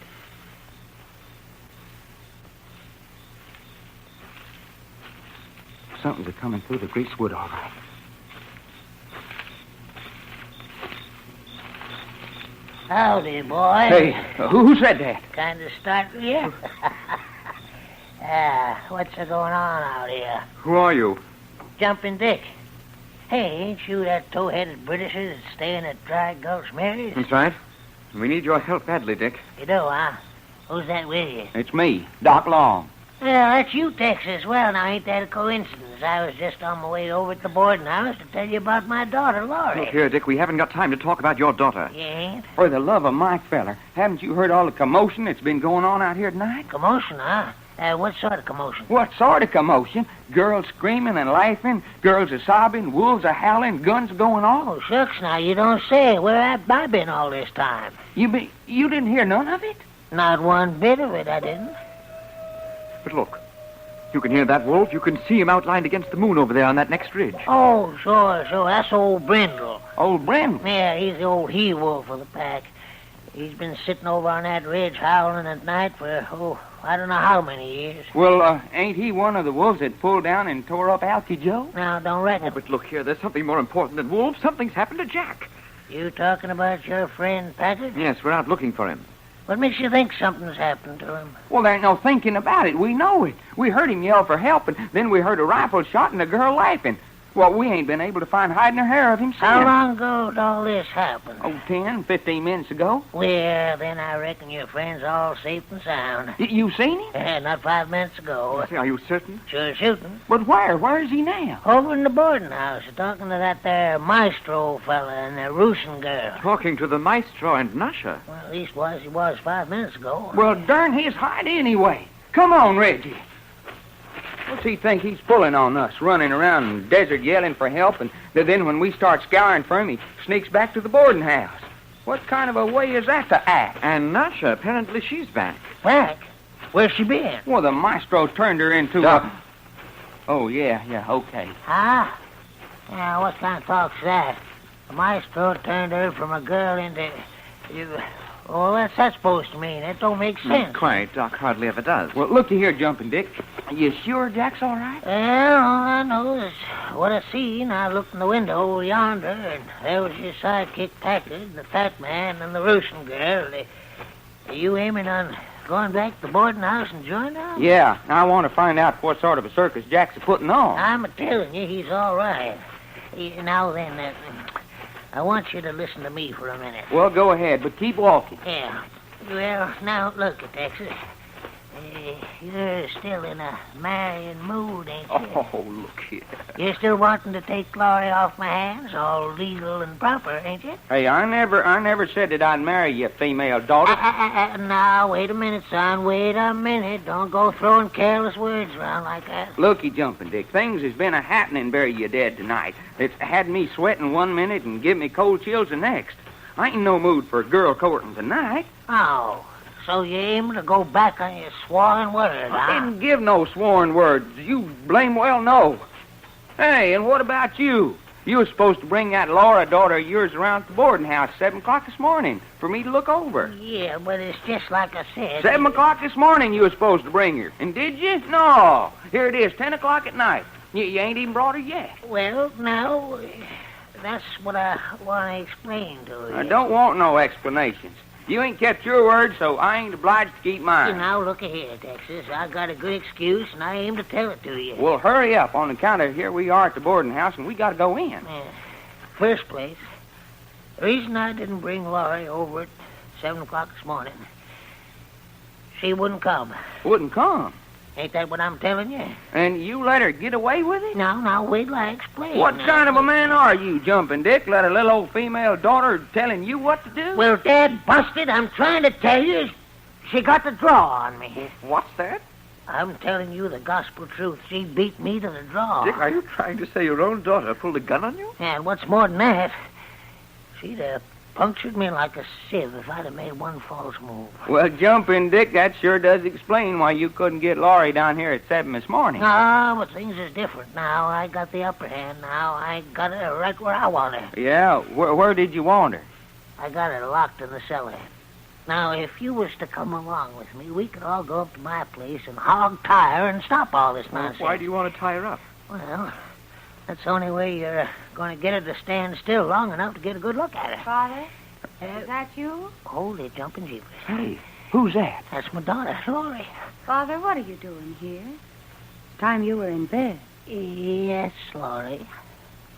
Speaker 4: Something's a-coming through the greasewood, all right.
Speaker 8: Howdy, boy.
Speaker 4: Hey, who said that?
Speaker 8: Kind of startled you? What's going on out here?
Speaker 5: Who are you?
Speaker 8: Jumping Dick. Hey, ain't you that toe-headed Britisher that's staying at Dry Gulch Mary's?
Speaker 5: That's right. We need your help badly, Dick.
Speaker 8: You do, huh? Who's that with you?
Speaker 4: It's me, Doc Long.
Speaker 8: Well, that's you, Tex, as well. Now, ain't that a coincidence? I was just on my way over to the boarding house to tell you about my daughter, Laurie.
Speaker 5: Look here, Dick, we haven't got time to talk about your daughter.
Speaker 8: You ain't?
Speaker 4: For the love of Mike feller, haven't you heard all the commotion that's been going on out here tonight?
Speaker 8: Commotion, huh? What sort of commotion?
Speaker 4: What sort of commotion? Girls screaming and laughing, girls are sobbing, wolves are howling, guns going off.
Speaker 8: Oh, shucks, now, you don't say. Where have I been all this time?
Speaker 4: You didn't hear none of it?
Speaker 8: Not one bit of it, I didn't.
Speaker 5: But look, you can hear that wolf. You can see him outlined against the moon over there on that next ridge.
Speaker 8: Oh, sure. That's old Brindle.
Speaker 4: Old Brindle?
Speaker 8: Yeah, he's the old he-wolf of the pack. He's been sitting over on that ridge howling at night for, I don't know how many years.
Speaker 4: Well, ain't he one of the wolves that pulled down and tore up Alky Joe?
Speaker 8: Now, don't reckon.
Speaker 5: Oh, but look here, there's something more important than wolves. Something's happened to Jack.
Speaker 8: You talking about your friend Packard?
Speaker 5: Yes, we're out looking for him.
Speaker 8: What makes you think something's happened to him?
Speaker 4: Well, there ain't no thinking about it. We know it. We heard him yell for help, and then we heard a rifle shot and a girl laughing. Well, we ain't been able to find hide nor hair of him since.
Speaker 8: How long ago did all this happen?
Speaker 4: Oh, 10, 15 minutes ago.
Speaker 8: Well, then I reckon your friend's all safe and sound.
Speaker 4: You seen him?
Speaker 8: Not 5 minutes ago.
Speaker 5: Are you certain?
Speaker 8: Sure shooting.
Speaker 4: But where? Where is he now?
Speaker 8: Over in the boarding house, talking to that there maestro fella and the Russian girl.
Speaker 5: Talking to the maestro and Nasha.
Speaker 8: Well, at least he was 5 minutes ago.
Speaker 4: Well, darn his hide anyway. Come on, Reggie. What's he think he's pulling on us, running around in the desert yelling for help, and then when we start scouring for him, he sneaks back to the boarding house? What kind of a way is that to act?
Speaker 5: And Nasha, apparently she's back.
Speaker 8: Back? Where's she been?
Speaker 4: Well, the maestro turned her into a... Oh, yeah, okay.
Speaker 8: Huh? Now, what kind of talk's that? The maestro turned her from a girl into... Well, what's that supposed to mean? That don't make sense.
Speaker 5: Not quite. Doc hardly ever does.
Speaker 4: Well, looky here, Jumping Dick. You sure Jack's all right?
Speaker 8: Well, all I know is what I seen. I looked in the window over yonder, and there was his sidekick Packard, the fat man, and the Russian girl. Are you aiming on going back to the boarding house and joining them?
Speaker 4: Yeah, I want to find out what sort of a circus Jack's putting on.
Speaker 8: I'm telling you, he's all right. Now then, I want you to listen to me for a minute.
Speaker 4: Well, go ahead, but keep walking.
Speaker 8: Yeah. Well, now, look at Texas. You're still in a marrying mood, ain't you?
Speaker 5: Oh, look here.
Speaker 8: You're still wanting to take Laurie off my hands, all legal and proper, ain't you?
Speaker 4: Hey, I never said that I'd marry your female daughter.
Speaker 8: Now, wait a minute, son. Wait a minute. Don't go throwing careless words around like that.
Speaker 4: Looky, Jumping Dick, things has been a-happening bury you dead tonight. It's had me sweating 1 minute and give me cold chills the next. I ain't in no mood for a girl courting tonight.
Speaker 8: Oh, so you aim to go back on your sworn word, huh?
Speaker 4: I didn't give no sworn words. You blame well know. Hey, and what about you? You were supposed to bring that Laura daughter of yours around to the boarding house 7 o'clock this morning for me to look over.
Speaker 8: Yeah, but it's just like I said.
Speaker 4: 7 o'clock this morning you were supposed to bring her. And did you? No. Here it is, 10 o'clock at night. You ain't even brought her yet.
Speaker 8: Well, now, that's what I want to explain to you.
Speaker 4: I don't want no explanations. You ain't kept your word, so I ain't obliged to keep mine.
Speaker 8: Now, look here, Texas. I got a good excuse, and I aim to tell it to you.
Speaker 4: Well, hurry up. On account of here we are at the boarding house, and we got to go in.
Speaker 8: First place, the reason I didn't bring Laurie over at 7 o'clock this morning, she wouldn't come.
Speaker 4: Wouldn't come?
Speaker 8: Ain't that what I'm telling you?
Speaker 4: And you let her get away with it?
Speaker 8: Now, wait till I explain.
Speaker 4: What kind of a man are you, Jumping Dick? Let a little old female daughter telling you what to do?
Speaker 8: Well, Dad busted, I'm trying to tell you, she got the draw on me.
Speaker 5: What's that?
Speaker 8: I'm telling you the gospel truth. She beat me to the draw.
Speaker 5: Dick, are you trying to say your own daughter pulled a gun on you?
Speaker 8: And what's more than that, she'd have punctured me like a sieve if I'd have made one false move.
Speaker 4: Well, Jumping Dick, that sure does explain why you couldn't get Laurie down here at 7 this morning.
Speaker 8: No, but things is different now. I got the upper hand now. I got her right where I want her.
Speaker 4: Yeah? Where did you want her?
Speaker 8: I got her locked in the cellar. Now, if you was to come along with me, we could all go up to my place and hog tie her and stop all this nonsense.
Speaker 5: Why do you want to tie her up?
Speaker 8: Well, that's the only way you're going to get her to stand still long enough to get a good look at her.
Speaker 7: Father, is that you?
Speaker 8: Hold it, Jumping Jeepers.
Speaker 4: Hey, who's that?
Speaker 8: That's my daughter, Laurie.
Speaker 7: Father, what are you doing here? It's time you were in bed.
Speaker 8: Yes, Laurie.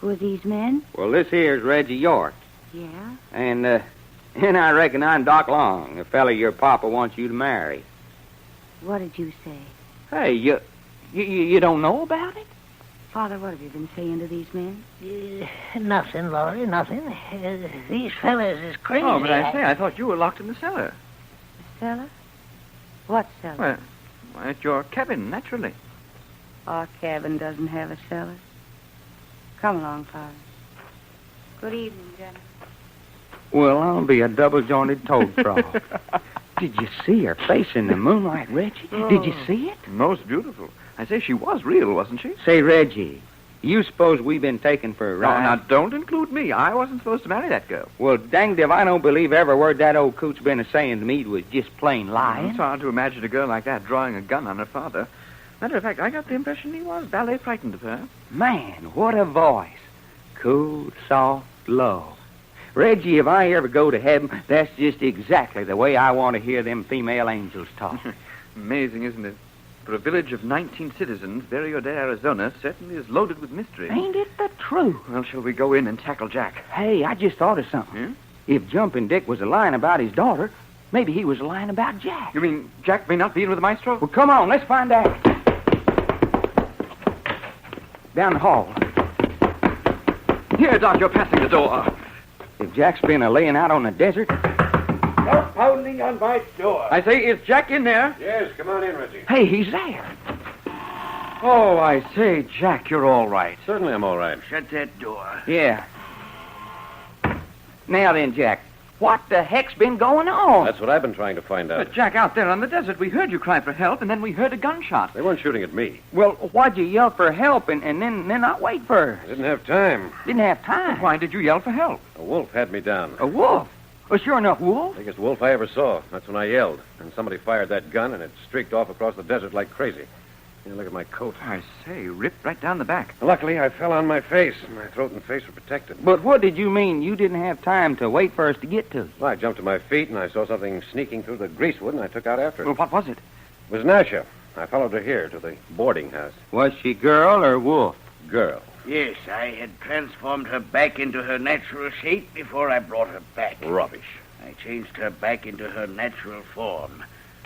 Speaker 7: Who are these men?
Speaker 4: Well, this here's Reggie York.
Speaker 7: Yeah?
Speaker 4: And I reckon I'm Doc Long, the fella your papa wants you to marry.
Speaker 7: What did you say?
Speaker 4: Hey, you don't know about it?
Speaker 7: Father, what have you been saying to these men?
Speaker 8: Nothing, Laurie, nothing. These fellas is crazy.
Speaker 5: Oh, but I thought you were locked in the cellar.
Speaker 7: The cellar? What cellar?
Speaker 5: Well, at your cabin, naturally.
Speaker 7: Our cabin doesn't have a cellar. Come along, Father. Good evening, gentlemen.
Speaker 4: Well, I'll be a double-jointed toad frog. Did you see her face in the moonlight, Reggie? Did you see it?
Speaker 5: Most beautiful. I say, she was real, wasn't she?
Speaker 4: Say, Reggie, you suppose we've been taken for a ride?
Speaker 5: Now, don't include me. I wasn't supposed to marry that girl.
Speaker 4: Well, danged if I don't believe every word that old coot's been a-saying to me was just plain lying.
Speaker 5: It's hard to imagine a girl like that drawing a gun on her father. Matter of fact, I got the impression he was ballet frightened of her.
Speaker 4: Man, what a voice. Cool, soft, low. Reggie, if I ever go to heaven, that's just exactly the way I want to hear them female angels talk.
Speaker 5: Amazing, isn't it? for a village of 19 citizens, Berrio de Arizona certainly is loaded with mystery.
Speaker 4: Ain't it the truth?
Speaker 5: Well, shall we go in and tackle Jack?
Speaker 4: Hey, I just thought of something.
Speaker 5: Yeah?
Speaker 4: If Jumping Dick was lying about his daughter, maybe he was lying about Jack.
Speaker 5: You mean Jack may not be in with the maestro?
Speaker 4: Well, come on, let's find out. Down the hall.
Speaker 5: Here, Doc, you're passing the door.
Speaker 4: If Jack's been laying out on the desert...
Speaker 6: No pounding on my door.
Speaker 5: I say, is Jack in there?
Speaker 3: Yes, come on in, Reggie.
Speaker 4: Hey, he's there.
Speaker 5: Oh, I say, Jack, you're all right.
Speaker 3: Certainly I'm all right.
Speaker 6: Shut that door.
Speaker 4: Yeah. Now then, Jack, what the heck's been going on?
Speaker 3: That's what I've been trying to find out.
Speaker 5: But, Jack, out there on the desert, we heard you cry for help, and then we heard a gunshot.
Speaker 3: They weren't shooting at me.
Speaker 4: Well, why'd you yell for help and then not wait for her?
Speaker 3: I didn't have time.
Speaker 4: Didn't have time.
Speaker 5: Why did you yell for help?
Speaker 3: A wolf had me down.
Speaker 4: A wolf? Well, sure enough, wolf.
Speaker 3: Biggest wolf I ever saw. That's when I yelled. And somebody fired that gun, and it streaked off across the desert like crazy. Here, look at my coat.
Speaker 5: I say, ripped right down the back.
Speaker 3: Luckily, I fell on my face. My throat and face were protected.
Speaker 4: But what did you mean you didn't have time to wait for us to get to you?
Speaker 3: Well, I jumped to my feet, and I saw something sneaking through the greasewood, and I took out after it.
Speaker 5: Well, what was it?
Speaker 3: It was Nasha. I followed her here to the boarding house.
Speaker 4: Was she girl or wolf?
Speaker 3: Girl.
Speaker 6: Yes, I had transformed her back into her natural shape before I brought her back.
Speaker 3: Rubbish.
Speaker 6: I changed her back into her natural form,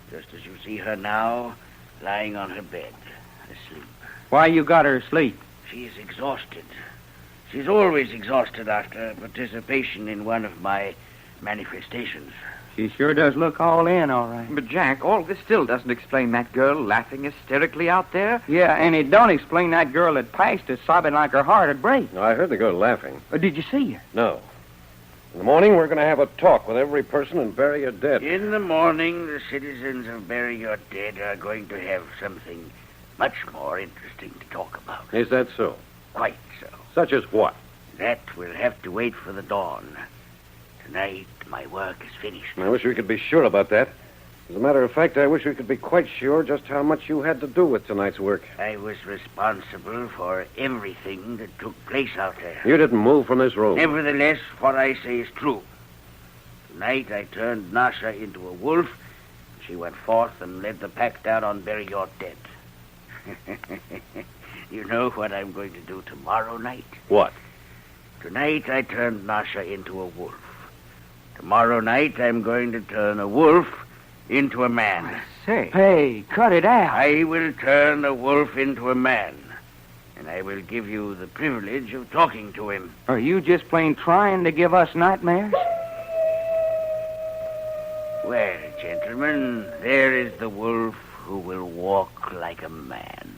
Speaker 6: just as you see her now, lying on her bed, asleep.
Speaker 4: Why you got her asleep?
Speaker 6: She is exhausted. She's always exhausted after participation in one of my manifestations.
Speaker 4: She sure does look all in, all right.
Speaker 5: But, Jack, all this still doesn't explain that girl laughing hysterically out there.
Speaker 4: Yeah, and it don't explain that girl that passed us sobbing like her heart would break.
Speaker 3: No, I heard the girl laughing.
Speaker 4: Did you see her?
Speaker 3: No. In the morning, we're going to have a talk with every person and bury your dead.
Speaker 6: In the morning, the citizens of Bury Your Dead are going to have something much more interesting to talk about.
Speaker 3: Is that so?
Speaker 6: Quite so.
Speaker 3: Such as what?
Speaker 6: That will have to wait for the dawn. Tonight, my work is finished.
Speaker 3: I wish we could be sure about that. As a matter of fact, I wish we could be quite sure just how much you had to do with tonight's work.
Speaker 6: I was responsible for everything that took place out there.
Speaker 3: You didn't move from this room.
Speaker 6: Nevertheless, what I say is true. Tonight, I turned Nasha into a wolf. She went forth and led the pack down on Bury Your Dead. You know what I'm going to do tomorrow night?
Speaker 3: What?
Speaker 6: Tonight, I turned Nasha into a wolf. Tomorrow night, I'm going to turn a wolf into a man.
Speaker 4: Say. Hey, cut it out.
Speaker 6: I will turn a wolf into a man. And I will give you the privilege of talking to him.
Speaker 4: Are you just plain trying to give us nightmares?
Speaker 6: Well, gentlemen, there is the wolf who will walk like a man.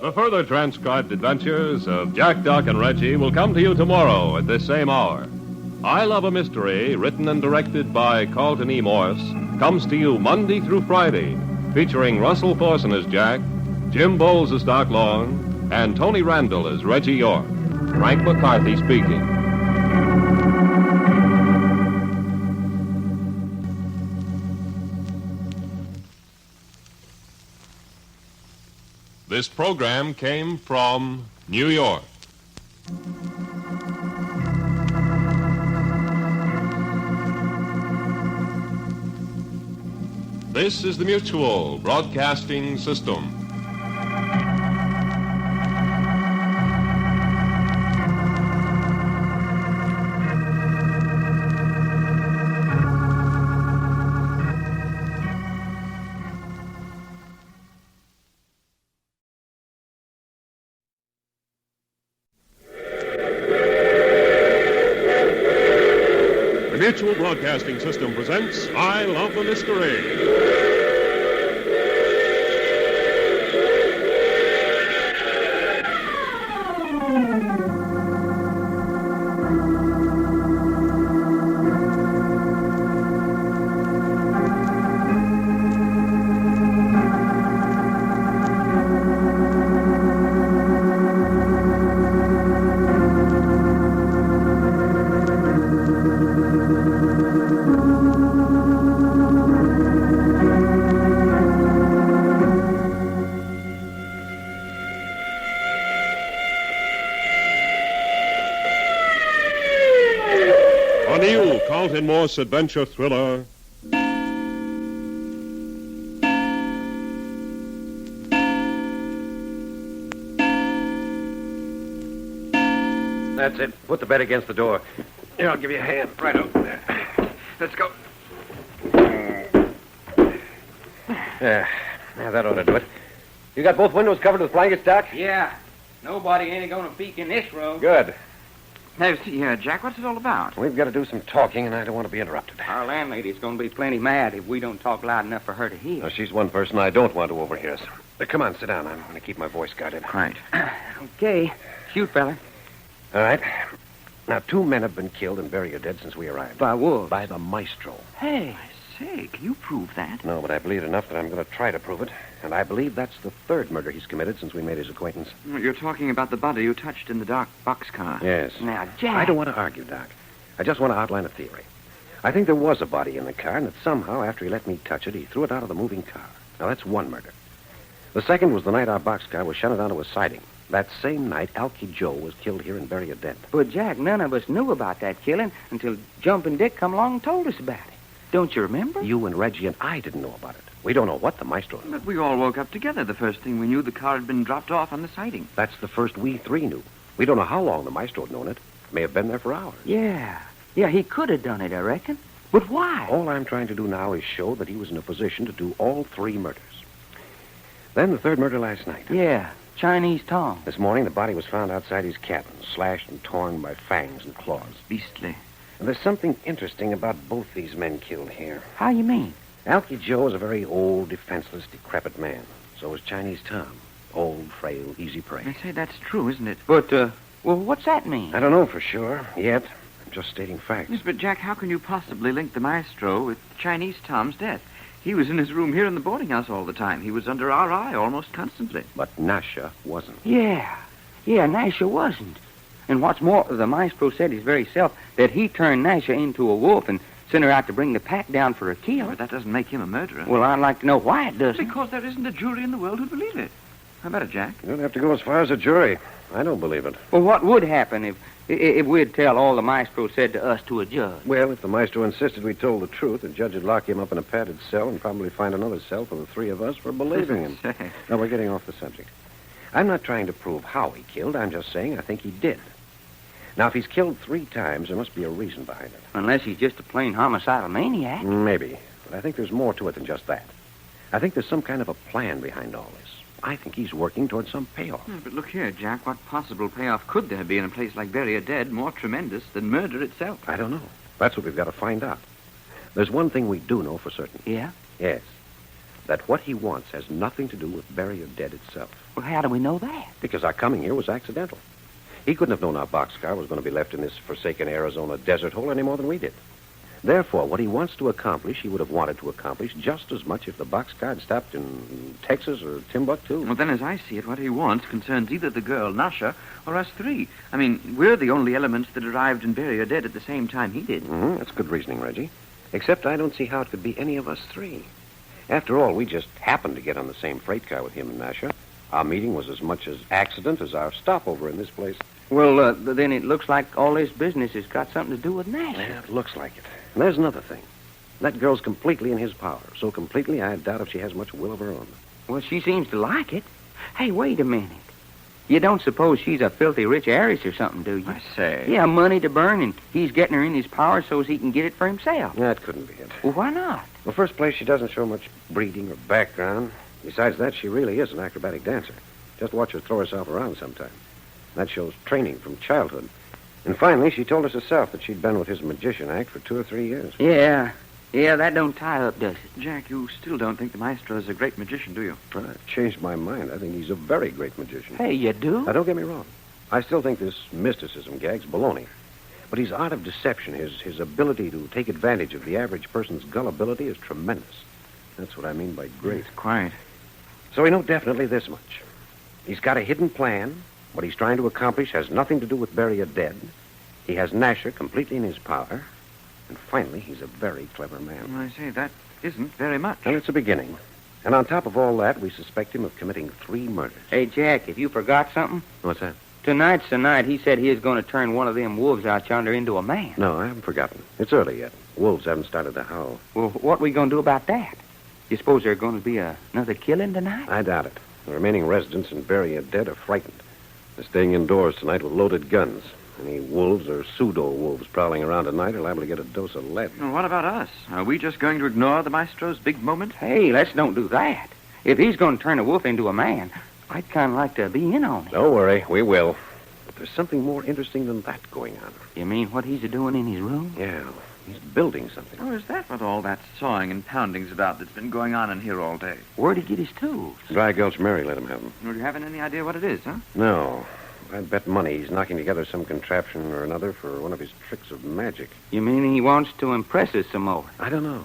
Speaker 2: The further transcribed adventures of Jack, Doc, and Reggie will come to you tomorrow at this same hour. I Love a Mystery, written and directed by Carlton E. Morse, comes to you Monday through Friday, featuring Russell Thorson as Jack, Jim Bowles as Doc Long, and Tony Randall as Reggie York. Frank McCarthy speaking. This program came from New York. This is the Mutual Broadcasting System. The Mutual Broadcasting System presents I Love the Mystery. A new Carlton Morse adventure thriller,
Speaker 3: That's it. Put the bed against the door. Here, I'll give you a hand. Right over there. Let's go. Yeah, that ought to do it. You got both windows covered with blankets, Doc?
Speaker 4: Yeah. Nobody ain't gonna peek in this room.
Speaker 3: Good.
Speaker 5: Now, see, Jack, what's it all about?
Speaker 3: We've got to do some talking, and I don't want to be interrupted.
Speaker 4: Our landlady's gonna be plenty mad if we don't talk loud enough for her to hear.
Speaker 3: Now, she's one person I don't want to overhear us. Come on, sit down. I'm going to keep my voice guarded.
Speaker 5: Right.
Speaker 4: Okay. Shoot, fella.
Speaker 3: All right. Now, 2 men have been killed and buried or dead since we arrived.
Speaker 4: By wolves.
Speaker 3: By the maestro.
Speaker 4: Hey.
Speaker 5: Say, can you prove that?
Speaker 3: No, but I believe enough that I'm going to try to prove it. And I believe that's the 3rd murder he's committed since we made his acquaintance.
Speaker 5: You're talking about the body you touched in the dark boxcar.
Speaker 3: Yes.
Speaker 4: Now, Jack.
Speaker 3: I don't want to argue, Doc. I just want to outline a theory. I think there was a body in the car, and that somehow, after he let me touch it, he threw it out of the moving car. Now, that's one murder. The second was the night our boxcar was shunted onto a siding. That same night, Alky Joe was killed here and buried dead.
Speaker 4: But, Jack, none of us knew about that killing until Jumpin' Dick come along and told us about it. Don't you remember?
Speaker 3: You and Reggie and I didn't know about it. We don't know what the maestro knew.
Speaker 5: But we all woke up together. The first thing we knew, the car had been dropped off on the siding.
Speaker 3: That's the first we 3 knew. We don't know how long the maestro had known it. May have been there for hours.
Speaker 4: Yeah. Yeah, he could have done it, I reckon. But why?
Speaker 3: All I'm trying to do now is show that he was in a position to do all 3 murders. Then the 3rd murder last night.
Speaker 4: Yeah, Chinese Tom.
Speaker 3: This morning, the body was found outside his cabin, slashed and torn by fangs and claws.
Speaker 5: Beastly.
Speaker 3: And there's something interesting about both these men killed here.
Speaker 4: How you mean?
Speaker 3: Alky Joe is a very old, defenseless, decrepit man. So is Chinese Tom. Old, frail, easy prey.
Speaker 5: They say that's true, isn't it?
Speaker 4: But, well, what's that mean?
Speaker 3: I don't know for sure, yet. I'm just stating facts.
Speaker 5: Yes, but, Jack, how can you possibly link the maestro with Chinese Tom's death? He was in his room here in the boarding house all the time. He was under our eye almost constantly.
Speaker 3: But Nasha wasn't.
Speaker 4: Yeah, Nasha wasn't. And what's more, the maestro said his very self that he turned Nasha into a wolf and sent her out to bring the pack down for a kill.
Speaker 5: But that doesn't make him a murderer.
Speaker 4: Well, I'd like to know why it doesn't.
Speaker 5: Because there isn't a jury in the world who'd believe it. How about it, Jack?
Speaker 3: You don't have to go as far as a jury. I don't believe it.
Speaker 4: Well, what would happen if we'd tell all the maestro said to us to a judge?
Speaker 3: Well, if the maestro insisted we told the truth, the judge would lock him up in a padded cell and probably find another cell for the 3 of us for believing him. Now, we're getting off the subject. I'm not trying to prove how he killed. I'm just saying I think he did. Now, if he's killed 3 times, there must be a reason behind it.
Speaker 4: Unless he's just a plain homicidal maniac.
Speaker 3: Maybe. But I think there's more to it than just that. I think there's some kind of a plan behind all this. I think he's working towards some payoff.
Speaker 5: Yeah, but look here, Jack. What possible payoff could there be in a place like Bury or Dead more tremendous than murder itself?
Speaker 3: I don't know. That's what we've got to find out. There's one thing we do know for certain.
Speaker 4: Yeah?
Speaker 3: Yes. That what he wants has nothing to do with Bury or Dead itself.
Speaker 4: Well, how do we know that?
Speaker 3: Because our coming here was accidental. He couldn't have known our boxcar was going to be left in this forsaken Arizona desert hole any more than we did. Therefore, what he wants to accomplish, he would have wanted to accomplish just as much if the boxcar had stopped in Texas or Timbuktu.
Speaker 5: Well, then, as I see it, what he wants concerns either the girl, Nasha, or us 3. I mean, we're the only elements that arrived in Bury or Dead at the same time he did.
Speaker 3: Mm-hmm. That's good reasoning, Reggie. Except I don't see how it could be any of us 3. After all, we just happened to get on the same freight car with him and Nasha. Our meeting was as much as accident as our stopover in this place.
Speaker 4: Well, then it looks like all this business has got something to do with Nasha.
Speaker 3: Yeah, it looks like it. And there's another thing. That girl's completely in his power. So completely, I doubt if she has much will of her own.
Speaker 4: Well, she seems to like it. Hey, wait a minute. You don't suppose she's a filthy rich heiress or something, do you?
Speaker 5: I say.
Speaker 4: Yeah, money to burn, and he's getting her in his power so as he can get it for himself.
Speaker 3: That couldn't be it.
Speaker 4: Well, why not?
Speaker 3: Well, first place, she doesn't show much breeding or background. Besides that, she really is an acrobatic dancer. Just watch her throw herself around sometime. That shows training from childhood. And finally, she told us herself that she'd been with his magician act for 2 or 3 years.
Speaker 4: Yeah, that don't tie up, does it?
Speaker 5: Jack, you still don't think the maestro is a great magician, do you?
Speaker 3: Well, I've changed my mind. I think he's a very great magician.
Speaker 4: Hey, you do?
Speaker 3: Now, don't get me wrong. I still think this mysticism gag's baloney. But his art of deception, his ability to take advantage of the average person's gullibility is tremendous. That's what I mean by great.
Speaker 5: Yes, quite.
Speaker 3: So we know definitely this much. He's got a hidden plan. What he's trying to accomplish has nothing to do with Bury or Dead. He has Nasha completely in his power. And finally, he's a very clever man.
Speaker 5: I say, that isn't very much.
Speaker 3: And it's a beginning. And on top of all that, we suspect him of committing 3 murders.
Speaker 4: Hey, Jack, if you forgot something,
Speaker 3: What's that?
Speaker 4: tonight's the night he said he was going to turn one of them wolves out yonder into a man.
Speaker 3: No, I haven't forgotten. It's early yet. Wolves haven't started to howl.
Speaker 4: Well, what we going to do about that? You suppose there's going to be another killing tonight?
Speaker 3: I doubt it. The remaining residents in Bury are dead or frightened. They're staying indoors tonight with loaded guns. Any wolves or pseudo-wolves prowling around tonight are liable to get a dose of lead.
Speaker 5: Well, what about us? Are we just going to ignore the maestro's big moment?
Speaker 4: Hey, let's don't do that. If he's going to turn a wolf into a man, I'd kind of like to be in on it.
Speaker 3: Don't worry, we will. But there's something more interesting than that going on.
Speaker 4: You mean what he's doing in his room?
Speaker 3: Yeah, he's building something.
Speaker 5: Oh, is that what all that sawing and pounding's about that's been going on in here all day?
Speaker 4: Where'd he get his tools?
Speaker 3: Dry Gulch Mary let him have them.
Speaker 5: Well, you haven't any idea what it is, huh?
Speaker 3: No. I'd bet money he's knocking together some contraption or another for one of his tricks of magic.
Speaker 4: You mean he wants to impress us some more?
Speaker 3: I don't know.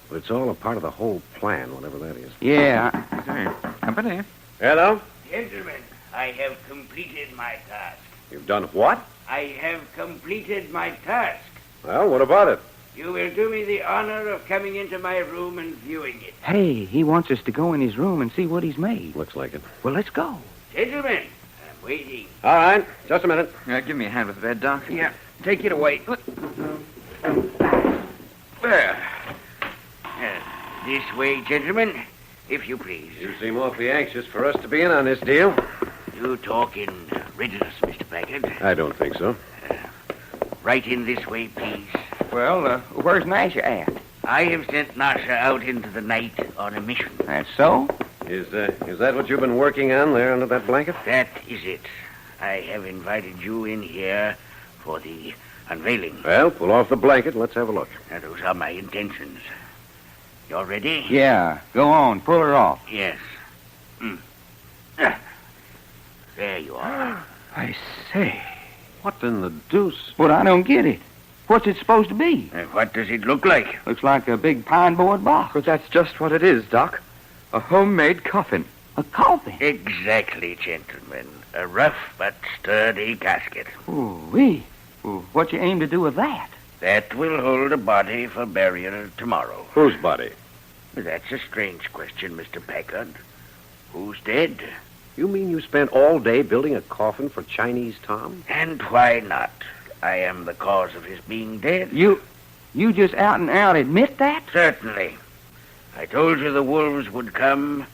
Speaker 3: But it's all a part of the whole plan, whatever that is.
Speaker 4: Yeah.
Speaker 5: Say, company.
Speaker 3: Hello?
Speaker 6: Gentlemen, I have completed my task.
Speaker 3: You've done what?
Speaker 6: I have completed my task.
Speaker 3: Well, what about it?
Speaker 6: You will do me the honor of coming into my room and viewing it.
Speaker 4: Hey, he wants us to go in his room and see what he's made.
Speaker 3: Looks like it.
Speaker 4: Well, let's go.
Speaker 6: Gentlemen, I'm waiting.
Speaker 3: All right. Just a minute.
Speaker 5: Give me a hand with the bed, Doc.
Speaker 4: Yeah, take it away.
Speaker 6: Well, this way, gentlemen, if you please.
Speaker 3: You seem awfully anxious for us to be in on this deal.
Speaker 6: You talk in riddles, Mr. Packard.
Speaker 3: I don't think so.
Speaker 6: Right in this way, please.
Speaker 4: Well, where's Nasha at?
Speaker 6: I have sent Nasha out into the night on a mission.
Speaker 4: That's so?
Speaker 3: Is that what you've been working on there under that blanket?
Speaker 6: That is it. I have invited you in here for the unveiling.
Speaker 3: Well, pull off the blanket and let's have a look.
Speaker 6: Now, those are my intentions. You're ready?
Speaker 4: Yeah, go on, pull her off.
Speaker 6: Yes. There you are.
Speaker 4: I say,
Speaker 3: What in the deuce?
Speaker 4: but I don't get it. What's it supposed to be?
Speaker 6: What does it look like?
Speaker 4: Looks like a big pine board box.
Speaker 5: But that's just what it is, Doc. A homemade coffin.
Speaker 4: A coffin.
Speaker 6: Exactly, gentlemen. A rough but sturdy casket.
Speaker 4: Ooh-wee. Well, what you aim to do with that?
Speaker 6: That will hold a body for burial tomorrow.
Speaker 3: Whose body?
Speaker 6: That's a strange question, Mr. Packard. Who's dead?
Speaker 3: You mean you spent all day building a coffin for Chinese Tom?
Speaker 6: And why not? I am the cause of his being dead.
Speaker 4: You just out and out admit that?
Speaker 6: Certainly. I told you the wolves would come.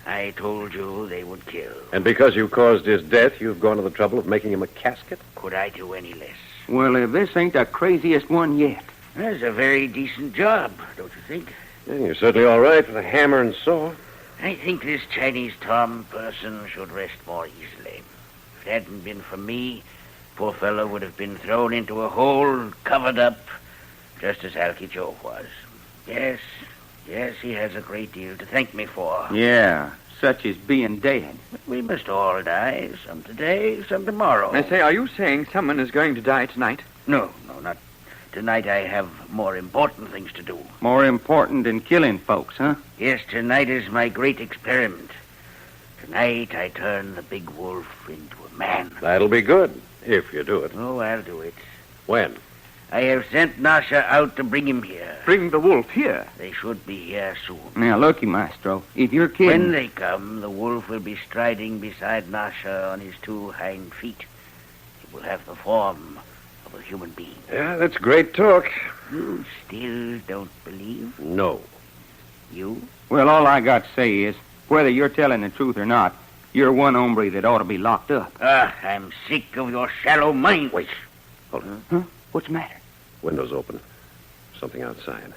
Speaker 6: I told you they would kill.
Speaker 3: And because you caused his death, you've gone to the trouble of making him a casket?
Speaker 6: Could I do any less?
Speaker 4: Well, if this ain't the craziest one yet.
Speaker 6: That's a very decent job, don't you think?
Speaker 3: Yeah, you're certainly all right with a hammer and saw.
Speaker 6: I think this Chinese Tom person should rest more easily. If it hadn't been for me, poor fellow would have been thrown into a hole, covered up, just as Alky Joe was. Yes, he has a great deal to thank me for.
Speaker 4: Yeah, such as being dead.
Speaker 6: But we must all die, some today, some tomorrow.
Speaker 5: I say, are you saying someone is going to die tonight?
Speaker 6: No, not tonight. I have more important things to do.
Speaker 4: More important than killing folks, huh?
Speaker 6: Yes, tonight is my great experiment. Tonight I turn the big wolf into a man.
Speaker 3: That'll be good, if you do it.
Speaker 6: Oh, I'll do it.
Speaker 3: When?
Speaker 6: I have sent Nasha out to bring him here.
Speaker 5: Bring the wolf here.
Speaker 6: They should be here soon.
Speaker 4: Now, looky, Maestro, if you're kidding...
Speaker 6: When they come, the wolf will be striding beside Nasha on his 2 hind feet. He will have the form of a human being.
Speaker 3: Yeah, that's great talk.
Speaker 6: You still don't believe?
Speaker 3: No.
Speaker 6: You?
Speaker 4: Well, all I got to say is, whether you're telling the truth or not, you're one hombre that ought to be locked up.
Speaker 6: I'm sick of your shallow mind.
Speaker 3: Wait. Hold on.
Speaker 4: Huh? What's the matter?
Speaker 3: Window's open. Something outside.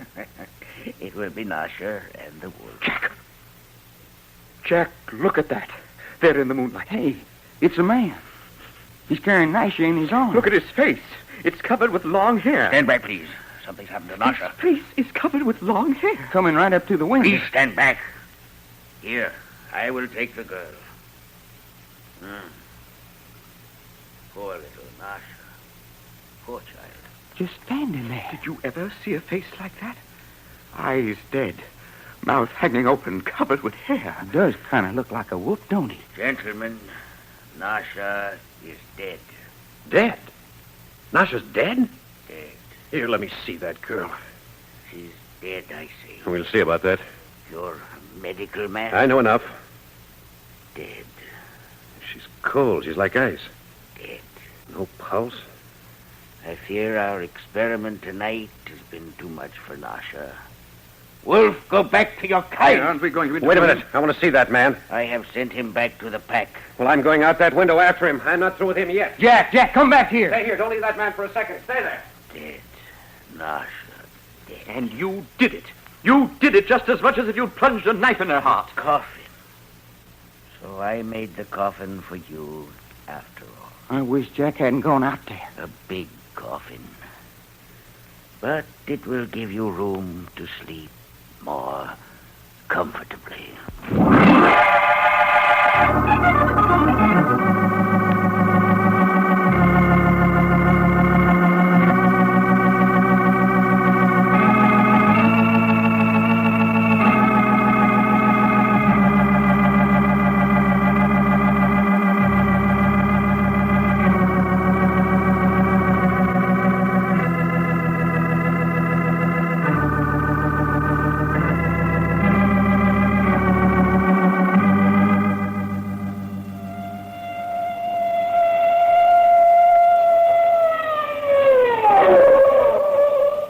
Speaker 6: It will be Nasha and the wolf.
Speaker 5: Jack, look at that. There in the moonlight.
Speaker 4: Hey, it's a man. He's carrying Nasha in his arms.
Speaker 5: Look at his face. It's covered with long hair.
Speaker 6: Stand back, please. Something's happened to Nasha.
Speaker 5: His face is covered with long hair.
Speaker 4: Coming right up to the window.
Speaker 6: Please stand back. Here, I will take the girl. Poor little Nasha. Poor child.
Speaker 4: Just standing there.
Speaker 5: Did you ever see a face like that? Eyes dead, mouth hanging open, covered with hair.
Speaker 4: It does kind of look like a wolf, don't it?
Speaker 6: Gentlemen, Nasha is dead.
Speaker 3: Dead? Nasha's dead?
Speaker 6: Dead.
Speaker 3: Here, let me see that girl.
Speaker 6: She's dead, I see.
Speaker 3: We'll see about that.
Speaker 6: You're a medical man?
Speaker 3: I know enough.
Speaker 6: Dead.
Speaker 3: She's cold. She's like ice.
Speaker 6: Dead.
Speaker 3: No pulse.
Speaker 6: I fear our experiment tonight has been too much for Nasha. Wolf, go back to your kite.
Speaker 5: Aren't we going to...
Speaker 3: Wait a minute. I want to see that man.
Speaker 6: I have sent him back to the pack.
Speaker 3: Well, I'm going out that window after him. I'm not through with him yet.
Speaker 4: Jack, come back here.
Speaker 3: Stay here. Don't leave that man for a second. Stay there.
Speaker 6: Dead. Nasha, dead.
Speaker 5: And you did it. You did it just as much as if you'd plunged a knife in her heart.
Speaker 6: Coffin. So I made the coffin for you after all.
Speaker 4: I wish Jack hadn't gone out there.
Speaker 6: A big coffin. But it will give you room to sleep more comfortably.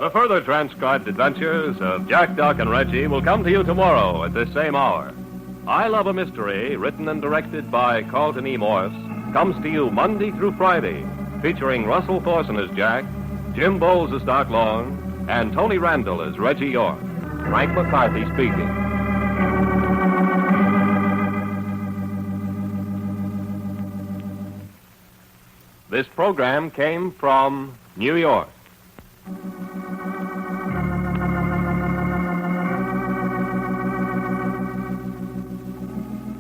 Speaker 2: The further transcribed adventures of Jack, Doc, and Reggie will come to you tomorrow at this same hour. I Love a Mystery, written and directed by Carlton E. Morse, comes to you Monday through Friday, featuring Russell Thorson as Jack, Jim Bowles as Doc Long, and Tony Randall as Reggie York. Frank McCarthy speaking. This program came from New York.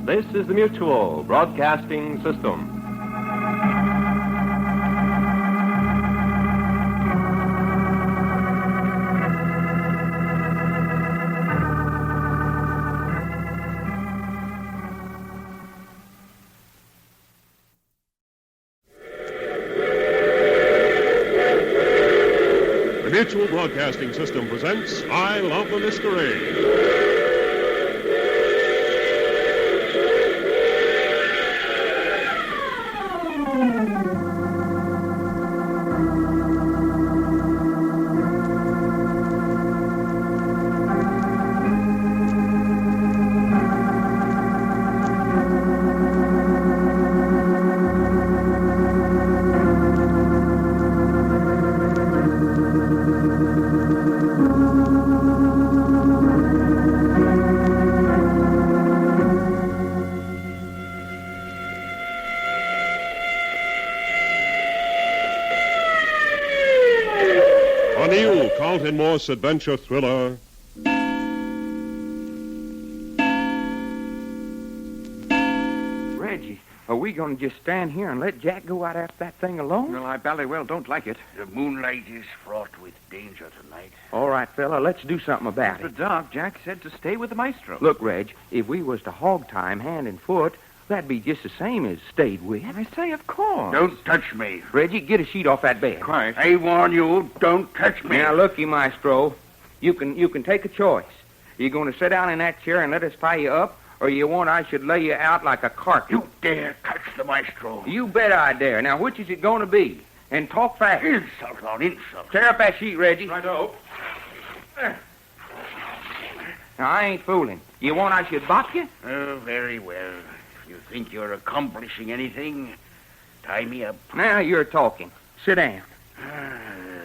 Speaker 2: This is the Mutual Broadcasting System. The Mutual Broadcasting System presents I Love the Mystery. A new Carlton Morse adventure thriller,
Speaker 4: Reggie, are we going to just stand here and let Jack go out after that thing alone?
Speaker 5: Well, I bally well don't like it.
Speaker 6: The moonlight is fraught with danger tonight.
Speaker 4: All right, fella, let's do something about
Speaker 5: But
Speaker 4: it.
Speaker 5: Doc, Jack said to stay with the maestro.
Speaker 4: Look, Reg, if we was to hog time hand and foot, that'd be just the same as stayed with.
Speaker 5: I say, of course.
Speaker 6: Don't touch me.
Speaker 4: Reggie, get a sheet off that bed.
Speaker 5: Quiet.
Speaker 6: I warn you, don't touch me.
Speaker 4: Now, looky, Maestro, you can take a choice. You going to sit down in that chair and let us tie you up, or you want I should lay you out like a carcass?
Speaker 6: You dare touch the maestro.
Speaker 4: You bet I dare. Now, which is it going to be? And talk fast.
Speaker 6: Insult on insult.
Speaker 4: Tear up that sheet, Reggie.
Speaker 5: Righto.
Speaker 4: Now, I ain't fooling. You want I should bop you?
Speaker 6: Oh, very well. If you think you're accomplishing anything, tie me up.
Speaker 4: Now you're talking. Sit down.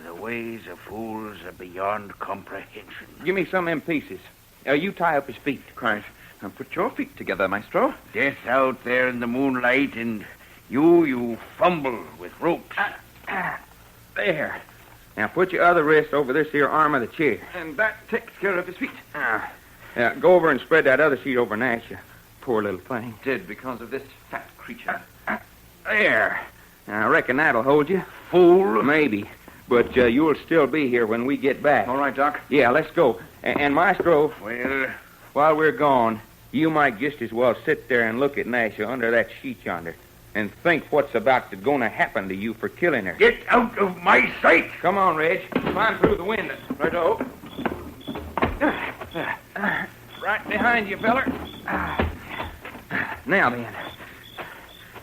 Speaker 6: The ways of fools are beyond comprehension.
Speaker 4: Give me some of them pieces. You tie up his feet.
Speaker 5: Quiet. Now put your feet together, maestro.
Speaker 6: Death out there in the moonlight, and you fumble with ropes.
Speaker 4: There. Now put your other wrist over this here arm of the chair.
Speaker 5: And that takes care of his feet.
Speaker 4: Go over and spread that other sheet over Nash. You poor little thing.
Speaker 5: Dead because of this fat creature.
Speaker 4: There. Now, I reckon that'll hold you.
Speaker 6: Fool.
Speaker 4: Maybe. But you'll still be here when we get back.
Speaker 5: All right, Doc.
Speaker 4: Yeah, let's go. And Maestro,
Speaker 6: Well,
Speaker 4: while we're gone, you might just as well sit there and look at Nash under that sheet yonder. and think what's going to happen to you for killing her.
Speaker 6: Get out of my sight!
Speaker 4: Come on, Reg. Climb through the window.
Speaker 6: Righto.
Speaker 4: Right behind you, feller. Now then.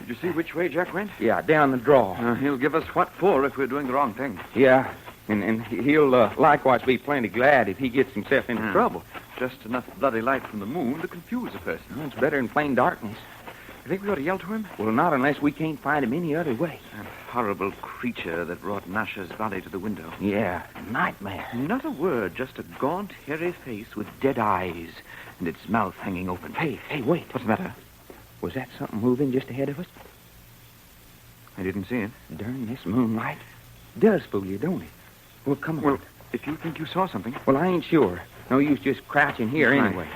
Speaker 5: Did you see which way Jack went?
Speaker 4: Yeah, down the draw.
Speaker 5: He'll give us what for if we're doing the wrong thing.
Speaker 4: Yeah, and he'll likewise be plenty glad if he gets himself into trouble.
Speaker 5: Just enough bloody light from the moon to confuse a person.
Speaker 4: Well, it's better than plain darkness.
Speaker 5: You think we ought to yell to him?
Speaker 4: Well, not unless we can't find him any other way.
Speaker 5: That horrible creature that brought Nasha's body to the window.
Speaker 4: Yeah, a nightmare.
Speaker 5: Not a word, just a gaunt, hairy face with dead eyes and its mouth hanging open.
Speaker 4: Hey, wait.
Speaker 5: What's the matter?
Speaker 4: Was that something moving just ahead of us?
Speaker 5: I didn't see it.
Speaker 4: Darn, this moonlight does fool you, don't it? Well, come on.
Speaker 5: Well, if you think you saw something...
Speaker 4: Well, I ain't sure. No use just crouching here
Speaker 5: Right.
Speaker 4: anyway.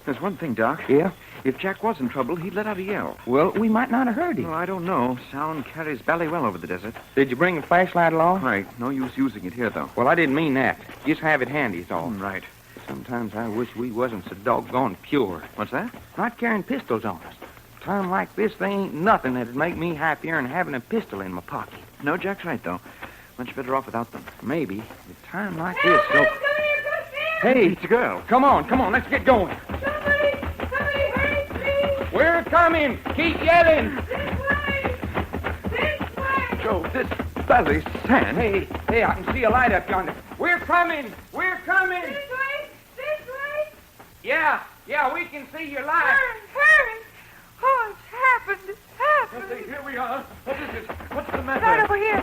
Speaker 5: There's one thing, Doc.
Speaker 4: Yeah?
Speaker 5: If Jack was in trouble, he'd let out a yell.
Speaker 4: Well, we might not have heard him.
Speaker 5: Well, I don't know. Sound carries bally well over the desert.
Speaker 4: Did you bring a flashlight along?
Speaker 5: Right. No use using it here, though.
Speaker 4: Well, I didn't mean that. Just have it handy is all.
Speaker 5: Right.
Speaker 4: Sometimes I wish we wasn't so doggone pure.
Speaker 5: What's that?
Speaker 4: Not carrying pistols on us. A time like this, there ain't nothing that'd make me happier than having a pistol in my pocket.
Speaker 5: No, Jack's right, though. Much better off without them.
Speaker 4: Maybe. A time like this, so...
Speaker 5: Hey, it's a girl.
Speaker 4: Come on, let's get going.
Speaker 7: Somebody hurt me!
Speaker 4: We're coming. Keep yelling.
Speaker 7: This way!
Speaker 5: Joe, this valley's sand.
Speaker 4: Hey, I can see a light up yonder. We're coming.
Speaker 7: This way!
Speaker 4: Yeah, we can see your light.
Speaker 7: Hurry! Oh, it's happened.
Speaker 5: Here we are. What is it? What's the matter?
Speaker 7: Right over here.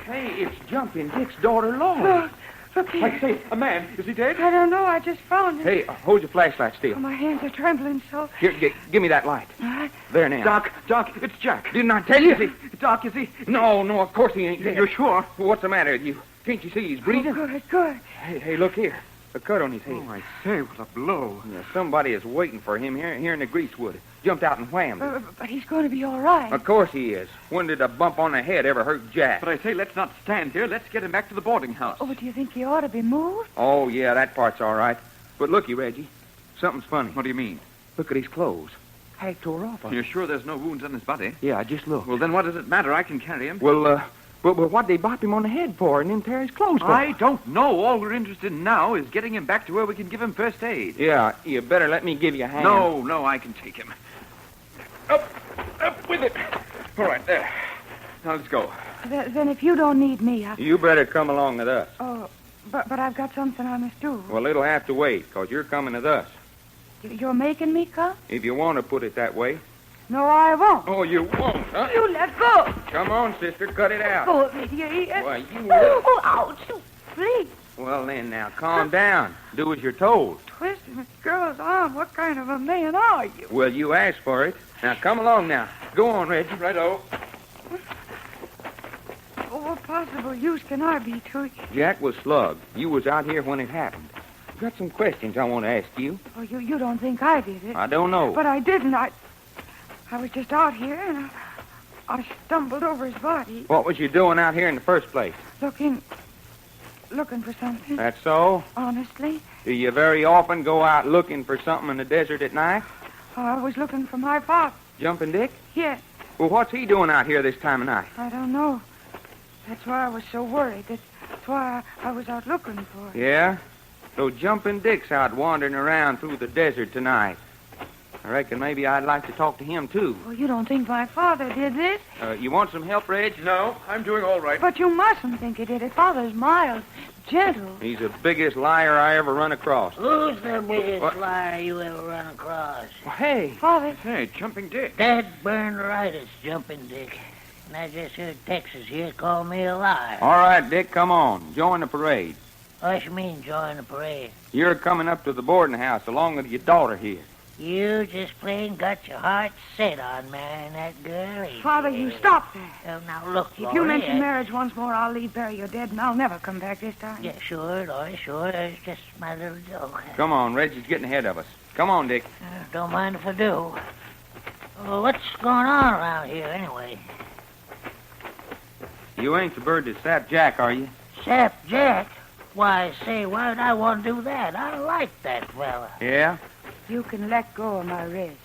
Speaker 4: Hey, it's Jumping Dick's daughter, Laura.
Speaker 7: Look here.
Speaker 5: I say, a man. Is he dead?
Speaker 7: I don't know. I just found him.
Speaker 4: Hey, hold your flashlight still.
Speaker 7: Oh, my hands are trembling so.
Speaker 4: Here, give me that light.
Speaker 7: All right.
Speaker 4: There now.
Speaker 5: Doc, it's Jack.
Speaker 4: Didn't I tell you?
Speaker 5: Doc, is he?
Speaker 4: No, of course he ain't dead.
Speaker 5: You're sure?
Speaker 4: What's the matter with you? Can't you see he's breathing?
Speaker 7: Oh, good.
Speaker 4: Hey, look here. A cut on his head.
Speaker 5: Oh, I say, what a blow.
Speaker 4: Yeah, somebody is waiting for him here in the greasewood. Jumped out and whammed him.
Speaker 7: But he's going to be all right.
Speaker 4: Of course he is. When did a bump on the head ever hurt Jack?
Speaker 5: But I say, let's not stand here. Let's get him back to the boarding house.
Speaker 7: Oh, do you think he ought to be moved?
Speaker 4: Oh, yeah, that part's all right. But looky, Reggie, something's funny.
Speaker 5: What do you mean?
Speaker 4: Look at his clothes. Hag tore off on him.
Speaker 5: You're sure there's no wounds on his body?
Speaker 4: Yeah, just look.
Speaker 5: Well, then what does it matter? I can carry him.
Speaker 4: Well, what'd they bop him on the head for and then tear his clothes for?
Speaker 5: I don't know. All we're interested in now is getting him back to where we can give him first aid.
Speaker 4: Yeah, you better let me give you a hand.
Speaker 5: No, I can take him. Up with it. All right, there. Now let's go.
Speaker 7: Then if you don't need me,
Speaker 4: You better come along with us.
Speaker 7: Oh, but I've got something I must do.
Speaker 4: Well, it'll have to wait, because you're coming with us.
Speaker 7: You're making me come?
Speaker 4: If you want to put it that way.
Speaker 7: No, I won't.
Speaker 4: Oh, you won't, huh?
Speaker 7: You let go.
Speaker 4: Come on, sister, cut it out.
Speaker 7: Go with me, do you hear?
Speaker 4: Why, you...
Speaker 7: Oh, ouch. Please.
Speaker 4: Well, then, now, calm down. Do as you're told.
Speaker 7: Twisting this girl's arm. What kind of a man are you?
Speaker 4: Well, you asked for it. Now, come along now. Go on, Reggie.
Speaker 5: Righto.
Speaker 7: Oh, what possible use can I be to you?
Speaker 4: Jack was slugged. You was out here when it happened. Got some questions I want to ask you.
Speaker 7: Oh, you don't think I did it?
Speaker 4: I don't know.
Speaker 7: But I didn't. I was just out here, and I stumbled over his body.
Speaker 4: What was you doing out here in the first place?
Speaker 7: Looking for something.
Speaker 4: That's so?
Speaker 7: Honestly,
Speaker 4: Do you very often go out looking for something in the desert at night?
Speaker 7: I was looking for my father.
Speaker 4: Jumping Dick?
Speaker 7: Yes,
Speaker 4: Well, what's he doing out here this time of night?
Speaker 7: I don't know. That's why I was so worried. That's why I was out looking for him.
Speaker 4: Yeah? So Jumping Dick's out wandering around through the desert tonight. I reckon maybe I'd like to talk to him, too.
Speaker 7: Well, you don't think my father did this?
Speaker 4: You want some help, Reg?
Speaker 5: No, I'm doing all right.
Speaker 7: But you mustn't think he did it. Father's mild, gentle.
Speaker 4: He's the biggest liar I ever run across.
Speaker 8: Who's the biggest
Speaker 4: What?
Speaker 8: liar you ever run across?
Speaker 4: Well, hey,
Speaker 7: Father,
Speaker 5: Hey, Jumping Dick.
Speaker 8: Dad burned right, it's Jumping Dick. And I just heard Texas here call me a liar.
Speaker 4: all right, Dick, come on. Join the parade.
Speaker 8: What you mean, join the parade?
Speaker 4: You're coming up to the boarding house along with your daughter here.
Speaker 8: You just plain got your heart set on marrying that girl. ain't
Speaker 7: Father, you stop that.
Speaker 8: Oh, now look,
Speaker 7: If you
Speaker 8: Laurie,
Speaker 7: mention marriage once more, I'll leave, bury your dead, and I'll never come back this time.
Speaker 8: Yeah, sure, Laurie, sure. It's just my little joke.
Speaker 4: Come on, Reggie's getting ahead of us. Come on, Dick.
Speaker 8: Don't mind if I do. Well, what's going on around here, anyway?
Speaker 4: You ain't the bird that sapped Jack, are you?
Speaker 8: Sap Jack? Why, say, why'd I want to do that? I like that fella.
Speaker 4: Yeah?
Speaker 7: You can let go of my wrist.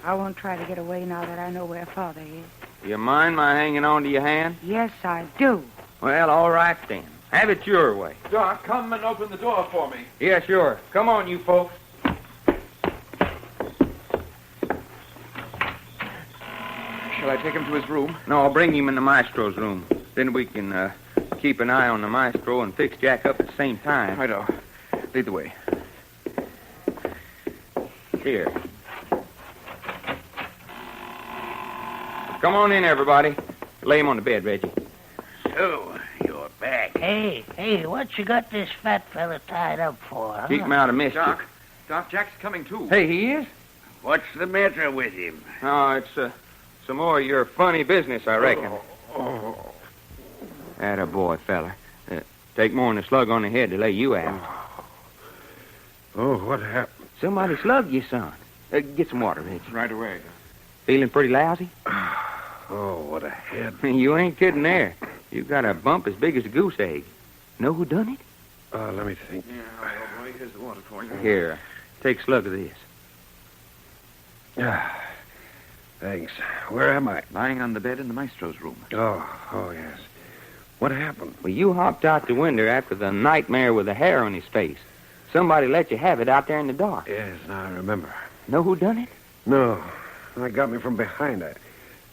Speaker 7: I won't try to get away now that I know where Father is.
Speaker 4: You mind my hanging on to your hand?
Speaker 7: Yes, I do.
Speaker 4: Well, all right then. Have it your way.
Speaker 5: Doc, come and open the door for me.
Speaker 4: Yeah, sure. Come on, you folks.
Speaker 5: Shall I take him to his room?
Speaker 4: No, I'll bring him in the maestro's room. Then we can keep an eye on the maestro and fix Jack up at the same time.
Speaker 5: Righto. Lead the way.
Speaker 4: Here. Come on in, everybody. Lay him on the bed, Reggie.
Speaker 6: So, you're back.
Speaker 8: Hey, what you got this fat fella tied up for, huh?
Speaker 4: Keep him out of mischief.
Speaker 5: Doc, Jack's coming too.
Speaker 4: Hey, he is?
Speaker 6: What's the matter with him?
Speaker 4: No, it's some more of your funny business, I reckon. Atta boy, feller. Take more than a slug on the head to lay you out.
Speaker 3: Oh, what happened?
Speaker 4: Somebody slugged you, son. Get some water, Reggie.
Speaker 5: Right away.
Speaker 4: Feeling pretty lousy?
Speaker 3: Oh, what a head.
Speaker 4: You ain't kidding there. You got a bump as big as a goose egg. Know who done it?
Speaker 3: Let me think.
Speaker 5: Yeah, boy, here's the water for you.
Speaker 4: Here, take a slug of this.
Speaker 3: Thanks. Where am I?
Speaker 5: Lying on the bed in the maestro's room.
Speaker 3: Oh, yes. What happened?
Speaker 4: Well, you hopped out the window after the nightmare with the hair on his face. Somebody let you have it out there in the dark.
Speaker 3: Yes, now I remember.
Speaker 4: Know who done it?
Speaker 3: No. That got me from behind. I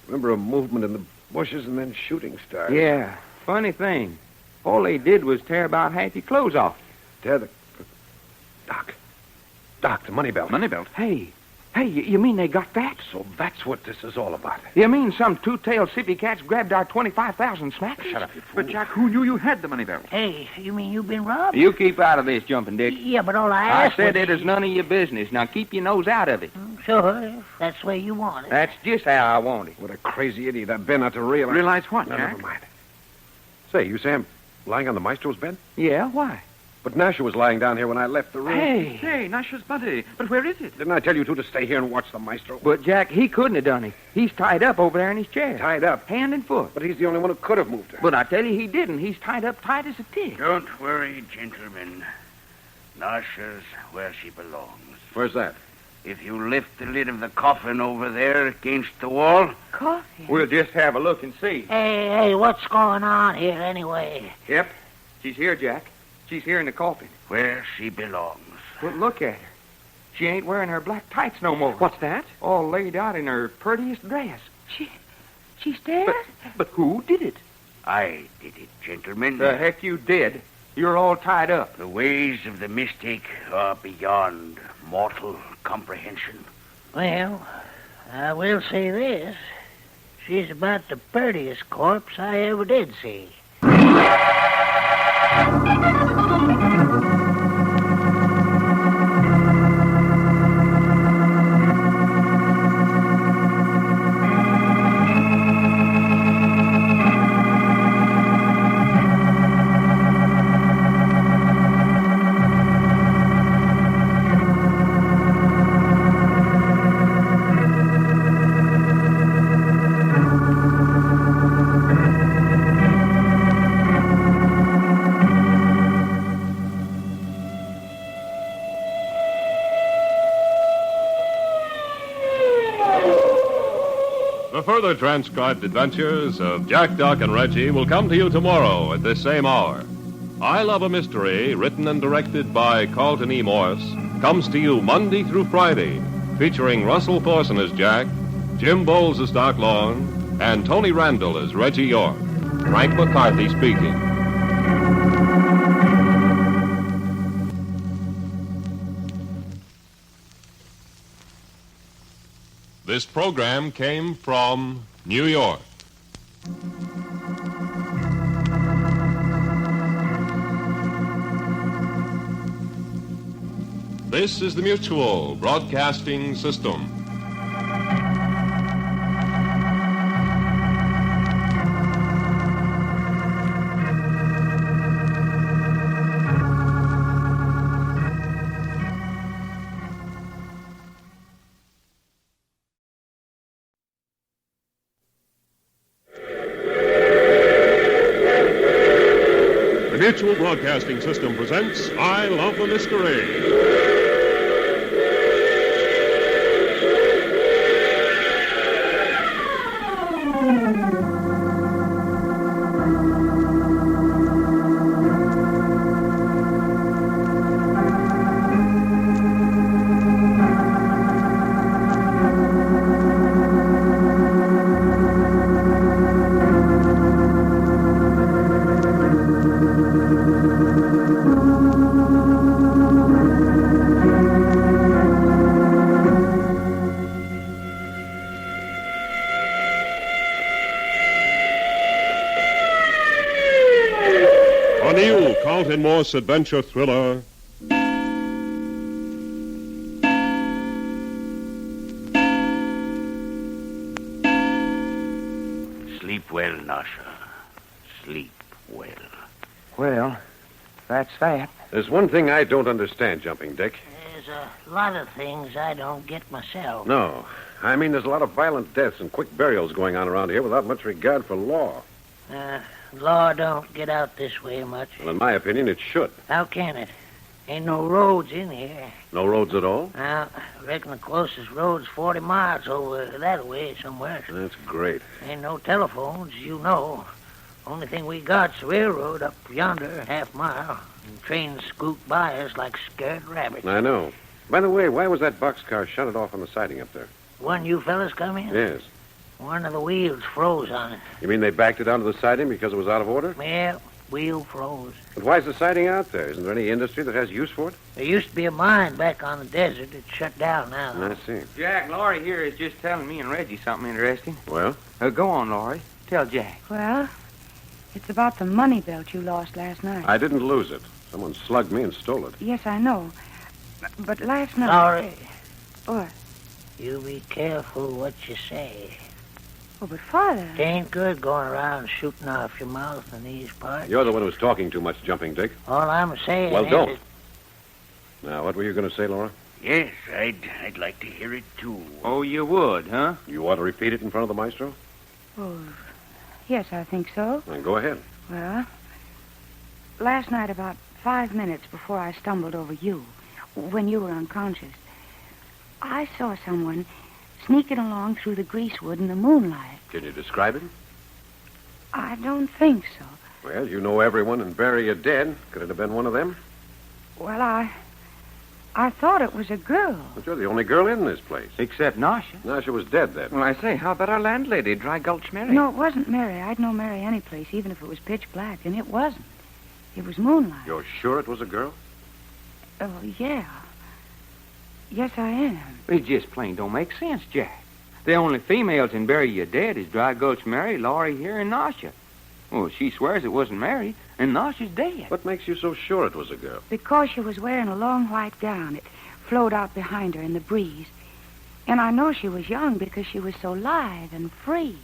Speaker 3: remember a movement in the bushes and then shooting started.
Speaker 4: Yeah, funny thing. All they did was tear about half your clothes off.
Speaker 3: Tear the... Doc, the money belt.
Speaker 5: Money belt?
Speaker 4: Hey, you mean they got that?
Speaker 3: So that's what this is all about.
Speaker 4: You mean some two-tailed sippy cats grabbed our 25,000 smacks?
Speaker 3: Shut up, you fool.
Speaker 5: But, Jack, who knew you had the money belt?
Speaker 8: Hey, you mean you've been robbed?
Speaker 4: You keep out of this, Jumping Dick.
Speaker 8: Yeah, but all I
Speaker 4: I
Speaker 8: asked
Speaker 4: said
Speaker 8: was...
Speaker 4: it is none of your business. Now keep your nose out of it.
Speaker 8: Sure, if that's the way you want it.
Speaker 4: That's just how I want it.
Speaker 3: What a crazy idiot I've been not to realize...
Speaker 5: Realize what,
Speaker 3: No,
Speaker 5: Jack?
Speaker 3: never mind. Say, you say I'm lying on the maestro's bed?
Speaker 4: Yeah, why?
Speaker 3: But Nasha was lying down here when I left the room.
Speaker 5: Hey, Nasha's body. But where is it?
Speaker 3: Didn't I tell you two to stay here and watch the maestro?
Speaker 4: But, Jack, he couldn't have done it. He's tied up over there in his chair.
Speaker 3: Tied up.
Speaker 4: Hand and foot.
Speaker 3: But he's the only one who could have moved her.
Speaker 4: But I tell you, he didn't. He's tied up tight as a tick.
Speaker 6: Don't worry, gentlemen. Nasha's where she belongs.
Speaker 3: Where's that?
Speaker 6: If you lift the lid of the coffin over there against the wall...
Speaker 8: Coffee?
Speaker 4: We'll just have a look and see.
Speaker 8: Hey, what's going on here anyway?
Speaker 4: Yep. She's here, Jack. She's here in the coffin.
Speaker 6: Where she belongs.
Speaker 4: But look at her. She ain't wearing her black tights no more.
Speaker 5: What's that?
Speaker 4: All laid out in her prettiest dress.
Speaker 8: She's dead?
Speaker 4: But who did it?
Speaker 6: I did it, gentlemen.
Speaker 4: The heck you did. You're all tied up.
Speaker 6: The ways of the mystic are beyond mortal comprehension.
Speaker 8: Well, I will say this. She's about the prettiest corpse I ever did see.
Speaker 2: The further transcribed adventures of Jack, Doc, and Reggie will come to you tomorrow at this same hour. I Love a Mystery, written and directed by Carlton E. Morse, comes to you Monday through Friday, featuring Russell Thorson as Jack, Jim Bowles as Doc Long, and Tony Randall as Reggie York. Frank McCarthy speaking. This program came from New York. This is the Mutual Broadcasting System. The Mutual Broadcasting System presents I Love a Mystery. A new Carlton Morse adventure thriller,
Speaker 6: Sleep well, Nasha. Sleep well.
Speaker 4: Well, that's that.
Speaker 3: There's one thing I don't understand, Jumping Dick.
Speaker 8: There's a lot of things I don't get myself.
Speaker 3: No. I mean, there's a lot of violent deaths and quick burials going on around here without much regard for law.
Speaker 8: Law don't get out this way much.
Speaker 3: Well, in my opinion, it should.
Speaker 8: How can it? Ain't no roads in here.
Speaker 3: No roads at all?
Speaker 8: Now, I reckon the closest road's 40 miles over that way somewhere.
Speaker 3: That's great.
Speaker 8: Ain't no telephones, you know. Only thing we got's a railroad up yonder, half-mile. And trains scoot by us like scared rabbits.
Speaker 3: I know. By the way, why was that boxcar shunted off on the siding up there?
Speaker 8: One you fellas come in?
Speaker 3: Yes.
Speaker 8: One of the wheels froze on it.
Speaker 3: You mean they backed it onto the siding because it was out of order?
Speaker 8: Yeah, wheel froze.
Speaker 3: But why's the siding out there? Isn't there any industry that has use for it?
Speaker 8: There used to be a mine back on the desert. It's shut down now.
Speaker 3: I see.
Speaker 4: Jack, Laurie here is just telling me and Reggie something interesting.
Speaker 3: Well?
Speaker 4: Go on, Laurie. Tell Jack.
Speaker 7: Well, it's about the money belt you lost last night.
Speaker 3: I didn't lose it. Someone slugged me and stole it.
Speaker 7: Yes, I know. But last night...
Speaker 8: Laurie,
Speaker 7: What?
Speaker 8: you be careful what you say.
Speaker 7: Oh, but Father...
Speaker 8: It ain't good going around shooting off your mouth in these parts.
Speaker 3: You're the one who's talking too much, Jumping Dick.
Speaker 8: All I'm saying
Speaker 3: Well,
Speaker 8: is...
Speaker 3: don't. Now, what were you going to say, Laura?
Speaker 6: Yes, I'd like to hear it, too.
Speaker 4: Oh, you would, huh?
Speaker 3: You want to repeat it in front of the maestro?
Speaker 7: Oh, yes, I think so.
Speaker 3: Then go ahead.
Speaker 7: Well, last night about 5 minutes before I stumbled over you, when you were unconscious, I saw someone sneaking along through the greasewood in the moonlight.
Speaker 3: Can you describe it?
Speaker 7: I don't think so.
Speaker 3: Well, you know everyone and bury you dead. Could it have been one of them?
Speaker 7: Well, I thought it was a girl.
Speaker 3: But you're the only girl in this place.
Speaker 4: Except Nasha.
Speaker 3: Nasha was dead then.
Speaker 5: Well, I say, how about our landlady, Dry Gulch Mary?
Speaker 7: No, it wasn't Mary. I'd know Mary any place, even if it was pitch black, and it wasn't. It was moonlight.
Speaker 3: You're sure it was a girl?
Speaker 7: Oh, yeah. Yes, I am.
Speaker 4: It just plain don't make sense, Jack. The only females in Bury You Dead is Dry Gulch Mary, Laurie here, and Nasha. Well, she swears it wasn't Mary, and Nasha's dead.
Speaker 3: What makes you so sure it was a girl?
Speaker 7: Because she was wearing a long white gown. It flowed out behind her in the breeze. And I know she was young because she was so lithe and free.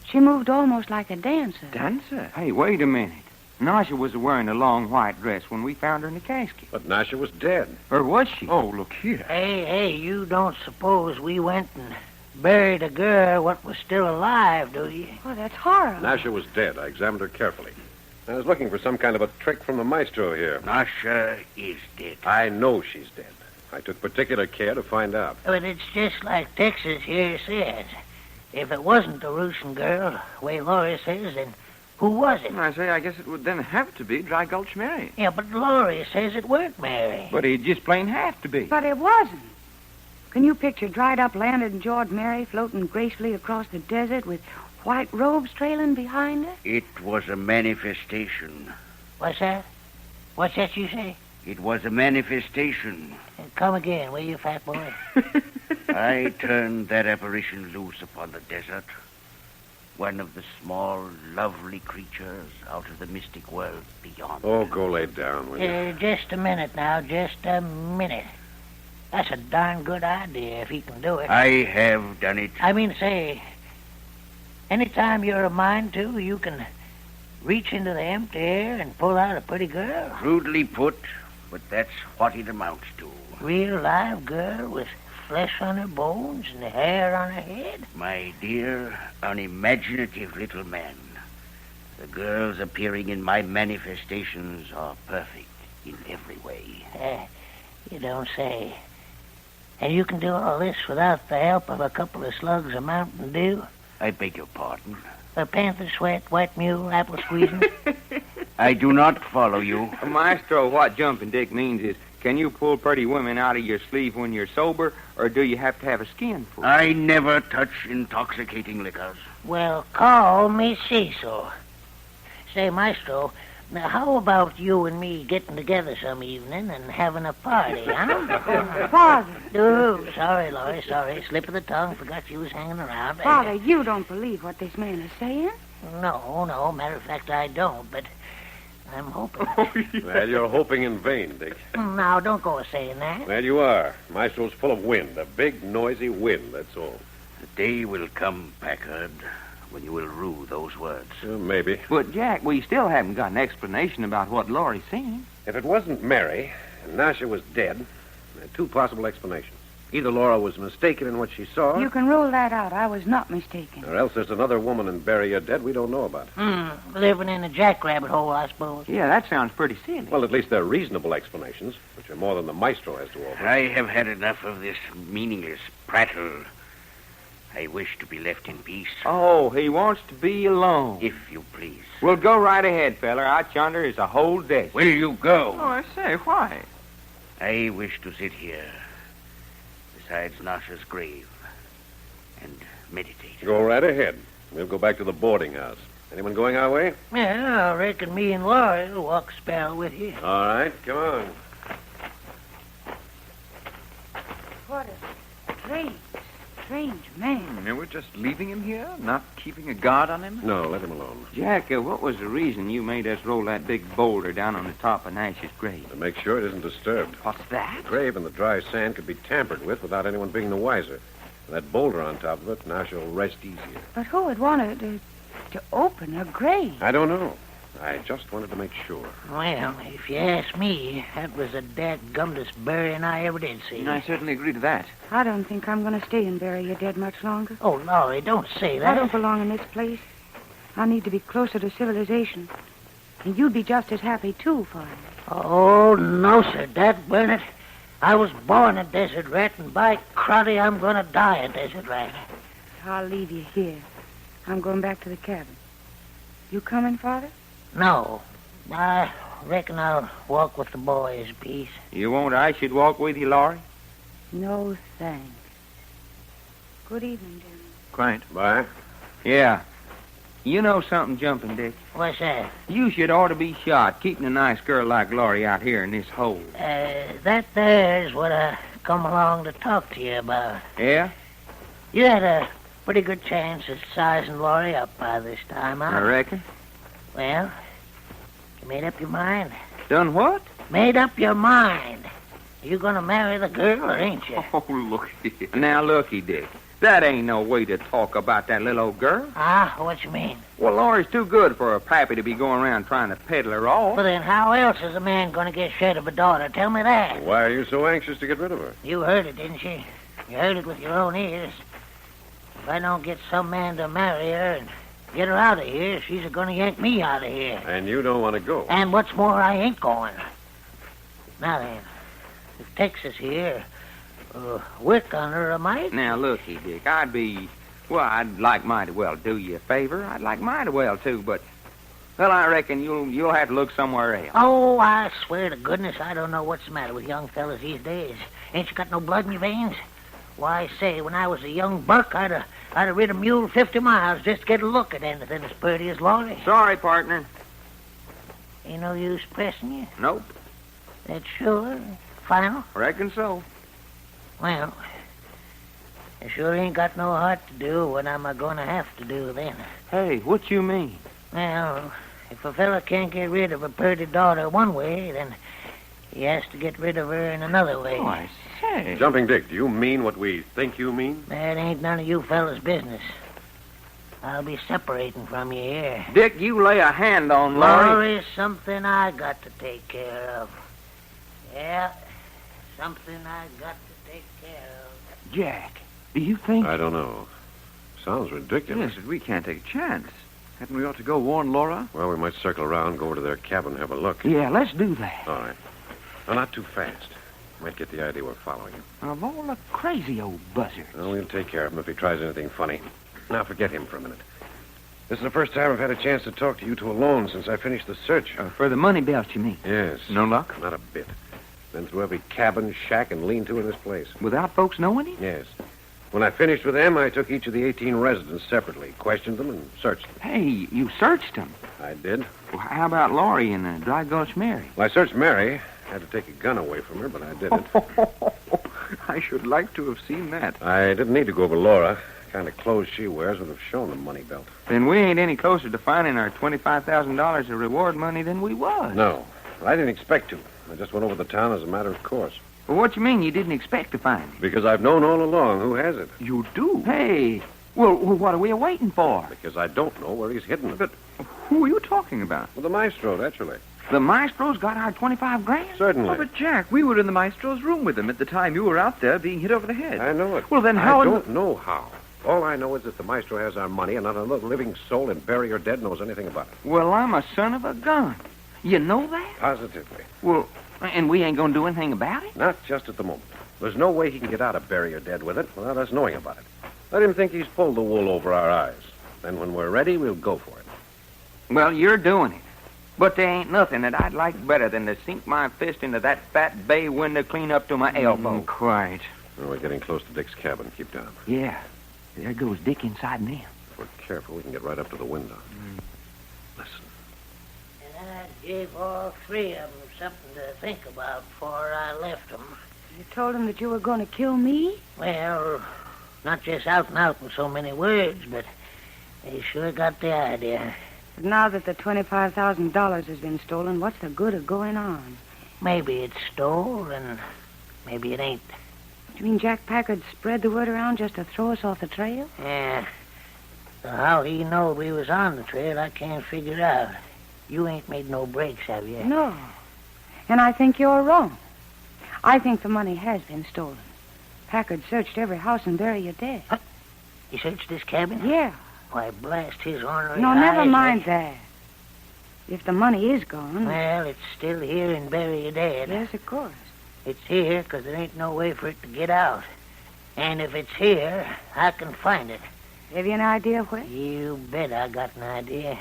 Speaker 7: She moved almost like a dancer.
Speaker 5: Dancer?
Speaker 4: Hey, wait a minute. Nasha was wearing a long white dress when we found her in the casket.
Speaker 3: But Nasha was dead.
Speaker 4: Or was she?
Speaker 5: Oh, look here.
Speaker 8: Hey, you don't suppose we went and buried a girl what was still alive, do you?
Speaker 7: Oh, that's horrible.
Speaker 3: Nasha was dead. I examined her carefully. I was looking for some kind of a trick from the maestro here.
Speaker 6: Nasha is dead.
Speaker 3: I know she's dead. I took particular care to find out.
Speaker 8: But it's just like Texas here says. If it wasn't the Russian girl, way Laurie says, then who was it?
Speaker 5: I say, I guess it would then have to be Dry Gulch Mary.
Speaker 8: Yeah, but Laurie says it weren't Mary.
Speaker 4: But it just plain have to be.
Speaker 7: But it wasn't. Can you picture dried-up landed and jawed Mary floating gracefully across the desert with white robes trailing behind her?
Speaker 6: It was a manifestation.
Speaker 8: What's that? What's that you say?
Speaker 6: It was a manifestation.
Speaker 8: Come again, will you, fat boy?
Speaker 6: I turned that apparition loose upon the desert. One of the small, lovely creatures out of the mystic world beyond.
Speaker 3: Oh, go lay down, will you?
Speaker 8: Just a minute now, just a minute. That's a darn good idea if he can do it.
Speaker 6: I have done it.
Speaker 8: I mean, say, anytime you're a mind to, you can reach into the empty air and pull out a pretty girl.
Speaker 6: Crudely put, but that's what it amounts to.
Speaker 8: Real live girl with flesh on her bones and hair on her head.
Speaker 6: My dear, unimaginative little man, the girls appearing in my manifestations are perfect in every way.
Speaker 8: You don't say. And you can do all this without the help of a couple of slugs of Mountain Dew?
Speaker 6: I beg your pardon.
Speaker 8: A panther sweat, white mule, apple squeezing?
Speaker 6: I do not follow you.
Speaker 4: Maestro, what Jumping Dick means is, can you pull pretty women out of your sleeve when you're sober, or do you have to have a skin full?
Speaker 6: I never touch intoxicating liquors.
Speaker 8: Well, call me Cecil. Say, Maestro, Now, how about you and me getting together some evening and having a party, huh?
Speaker 7: Father.
Speaker 8: Oh, sorry, Laurie, sorry. Slip of the tongue. Forgot you was hanging around.
Speaker 7: Father, you don't believe what this man is saying?
Speaker 8: No. Matter of fact, I don't, but I'm hoping.
Speaker 3: Well, you're hoping in vain, Dick.
Speaker 8: Now, don't go saying that.
Speaker 3: Well, you are. Maestro's full of wind. A big, noisy wind, that's all.
Speaker 6: The day will come, Packard, when you will rue those words.
Speaker 3: Maybe.
Speaker 4: But, Jack, we still haven't got an explanation about what Laurie's seen.
Speaker 3: If it wasn't Mary and Nasha was dead, there are two possible explanations. Either Laura was mistaken in what she saw,
Speaker 7: You can rule that out. I was not mistaken.
Speaker 3: or else there's another woman in Barrier dead we don't know about.
Speaker 8: Living in a jackrabbit hole, I suppose.
Speaker 4: Yeah, that sounds pretty silly.
Speaker 3: Well, at least they're reasonable explanations, which are more than the Maestro has to offer.
Speaker 6: I have had enough of this meaningless prattle. I wish to be left in peace.
Speaker 4: Oh, he wants to be alone.
Speaker 6: If you please.
Speaker 4: Well, go right ahead, feller. Out yonder is a whole desert.
Speaker 6: Will you go?
Speaker 4: Oh, I say, why?
Speaker 6: I wish to sit here beside Nasha's grave and meditate.
Speaker 3: Go right ahead. We'll go back to the boarding house. Anyone going our way?
Speaker 8: Yeah, I reckon me and Laurie will walk a spell with you.
Speaker 3: All right, come on.
Speaker 7: What a strange man.
Speaker 5: And we're just leaving him here? Not keeping a guard on him?
Speaker 3: No, let him alone.
Speaker 4: Jack, what was the reason you made us roll that big boulder down on the top of Nash's grave?
Speaker 3: To make sure it isn't disturbed.
Speaker 4: What's that?
Speaker 3: The grave and the dry sand could be tampered with without anyone being the wiser. And that boulder on top of it, now she'll rest easier.
Speaker 7: But who would want to open a grave?
Speaker 3: I don't know. I just wanted to make sure.
Speaker 8: Well, if you ask me, that was the dadgumdest burying I ever did see.
Speaker 5: I certainly agree to that.
Speaker 7: I don't think I'm going to stay and bury you dead much longer.
Speaker 8: Oh, Laurie, don't say
Speaker 7: I
Speaker 8: that.
Speaker 7: don't belong in this place. I need to be closer to civilization. And you'd be just as happy, too, Father.
Speaker 8: Oh, no, sir. Dad burn it. I was born a desert rat, and by cruddy, I'm going to die a desert rat.
Speaker 7: I'll leave you here. I'm going back to the cabin. You coming, Father?
Speaker 8: No. I reckon I'll walk with the boys a piece.
Speaker 4: You won't I should walk with you, Laurie?
Speaker 7: No, thanks. Good evening, dear.
Speaker 5: Quite.
Speaker 3: Bye.
Speaker 4: Yeah. You know something, Jumping Dick?
Speaker 8: What's that?
Speaker 4: You should ought to be shot, keeping a nice girl like Laurie out here in this hole.
Speaker 8: That there's what I come along to talk to you about.
Speaker 4: Yeah?
Speaker 8: You had a pretty good chance at sizing Laurie up by this time, huh?
Speaker 4: I reckon.
Speaker 8: Well, you made up your mind?
Speaker 4: Done what?
Speaker 8: Made up your mind. You gonna marry the girl, or ain't you?
Speaker 4: Oh, look here. Now, looky, Dick. That ain't no way to talk about that little old girl.
Speaker 8: Ah, what you mean?
Speaker 4: Well, Laurie's too good for a pappy to be going around trying to peddle her off.
Speaker 8: Well, then how else is a man gonna get rid of a daughter? Tell me that.
Speaker 3: Why are you so anxious to get rid of her?
Speaker 8: You heard it, didn't you? You heard it with your own ears. If I don't get some man to marry her and get her out of here, she's gonna yank me out of here.
Speaker 3: And you don't want to go.
Speaker 8: And what's more, I ain't going. Now then, if Texas here, work on her a mite.
Speaker 4: Now, looky, Dick, I'd like mighty well to do you a favor. I'd like mighty well, too, but, well, I reckon you'll have to look somewhere else.
Speaker 8: Oh, I swear to goodness, I don't know what's the matter with young fellas these days. Ain't you got no blood in your veins? Why, say, when I was a young buck, I'd have rid a mule 50 miles just to get a look at anything as pretty as Laurie.
Speaker 4: Sorry, partner.
Speaker 8: Ain't no use pressing you?
Speaker 4: Nope.
Speaker 8: That's sure? Final?
Speaker 4: Reckon so.
Speaker 8: Well, I sure ain't got no heart to do what I'm gonna have to do then.
Speaker 4: Hey, what you mean?
Speaker 8: Well, if a fella can't get rid of a pretty daughter one way, then he has to get rid of her in another way.
Speaker 4: Oh, I say.
Speaker 3: Jumping Dick, do you mean what we think you mean?
Speaker 8: That ain't none of you fellas' business. I'll be separating from you here.
Speaker 4: Dick, you lay a hand on Laurie.
Speaker 8: Laurie's something I got to take care of. Yeah, something I got to take care of.
Speaker 5: Jack, do you think...
Speaker 3: I don't know. Sounds ridiculous.
Speaker 5: Yes, but we can't take a chance. Hadn't we ought to go warn Laura?
Speaker 3: Well, we might circle around, go over to their cabin, have a look.
Speaker 4: Yeah, let's do that.
Speaker 3: All right. Well, not too fast. Might get the idea we're following him.
Speaker 4: Of all the crazy old buzzards.
Speaker 3: Well, we'll take care of him if he tries anything funny. Now, forget him for a minute. This is the first time I've had a chance to talk to you two alone since I finished the search.
Speaker 4: For the money belt, you mean?
Speaker 3: Yes.
Speaker 5: No luck?
Speaker 3: Not a bit. Been through every cabin, shack, and lean-to in this place.
Speaker 4: Without folks knowing it?
Speaker 3: Yes. When I finished with them, I took each of the 18 residents separately, questioned them, and searched them.
Speaker 4: Hey, you searched them.
Speaker 3: I did.
Speaker 4: Well, how about Laurie and Dry Gulch Mary?
Speaker 3: Well, I searched Mary. Had to take a gun away from her, but I didn't.
Speaker 5: I should like to have seen that.
Speaker 3: I didn't need to go over Laura. The kind of clothes she wears would have shown the money belt.
Speaker 4: Then we ain't any closer to finding our $25,000 of reward money than we was.
Speaker 3: No. I didn't expect to. I just went over the town as a matter of course.
Speaker 4: Well, what you mean you didn't expect to find it?
Speaker 3: Because I've known all along who has it.
Speaker 5: You do?
Speaker 4: Hey, well, what are we waiting for?
Speaker 3: Because I don't know where he's hidden it.
Speaker 5: But who are you talking about?
Speaker 3: Well, the maestro, naturally.
Speaker 4: The maestro's got our 25 grand?
Speaker 3: Certainly.
Speaker 5: Oh, but Jack, we were in the maestro's room with him at the time you were out there being hit over the head.
Speaker 3: I know it.
Speaker 5: Well, then how...
Speaker 3: I don't know how. All I know is that the maestro has our money and not another living soul in Bury or Dead knows anything about it.
Speaker 4: Well, I'm a son of a gun. You know that?
Speaker 3: Positively.
Speaker 4: Well, and we ain't gonna do anything about it?
Speaker 3: Not just at the moment. There's no way he can get out of Bury or Dead with it without us knowing about it. Let him think he's pulled the wool over our eyes. Then when we're ready, we'll go for it.
Speaker 4: Well, you're doing it. But there ain't nothing that I'd like better than to sink my fist into that fat bay window clean up to my elbow.
Speaker 5: Quite.
Speaker 3: Well, we're getting close to Dick's cabin. Keep down.
Speaker 4: Yeah. There goes Dick inside now.
Speaker 3: If we're careful, we can get right up to the window. Listen.
Speaker 8: And I gave all three of them something to think about before I left them.
Speaker 7: You told him that you were going to kill me?
Speaker 8: Well, not just out and out with so many words, but they sure got the idea.
Speaker 7: But now that the $25,000 has been stolen, what's the good of going on?
Speaker 8: Maybe it's stole, and maybe it ain't.
Speaker 7: You mean Jack Packard spread the word around just to throw us off the trail?
Speaker 8: Yeah. So how he knowed we was on the trail, I can't figure out. You ain't made no breaks, have you?
Speaker 7: No. And I think you're wrong. I think the money has been stolen. Packard searched every house in Bury or Dead.
Speaker 8: Huh? He searched this cabin?
Speaker 7: Yeah.
Speaker 8: Why, blast his ornery
Speaker 7: No,
Speaker 8: eyes.
Speaker 7: never mind that. If the money is gone...
Speaker 8: Well, it's still here in Bury or Dead.
Speaker 7: Yes, of course.
Speaker 8: It's here because there ain't no way for it to get out. And if it's here, I can find it.
Speaker 7: Have you an idea where?
Speaker 8: You bet I got an idea.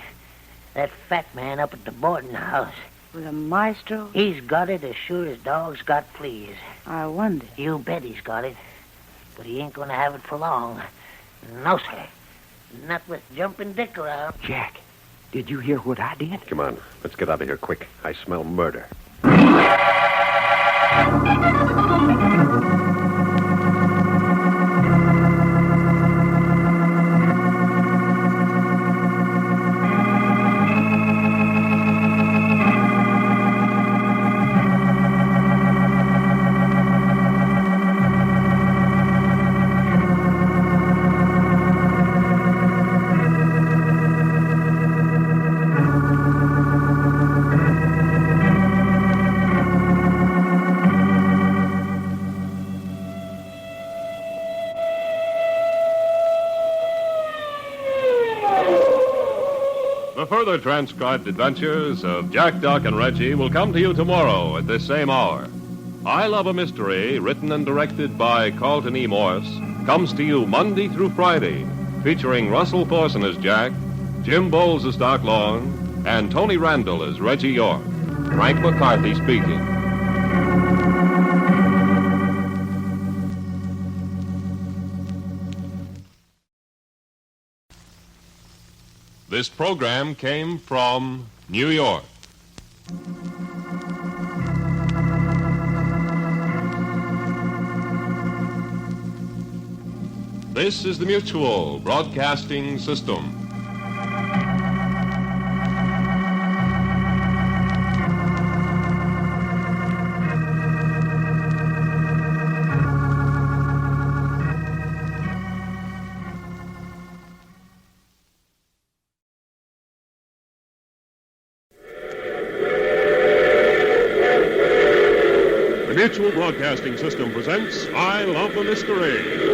Speaker 8: That fat man up at the boarding house.
Speaker 7: With a maestro?
Speaker 8: He's got it as sure as dogs got fleas.
Speaker 7: I wonder.
Speaker 8: You bet he's got it. But he ain't going to have it for long. No, sir. Not with jumping Dick around.
Speaker 4: Jack, did you hear what I did?
Speaker 3: Come on. Let's get out of here quick. I smell murder.
Speaker 2: The further transcribed adventures of Jack, Doc, and Reggie will come to you tomorrow at this same hour. I Love a Mystery, written and directed by Carlton E. Morse, comes to you Monday through Friday, featuring Russell Thorson as Jack, Jim Bowles as Doc Long, and Tony Randall as Reggie York. Frank McCarthy speaking. This program came from New York. This is the Mutual Broadcasting System. The Mutual Broadcasting System presents I Love the Mystery.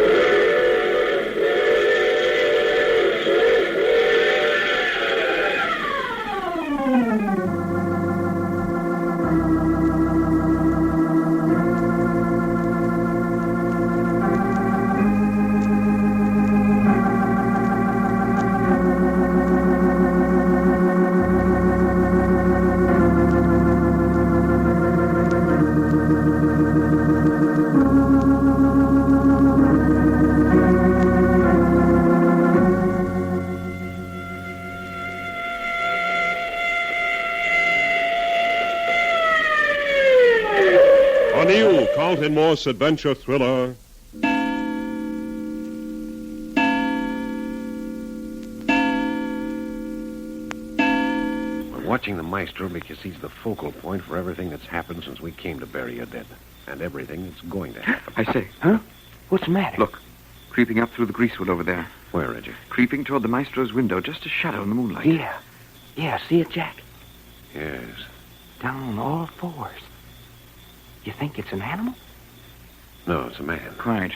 Speaker 2: The new Carlton Morse adventure thriller,
Speaker 3: We're watching the maestro because he's the focal point for everything that's happened since we came to bury your dead. And everything that's going to happen.
Speaker 4: I say, huh? What's the matter?
Speaker 5: Look, creeping up through the greasewood over there.
Speaker 3: Where, Reggie?
Speaker 5: Creeping toward the maestro's window, just a shadow in the moonlight.
Speaker 4: Yeah. Yeah, see it, Jack?
Speaker 3: Yes.
Speaker 4: Down on all fours. You think it's an animal?
Speaker 3: No, it's a man.
Speaker 5: Right.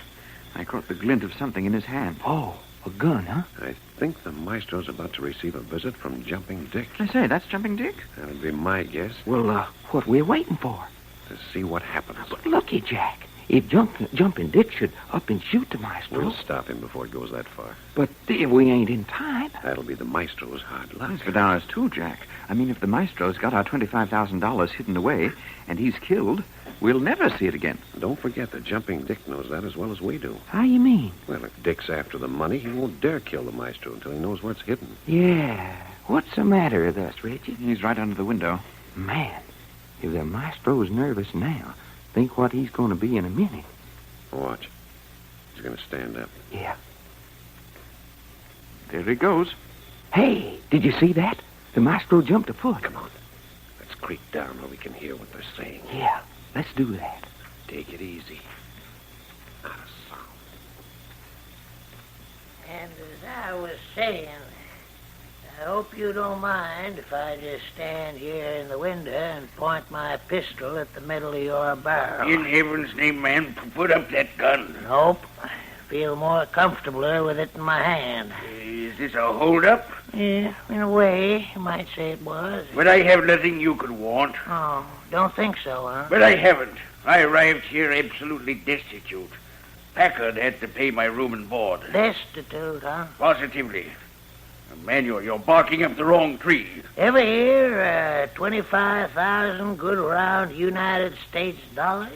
Speaker 5: I caught the glint of something in his hand.
Speaker 4: Oh, a gun, huh?
Speaker 3: I think the maestro's about to receive a visit from Jumping Dick.
Speaker 5: I say, that's Jumping Dick?
Speaker 3: That'd be my guess,
Speaker 4: Well, what we're waiting for?
Speaker 3: to see what happens.
Speaker 4: But looky, Jack. If Jumping Dick should up and shoot the maestro.
Speaker 3: We'll stop him before it goes that far.
Speaker 4: But if we ain't in time.
Speaker 3: That'll be the maestro's hard luck.
Speaker 5: It's for ours, too, Jack. I mean, if the maestro's got our $25,000 hidden away and he's killed, we'll never see it again.
Speaker 3: Don't forget that Jumping Dick knows that as well as we do.
Speaker 4: How you mean?
Speaker 3: Well, if Dick's after the money, he won't dare kill the maestro until he knows where it's hidden.
Speaker 4: Yeah. What's the matter with us, Reggie?
Speaker 5: He's right under the window.
Speaker 4: Man, if the maestro's nervous now, think what he's going to be in a minute.
Speaker 3: Watch. He's going to stand up.
Speaker 4: Yeah.
Speaker 5: There he goes.
Speaker 4: Hey, did you see that? The maestro jumped a foot.
Speaker 3: Come on. Let's creep down where we can hear what they're saying.
Speaker 4: Yeah, let's do that.
Speaker 3: Take it easy. Not a sound.
Speaker 8: And as I was saying, I hope you don't mind if I just stand here in the window and point my pistol at the middle of your barrel.
Speaker 6: In heaven's name, man, put up that gun.
Speaker 8: Nope. Feel more comfortabler with it in my hand.
Speaker 6: Is this a hold-up?
Speaker 8: Yeah, in a way, you might say it was.
Speaker 6: But I have nothing you could want.
Speaker 8: Oh, don't think so, huh?
Speaker 6: But I haven't. I arrived here absolutely destitute. Packard had to pay my room and board.
Speaker 8: Destitute, huh?
Speaker 6: Positively. Man, you're barking up the wrong tree.
Speaker 8: Ever hear 25,000 good round United States dollars?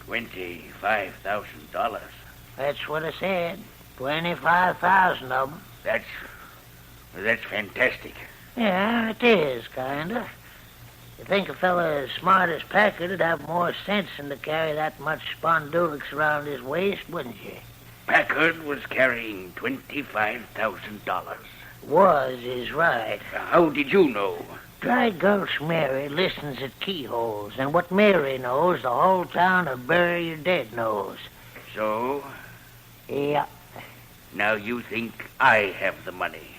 Speaker 6: $25,000.
Speaker 8: That's what I said. 25,000 of them.
Speaker 6: That's fantastic.
Speaker 8: Yeah, it is, kinda. You think a fella as smart as Packard would have more sense than to carry that much spondulics around his waist, wouldn't you?
Speaker 6: Packard was carrying $25,000.
Speaker 8: Was is right.
Speaker 6: How did you know?
Speaker 8: Dry Gulch Mary listens at keyholes, and what Mary knows, the whole town of Bury Your Dead knows.
Speaker 6: So,
Speaker 8: Yeah,
Speaker 6: now you think I have the money.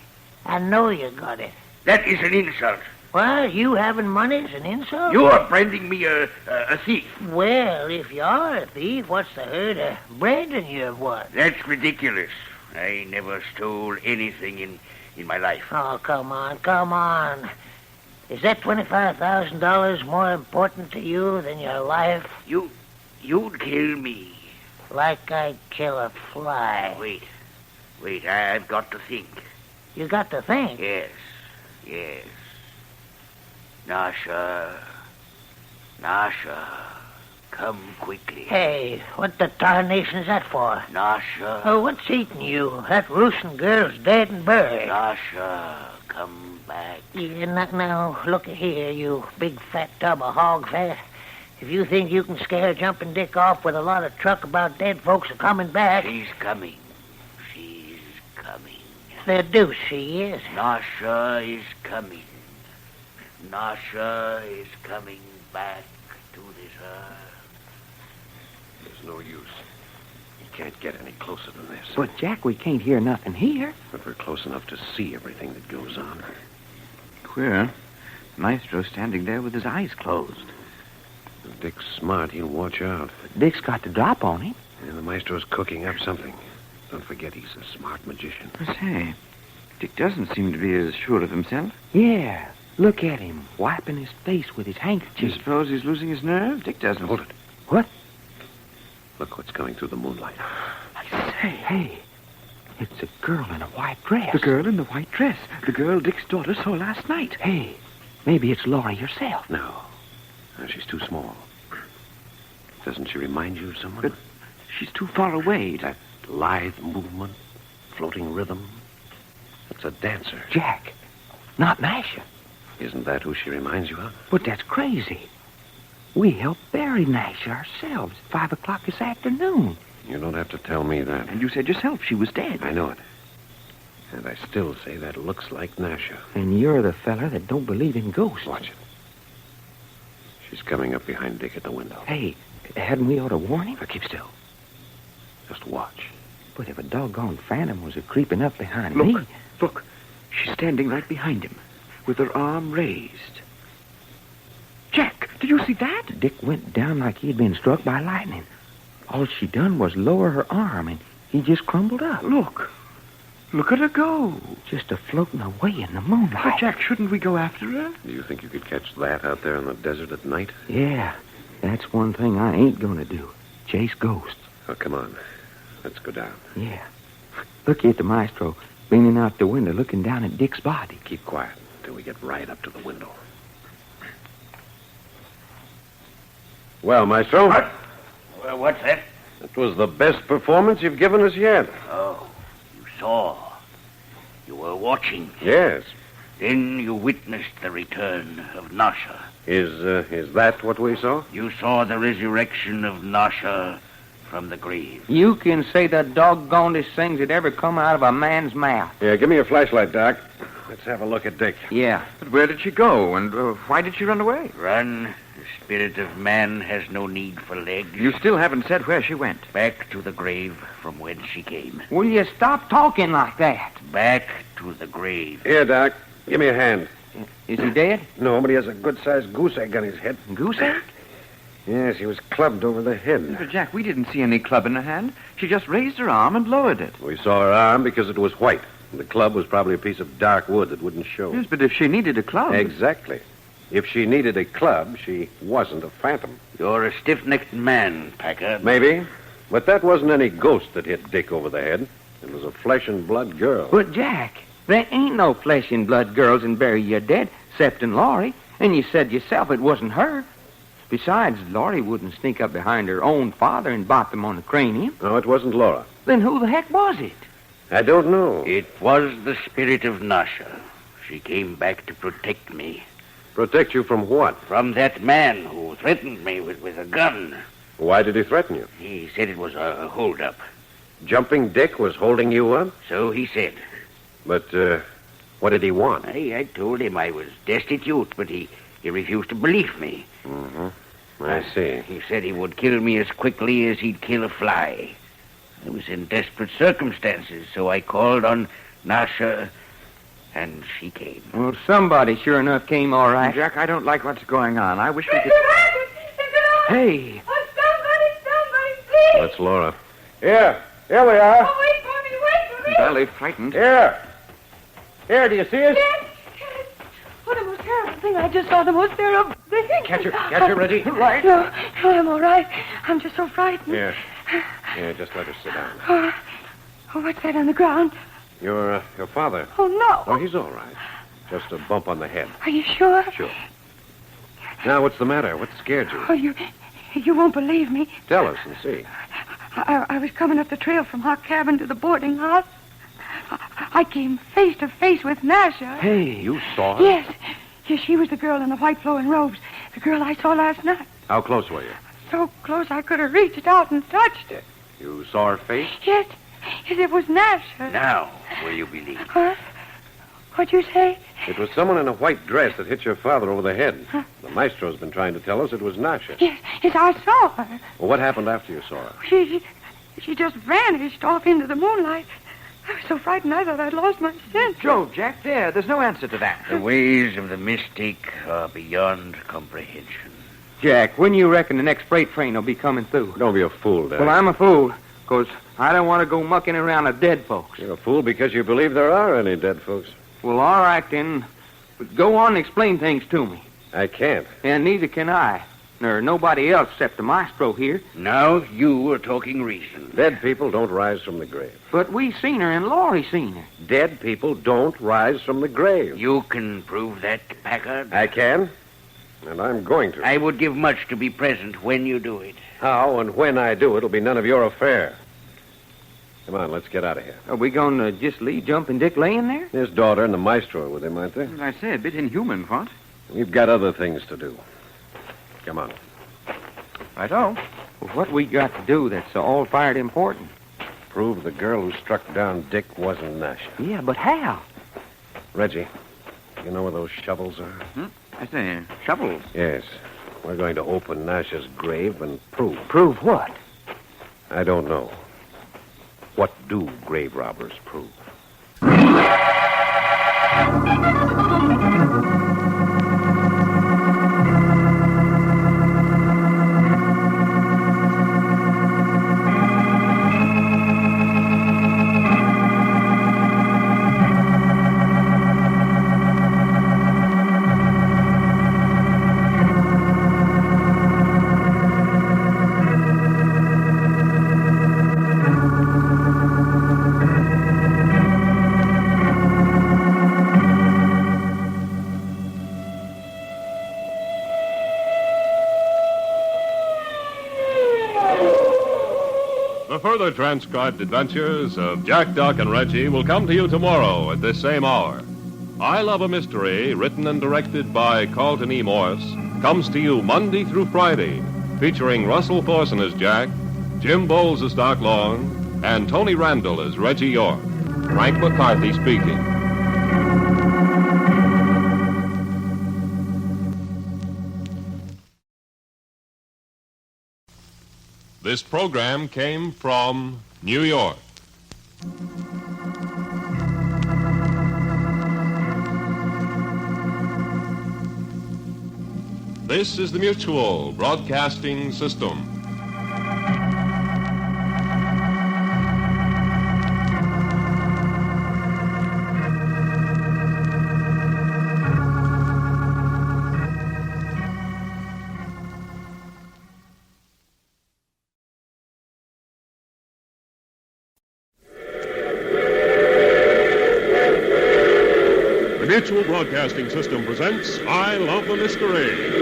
Speaker 8: I know you got it.
Speaker 6: That is an insult.
Speaker 8: Well, you having money's an insult?
Speaker 6: You are branding me a thief.
Speaker 8: Well, if you are a thief, what's the hurt of branding you of one?
Speaker 6: That's ridiculous. I never stole anything in my life.
Speaker 8: Oh, come on. Is that $25,000 more important to you than your life?
Speaker 6: You'd kill me.
Speaker 8: Like I'd kill a fly.
Speaker 6: Wait, I've got to think.
Speaker 8: You got to think.
Speaker 6: Yes. Nasha, come quickly.
Speaker 8: Hey, what the tarnation's that for?
Speaker 6: Nasha.
Speaker 8: Oh, what's eating you? That roosting girl's dead and buried.
Speaker 6: Nasha, come back.
Speaker 8: Yeah, now, look here, you big fat tub of hog fat. If you think you can scare Jumping Dick off with a lot of truck about dead folks coming back...
Speaker 6: She's coming.
Speaker 8: The deuce she is.
Speaker 6: Nasha is coming. Nasha is coming back to this earth.
Speaker 3: There's no use. You can't get any closer than this.
Speaker 4: But, Jack, we can't hear nothing here.
Speaker 3: But we're close enough to see everything that goes on.
Speaker 5: Queer. Maestro's standing there with his eyes closed.
Speaker 3: If Dick's smart, he'll watch out.
Speaker 4: Dick's got the drop on him.
Speaker 3: And the maestro's cooking up something. Don't forget he's a smart magician.
Speaker 5: I say, Dick doesn't seem to be as sure of himself.
Speaker 4: Yeah, look at him, wiping his face with his
Speaker 5: Do you
Speaker 4: handkerchief.
Speaker 5: suppose he's losing his nerve? Dick doesn't.
Speaker 3: Hold it.
Speaker 4: What?
Speaker 3: Look what's coming through the moonlight.
Speaker 4: I say, hey, it's a girl in a white dress.
Speaker 5: The girl in the white dress. The girl Dick's daughter saw last night.
Speaker 4: Hey, maybe it's Laura herself.
Speaker 3: No. She's too small. Doesn't she remind you of someone?
Speaker 5: But she's too far away.
Speaker 3: That lithe movement, floating rhythm. It's a dancer.
Speaker 4: Jack, not Nasha.
Speaker 3: Isn't that who she reminds you of?
Speaker 4: But that's crazy. We helped bury Nash ourselves at 5 o'clock this afternoon.
Speaker 3: You don't have to tell me that.
Speaker 5: And you said yourself she was dead.
Speaker 3: I know it. And I still say that looks like Nasha.
Speaker 4: And you're the fella that don't believe in ghosts.
Speaker 3: Watch it. She's coming up behind Dick at the window.
Speaker 4: Hey, hadn't we ought to warn him?
Speaker 3: Now keep still. Just watch.
Speaker 4: But if a doggone phantom was creeping up behind me...
Speaker 5: Look. She's standing right behind him, with her arm raised. Jack, did you see that?
Speaker 4: Dick went down like he'd been struck by lightning. All she done was lower her arm, and he just crumbled up.
Speaker 5: Look. Look at her go.
Speaker 4: Just a-floating away in the moonlight.
Speaker 5: But, Jack, shouldn't we go after her?
Speaker 3: Do you think you could catch that out there in the desert at night?
Speaker 4: Yeah, that's one thing I ain't gonna do. Chase ghosts.
Speaker 3: Oh, come on. Let's go down.
Speaker 4: Yeah. Look at the maestro leaning out the window looking down at Dick's body.
Speaker 3: Keep quiet until we get right up to the window. Well, Maestro?
Speaker 6: What? Well, what's that?
Speaker 3: That was the best performance you've given us yet.
Speaker 6: Oh, you saw. You were watching.
Speaker 3: Yes.
Speaker 6: Then you witnessed the return of Nasha.
Speaker 3: Is that what we saw?
Speaker 6: You saw the resurrection of Nasha from the grave.
Speaker 4: You can say the doggonedest things that ever come out of a man's mouth.
Speaker 3: Yeah, give me your flashlight, Doc. Let's have a look at Dick.
Speaker 4: Yeah.
Speaker 5: But where did she go, and why did she run away?
Speaker 6: Run. The spirit of man has no need for legs.
Speaker 5: You still haven't said where she went.
Speaker 6: Back to the grave from whence she came.
Speaker 4: Will you stop talking like that?
Speaker 6: Back to the grave.
Speaker 3: Here, Doc. Give me a hand.
Speaker 4: Is he dead?
Speaker 3: No, but he has a good-sized goose egg on his head.
Speaker 4: Goose egg?
Speaker 3: Yes, he was clubbed over the head.
Speaker 5: But, Jack, we didn't see any club in her hand. She just raised her arm and lowered it.
Speaker 3: We saw her arm because it was white. The club was probably a piece of dark wood that wouldn't show.
Speaker 5: Yes, but if she needed a club...
Speaker 3: Exactly. If she needed a club, she wasn't a phantom.
Speaker 6: You're a stiff-necked man, Packard.
Speaker 3: Maybe. But that wasn't any ghost that hit Dick over the head. It was a flesh-and-blood girl.
Speaker 4: But, Jack, there ain't no flesh-and-blood girls in Bury Your Dead, except in Laurie. And you said yourself it wasn't her. Besides, Laurie wouldn't sneak up behind her own father and bop him on the cranium.
Speaker 3: No, it wasn't Laura.
Speaker 4: Then who the heck was it?
Speaker 3: I don't know.
Speaker 6: It was the spirit of Nasha. She came back to protect me.
Speaker 3: Protect you from what?
Speaker 6: From that man who threatened me with a gun.
Speaker 3: Why did he threaten you?
Speaker 6: He said it was a hold-up.
Speaker 3: Jumping Dick was holding you up?
Speaker 6: So he said.
Speaker 3: But, what did he want?
Speaker 6: I told him I was destitute, but he refused to believe me.
Speaker 3: Mm-hmm. I see.
Speaker 6: He said he would kill me as quickly as he'd kill a fly. I was in desperate circumstances, so I called on Nasha, and she came.
Speaker 4: Well, somebody sure enough came all right.
Speaker 5: Jack, I don't like what's going on. I wish we could...
Speaker 4: Hey!
Speaker 7: Oh, somebody, please!
Speaker 3: That's Laura. Here we are.
Speaker 7: Oh, wait for me!
Speaker 5: Badly frightened.
Speaker 3: Here, do you see us?
Speaker 7: Yes. What a most terrible thing. I just saw the most terrible thing.
Speaker 3: Catch her, Reggie.
Speaker 7: Right. No, I'm all right. I'm just so frightened.
Speaker 3: Here, just let her sit down.
Speaker 7: Oh, what's that on the ground?
Speaker 3: Your father.
Speaker 7: Oh, no.
Speaker 3: Oh, he's all right. Just a bump on the head.
Speaker 7: Are you sure?
Speaker 3: Sure. Now, what's the matter? What scared you?
Speaker 7: Oh, you won't believe me.
Speaker 3: Tell us and see.
Speaker 7: I was coming up the trail from our cabin to the boarding house. I came face to face with Nasha.
Speaker 3: Hey, you saw her?
Speaker 7: Yes, she was the girl in the white flowing robes. The girl I saw last night.
Speaker 3: How close were you?
Speaker 7: So close I could have reached out and touched her.
Speaker 3: You saw her face?
Speaker 7: Yes, it was Nasha.
Speaker 6: Now, will you believe?
Speaker 7: Huh? What'd you say?
Speaker 3: It was someone in a white dress that hit your father over the head. The maestro's been trying to tell us it was Nasha.
Speaker 7: Yes, I saw her.
Speaker 3: Well, what happened after you saw her?
Speaker 7: She just vanished off into the moonlight. I was so frightened I thought I'd lost my sense.
Speaker 5: Joe, Jack, there's no answer to that.
Speaker 6: The ways of the mystic are beyond comprehension.
Speaker 4: Jack, when you reckon the next freight train will be coming through?
Speaker 3: Don't be a fool, Dad.
Speaker 4: Well, I'm a fool, because I don't want to go mucking around with dead folks.
Speaker 3: You're a fool because you believe there are any dead folks.
Speaker 4: Well, all right, then. But go on and explain things to me.
Speaker 3: I can't.
Speaker 4: And neither can I. Nor nobody else except the maestro here.
Speaker 6: Now you are talking reason.
Speaker 3: Dead people don't rise from the grave.
Speaker 4: But we seen her and Laurie seen her.
Speaker 3: Dead people don't rise from the grave.
Speaker 6: You can prove that, Packard?
Speaker 3: I can, and I'm going to.
Speaker 6: I would give much to be present when you do it.
Speaker 3: How and when I do, it'll be none of your affair. Come on, let's get out of here.
Speaker 4: Are we going to just leave Jumping Dick laying there?
Speaker 3: His daughter and the maestro are with him, aren't they?
Speaker 5: I say, a bit inhuman, what?
Speaker 3: We've got other things to do. Come on.
Speaker 5: Righto.
Speaker 4: Well, what we got to do that's all fired important?
Speaker 3: Prove the girl who struck down Dick wasn't Nasha.
Speaker 4: Yeah, but how?
Speaker 3: Reggie, you know where those shovels are?
Speaker 5: I say, shovels.
Speaker 3: Yes. We're going to open Nasha's grave and prove.
Speaker 4: Prove what?
Speaker 3: I don't know. What do grave robbers prove?
Speaker 2: The further transcribed adventures of Jack, Doc, and Reggie will come to you tomorrow at this same hour. I Love a Mystery, written and directed by Carlton E. Morse, comes to you Monday through Friday, featuring Russell Thorson as Jack, Jim Bowles as Doc Long, and Tony Randall as Reggie York. Frank McCarthy speaking. This program came from New York. This is the Mutual Broadcasting System. Mutual Broadcasting System presents I Love the Mystery.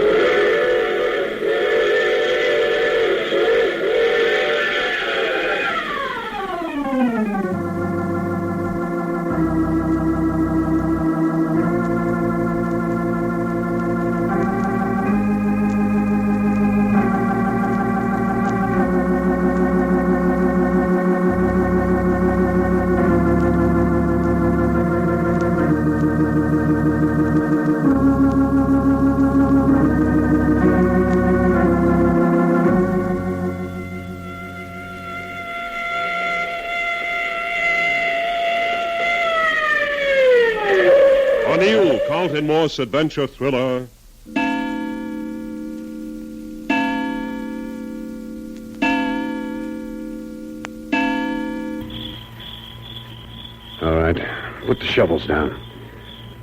Speaker 2: New Carlton Morse adventure thriller,
Speaker 3: All right. Put the shovels down.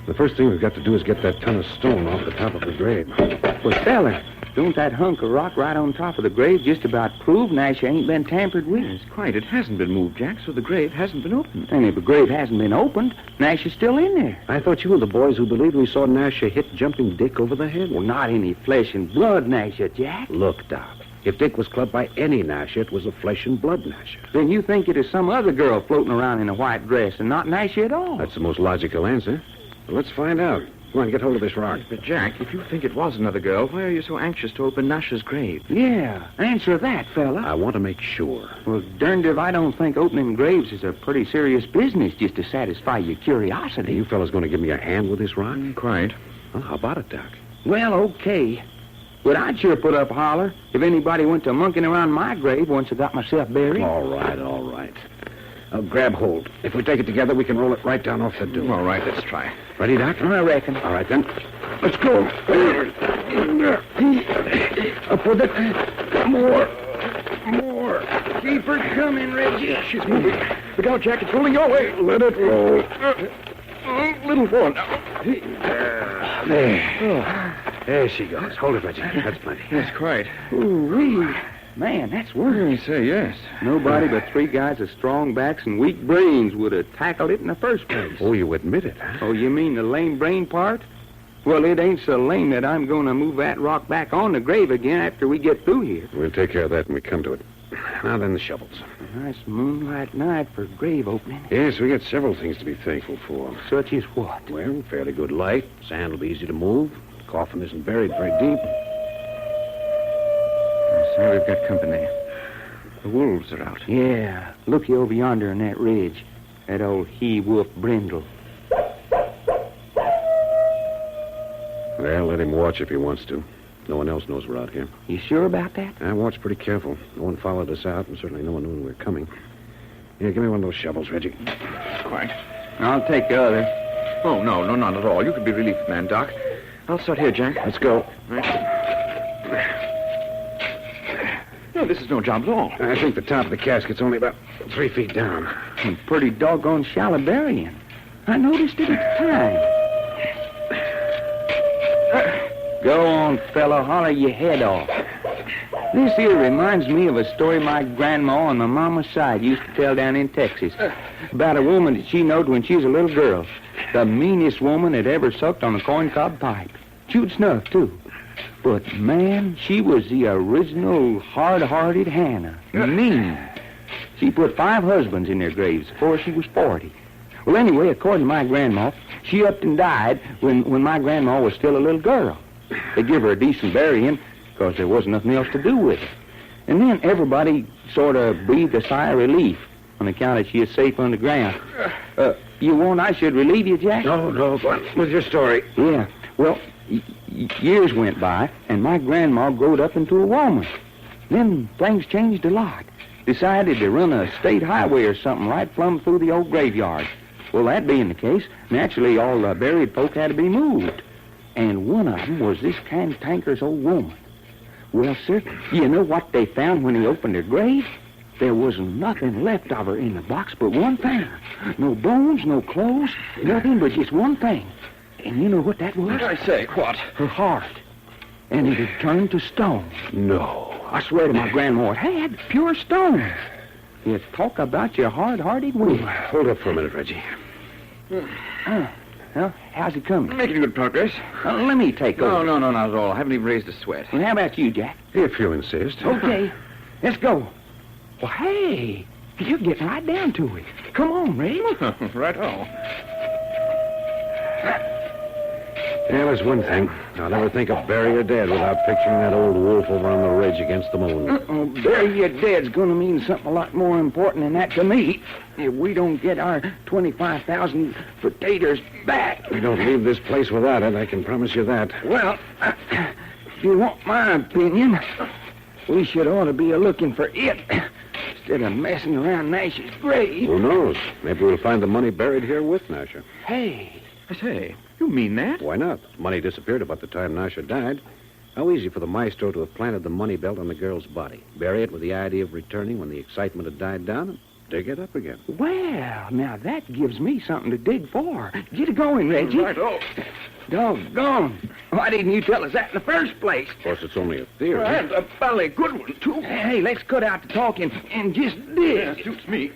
Speaker 3: The first thing we've got to do is get that ton of stone off the top of the grave.
Speaker 4: Well, fella, don't that hunk of rock right on top of the grave just about prove Nasha ain't been tampered with?
Speaker 5: It's quite. It hasn't been moved, Jack, so the grave hasn't been opened.
Speaker 4: And if the grave hasn't been opened, Nasha's still in there.
Speaker 3: I thought you were the boys who believed we saw Nasha hit Jumping Dick over the head.
Speaker 4: Well, not any flesh and blood Nasha, Jack.
Speaker 3: Look, Doc. If Dick was clubbed by any Nasha, it was a flesh and blood Nasha.
Speaker 4: Then you think it is some other girl floating around in a white dress and not Nasha at all?
Speaker 3: That's the most logical answer. Well, let's find out. Come on, get hold of this rock.
Speaker 5: But, Jack, if you think it was another girl, why are you so anxious to open Nasha's grave?
Speaker 4: Yeah, answer that, fella.
Speaker 3: I want to make sure.
Speaker 4: Well, darned if I don't think opening graves is a pretty serious business just to satisfy your curiosity.
Speaker 3: Are you fellas going to give me a hand with this rock?
Speaker 5: Quite.
Speaker 3: Well, how about it, Doc?
Speaker 4: Well, okay. But I'd sure put up a holler if anybody went to monkeying around my grave once I got myself buried.
Speaker 3: All right, all right. Now, grab hold. If we take it together, we can roll it right down off the dune.
Speaker 5: All right, let's try.
Speaker 3: Ready, Doc?
Speaker 4: I reckon.
Speaker 3: All right, then. Let's go. Up with it. More.
Speaker 4: Keep her coming, Reggie.
Speaker 3: She's moving. Look out, Jack. It's rolling your way. Let it roll. Little one. There. There she goes. Hold it, Reggie. That's plenty.
Speaker 5: Yes, quite.
Speaker 4: Ooh-wee. Man, that's work.
Speaker 5: I say yes.
Speaker 4: Nobody but three guys with strong backs and weak brains would have tackled it in the first place.
Speaker 3: Oh, you admit it, huh?
Speaker 4: Oh, you mean the lame brain part? Well, it ain't so lame that I'm going to move that rock back on the grave again after we get through here.
Speaker 3: We'll take care of that when we come to it. Now then, the shovels.
Speaker 4: A nice moonlight night for grave opening.
Speaker 3: Yes, we got several things to be thankful for.
Speaker 4: Such as what?
Speaker 3: Well, fairly good light. Sand will be easy to move. The coffin isn't buried very deep.
Speaker 4: now we've got company. The wolves are out. Yeah. Looky over yonder on that ridge. That old he-wolf brindle.
Speaker 3: Well, let him watch if he wants to. No one else knows we're out here.
Speaker 4: You sure about that?
Speaker 3: I watched pretty careful. No one followed us out, and certainly no one knew we were coming. Here, give me one of those shovels, Reggie.
Speaker 5: Quite.
Speaker 4: I'll take the other.
Speaker 5: Oh, no, not at all. You could be relief man, Doc. I'll start here, Jack.
Speaker 3: Let's go.
Speaker 5: Right. No, this is no job at all.
Speaker 3: I think the top of the casket's only about 3 feet down.
Speaker 4: Pretty doggone shallow burying. I noticed it at the time. Go on, fella. Holler your head off. This here reminds me of a story my grandma on my mama's side used to tell down in Texas about a woman that she knowed when she was a little girl. The meanest woman that ever sucked on a corncob pipe. Chewed snuff, too. But, man, she was the original hard-hearted Hannah. Mean. She put 5 husbands in their graves before she was 40. Well, anyway, according to my grandma, she upped and died when my grandma was still a little girl. They give her a decent burying because there wasn't nothing else to do with her. And then everybody sort of breathed a sigh of relief on account that she is safe underground. You want I should relieve you, Jack?
Speaker 3: No, go on with your story.
Speaker 4: Yeah. Well, years went by, and my grandma growed up into a woman. Then things changed a lot. Decided to run a state highway or something right plumb through the old graveyard. Well, that being the case, naturally all the buried folk had to be moved. And one of them was this cantankerous old woman. Well, sir, you know what they found when they opened her grave? There was nothing left of her in the box but one thing. No bones, no clothes, nothing but just one thing. And you know what that was?
Speaker 5: What did I say? What?
Speaker 4: Her heart. And it had turned to stone.
Speaker 3: No.
Speaker 4: I swear to my grandma, it had pure stone. You talk about your hard-hearted woman.
Speaker 3: Hold up for a minute, Reggie.
Speaker 4: Well, how's it coming?
Speaker 5: Making good progress.
Speaker 4: Let me take over.
Speaker 5: No, not at all. I haven't even raised a sweat.
Speaker 4: Well, how about you, Jack?
Speaker 3: If you insist.
Speaker 4: Okay, let's go. Well, hey, you're getting right down to it. Come on, Ray.
Speaker 5: Right-o.
Speaker 3: Yeah, there's one thing. I'll never think of bury your dead without picturing that old wolf over on the ridge against the moon.
Speaker 4: Bury your dead's going to mean something a lot more important than that to me. If we don't get our 25,000 potatoes back.
Speaker 3: We don't leave this place without it, I can promise you that.
Speaker 4: Well, if you want my opinion, we should ought to be looking for it instead of messing around Nash's grave.
Speaker 3: Who knows? Maybe we'll find the money buried here with Nasha.
Speaker 4: Hey.
Speaker 5: I say, you mean that?
Speaker 3: Why not? Money disappeared about the time Nasha died. How easy for the maestro to have planted the money belt on the girl's body. Bury it with the idea of returning when the excitement had died down and dig it up again.
Speaker 4: Well, now that gives me something to dig for. Get it going, Reggie.
Speaker 5: Right-o.
Speaker 4: Doggone. Why didn't you tell us that in the first place?
Speaker 3: Of course, it's only a theory.
Speaker 5: Well, and a bally good one, too.
Speaker 4: Hey, let's cut out the talking and just dig.
Speaker 5: Yeah, suits me.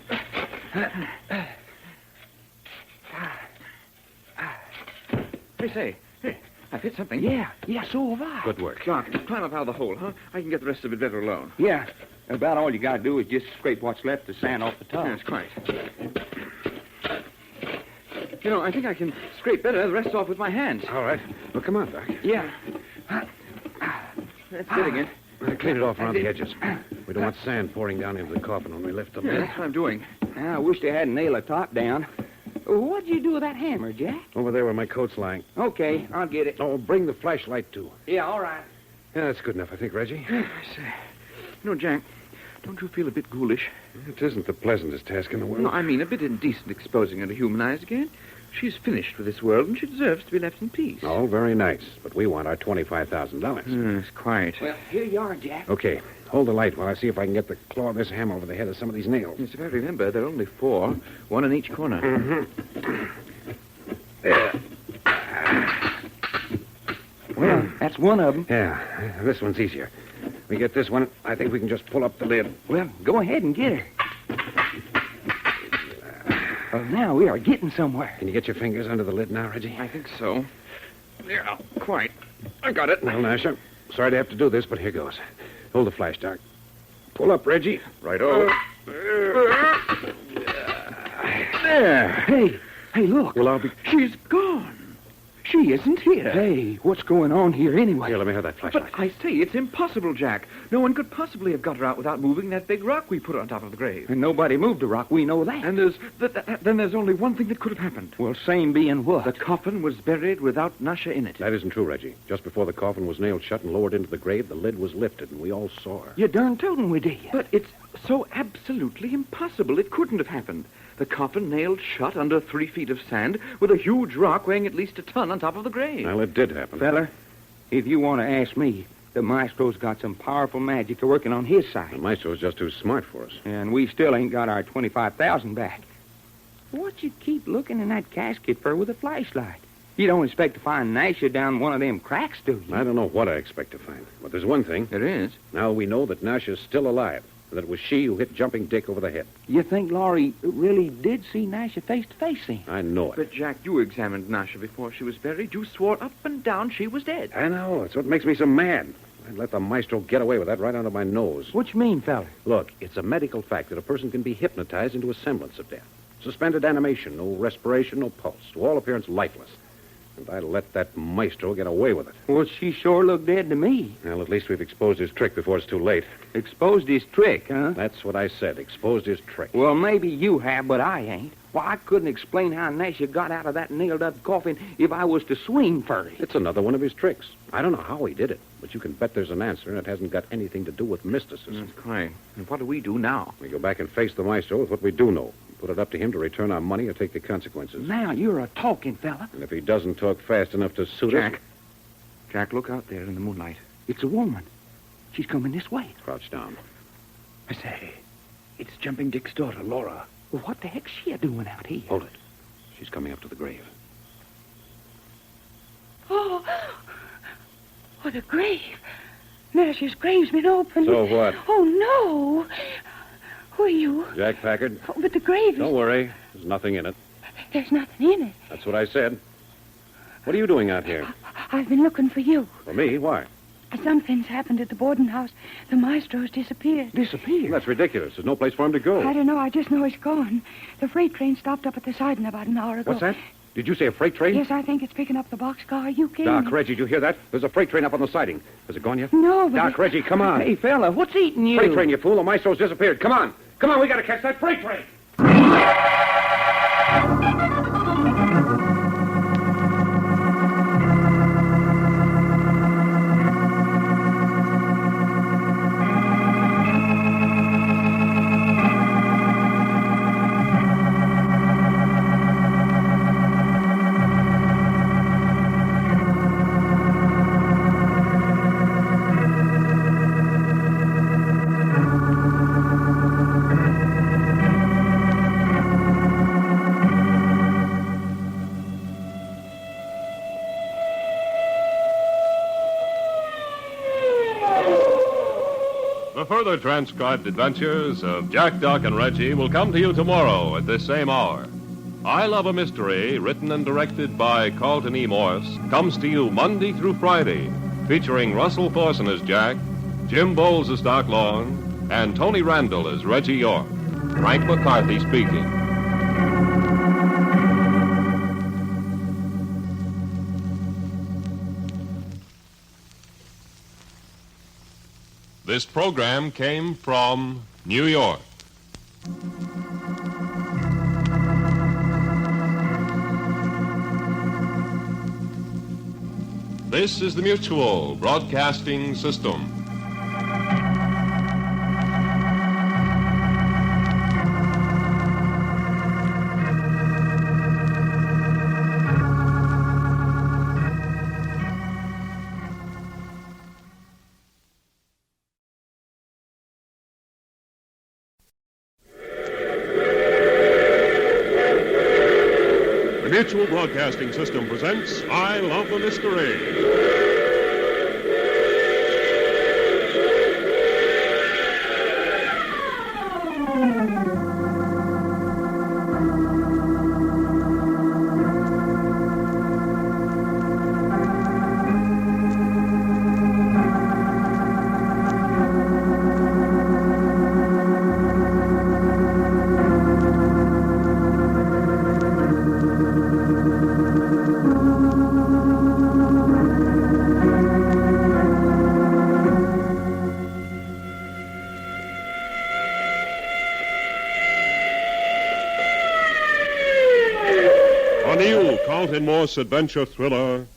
Speaker 5: Hey, I've hit something.
Speaker 4: Yeah, so have I.
Speaker 3: Good work.
Speaker 5: Doc, climb up out of the hole, huh? I can get the rest of it better alone.
Speaker 4: Yeah, about all you got to do is just scrape what's left of sand off the top.
Speaker 5: Yes, quite. You know, I think I can scrape better the rest off with my hands.
Speaker 3: All right. Well, come on, Doc.
Speaker 4: Yeah.
Speaker 5: That's it again.
Speaker 3: Clean it off around the edges. We don't want sand pouring down into the coffin when we lift the
Speaker 5: Yeah,
Speaker 3: lid.
Speaker 5: that's what I'm doing.
Speaker 4: I wish they hadn't nailed the top down. What'd you do with that hammer, Jack?
Speaker 3: Over there where my coat's lying.
Speaker 4: Okay, I'll get it.
Speaker 3: Oh, bring the flashlight, too.
Speaker 4: Yeah, all right.
Speaker 3: Yeah, that's good enough, I think, Reggie.
Speaker 5: I say, you know, Jack, don't you feel a bit ghoulish?
Speaker 3: It isn't the pleasantest task in the world.
Speaker 5: No, I mean a bit indecent exposing her to human eyes again. She's finished with this world, and she deserves to be left in peace.
Speaker 3: Oh, very nice. But we want our $25,000.
Speaker 5: Yes, quite.
Speaker 4: Well, here you are, Jack.
Speaker 3: Okay. Hold the light while I see if I can get the claw of this hammer over the head of some of these nails.
Speaker 5: Yes, if I remember, there are only 4, one in each corner.
Speaker 3: Mm-hmm. There.
Speaker 4: Well, that's one of them.
Speaker 3: Yeah, this one's easier. We get this one, I think we can just pull up the lid.
Speaker 4: Well, go ahead and get her. Well, now we are getting somewhere.
Speaker 3: Can you get your fingers under the lid now, Reggie?
Speaker 5: I think so. There, quite. I got it.
Speaker 3: Well, Nasha, sorry to have to do this, but here goes. Hold the flash, Doc. Pull up, Reggie.
Speaker 5: Right-o.
Speaker 3: There.
Speaker 4: Hey, look.
Speaker 3: Well, I'll be...
Speaker 5: She's gone.
Speaker 4: She isn't here. Hey, what's going on here anyway?
Speaker 3: Here, let me have that flashlight.
Speaker 5: But I say, it's impossible, Jack. No one could possibly have got her out without moving that big rock we put on top of the grave.
Speaker 4: And nobody moved the rock, we know that.
Speaker 5: And then there's only one thing that could have happened.
Speaker 4: Well, same being what?
Speaker 5: The coffin was buried without Nasha in it.
Speaker 3: That isn't true, Reggie. Just before the coffin was nailed shut and lowered into the grave, the lid was lifted, and we all saw her.
Speaker 4: You darn tootin' we did.
Speaker 5: But it's so absolutely impossible. It couldn't have happened. The coffin nailed shut under 3 feet of sand with a huge rock weighing at least a ton on top of the grave.
Speaker 3: Well, it did happen.
Speaker 4: Feller, if you want to ask me, the maestro's got some powerful magic working on his side.
Speaker 3: The maestro's just too smart for us.
Speaker 4: And we still ain't got our 25,000 back. What you keep looking in that casket for with a flashlight? You don't expect to find Nasha down one of them cracks, do you?
Speaker 3: I don't know what I expect to find. But there's one thing.
Speaker 5: There is.
Speaker 3: Now we know that Nasha's still alive, and that it was she who hit Jumping Dick over the head.
Speaker 4: You think Laurie really did see Nasha face to face then?
Speaker 3: I know it.
Speaker 5: But, Jack, you examined Nasha before she was buried. You swore up and down she was dead.
Speaker 3: I know. That's what makes me so mad. I'd let the maestro get away with that right under my nose.
Speaker 4: What you mean, feller?
Speaker 3: Look, it's a medical fact that a person can be hypnotized into a semblance of death. Suspended animation, no respiration, no pulse. To all appearance, lifeless. And I'd let that maestro get away with it.
Speaker 4: Well, she sure looked dead to me.
Speaker 3: Well, at least we've exposed his trick before it's too late.
Speaker 4: Exposed his trick, huh?
Speaker 3: That's what I said. Exposed his trick.
Speaker 4: Well, maybe you have, but I ain't. Why, I couldn't explain how Nasha got out of that nailed-up coffin if I was to swing for it.
Speaker 3: It's another one of his tricks. I don't know how he did it, but you can bet there's an answer, and it hasn't got anything to do with mysticism.
Speaker 5: That's right. And what do we do now?
Speaker 3: We go back and face the maestro with what we do know. Put it up to him to return our money or take the consequences.
Speaker 4: Now you're a talking fella.
Speaker 3: And if he doesn't talk fast enough to suit us...
Speaker 5: Jack, look out there in the moonlight.
Speaker 4: It's a woman. She's coming this way.
Speaker 3: Crouch down.
Speaker 6: I say, it's Jumping Dick's daughter, Laura.
Speaker 4: Well, what the heck's she doing out here?
Speaker 3: Hold it. She's coming up to the grave.
Speaker 7: Oh, the grave. Nasha's grave's been opened.
Speaker 3: So what?
Speaker 7: Oh, no. Who are you?
Speaker 3: Jack Packard.
Speaker 7: Oh, but the grave is...
Speaker 3: Don't worry. There's nothing in it.
Speaker 7: There's nothing in it.
Speaker 3: That's what I said. What are you doing out here?
Speaker 7: I've been looking for you.
Speaker 3: For me? Why?
Speaker 7: Something's happened at the boarding house. The maestro's disappeared.
Speaker 4: Disappeared?
Speaker 3: That's ridiculous. There's no place for him to go.
Speaker 7: I don't know. I just know he's gone. The freight train stopped up at the siding about an hour ago.
Speaker 3: What's that? Did you say a freight train?
Speaker 7: Yes, I think it's picking up the boxcar. Are you kidding
Speaker 3: Doc,
Speaker 7: me?
Speaker 3: Reggie, did you hear that? There's a freight train up on the siding. Has it gone yet?
Speaker 7: No, but...
Speaker 3: Doc, Reggie, come on.
Speaker 4: Hey, fella, what's eating you?
Speaker 3: Freight train, you fool. The maestro's disappeared. Come on. Come on, we gotta catch that freight train.
Speaker 2: The further transcribed adventures of Jack, Doc, and Reggie will come to you tomorrow at this same hour. I Love a Mystery, written and directed by Carlton E. Morse, comes to you Monday through Friday, featuring Russell Thorson as Jack, Jim Bowles as Doc Long, and Tony Randall as Reggie York. Frank McCarthy speaking. This program came from New York. This is the Mutual Broadcasting System. The Mutual Broadcasting System presents I Love the Mystery. Carlton Morse adventure thriller,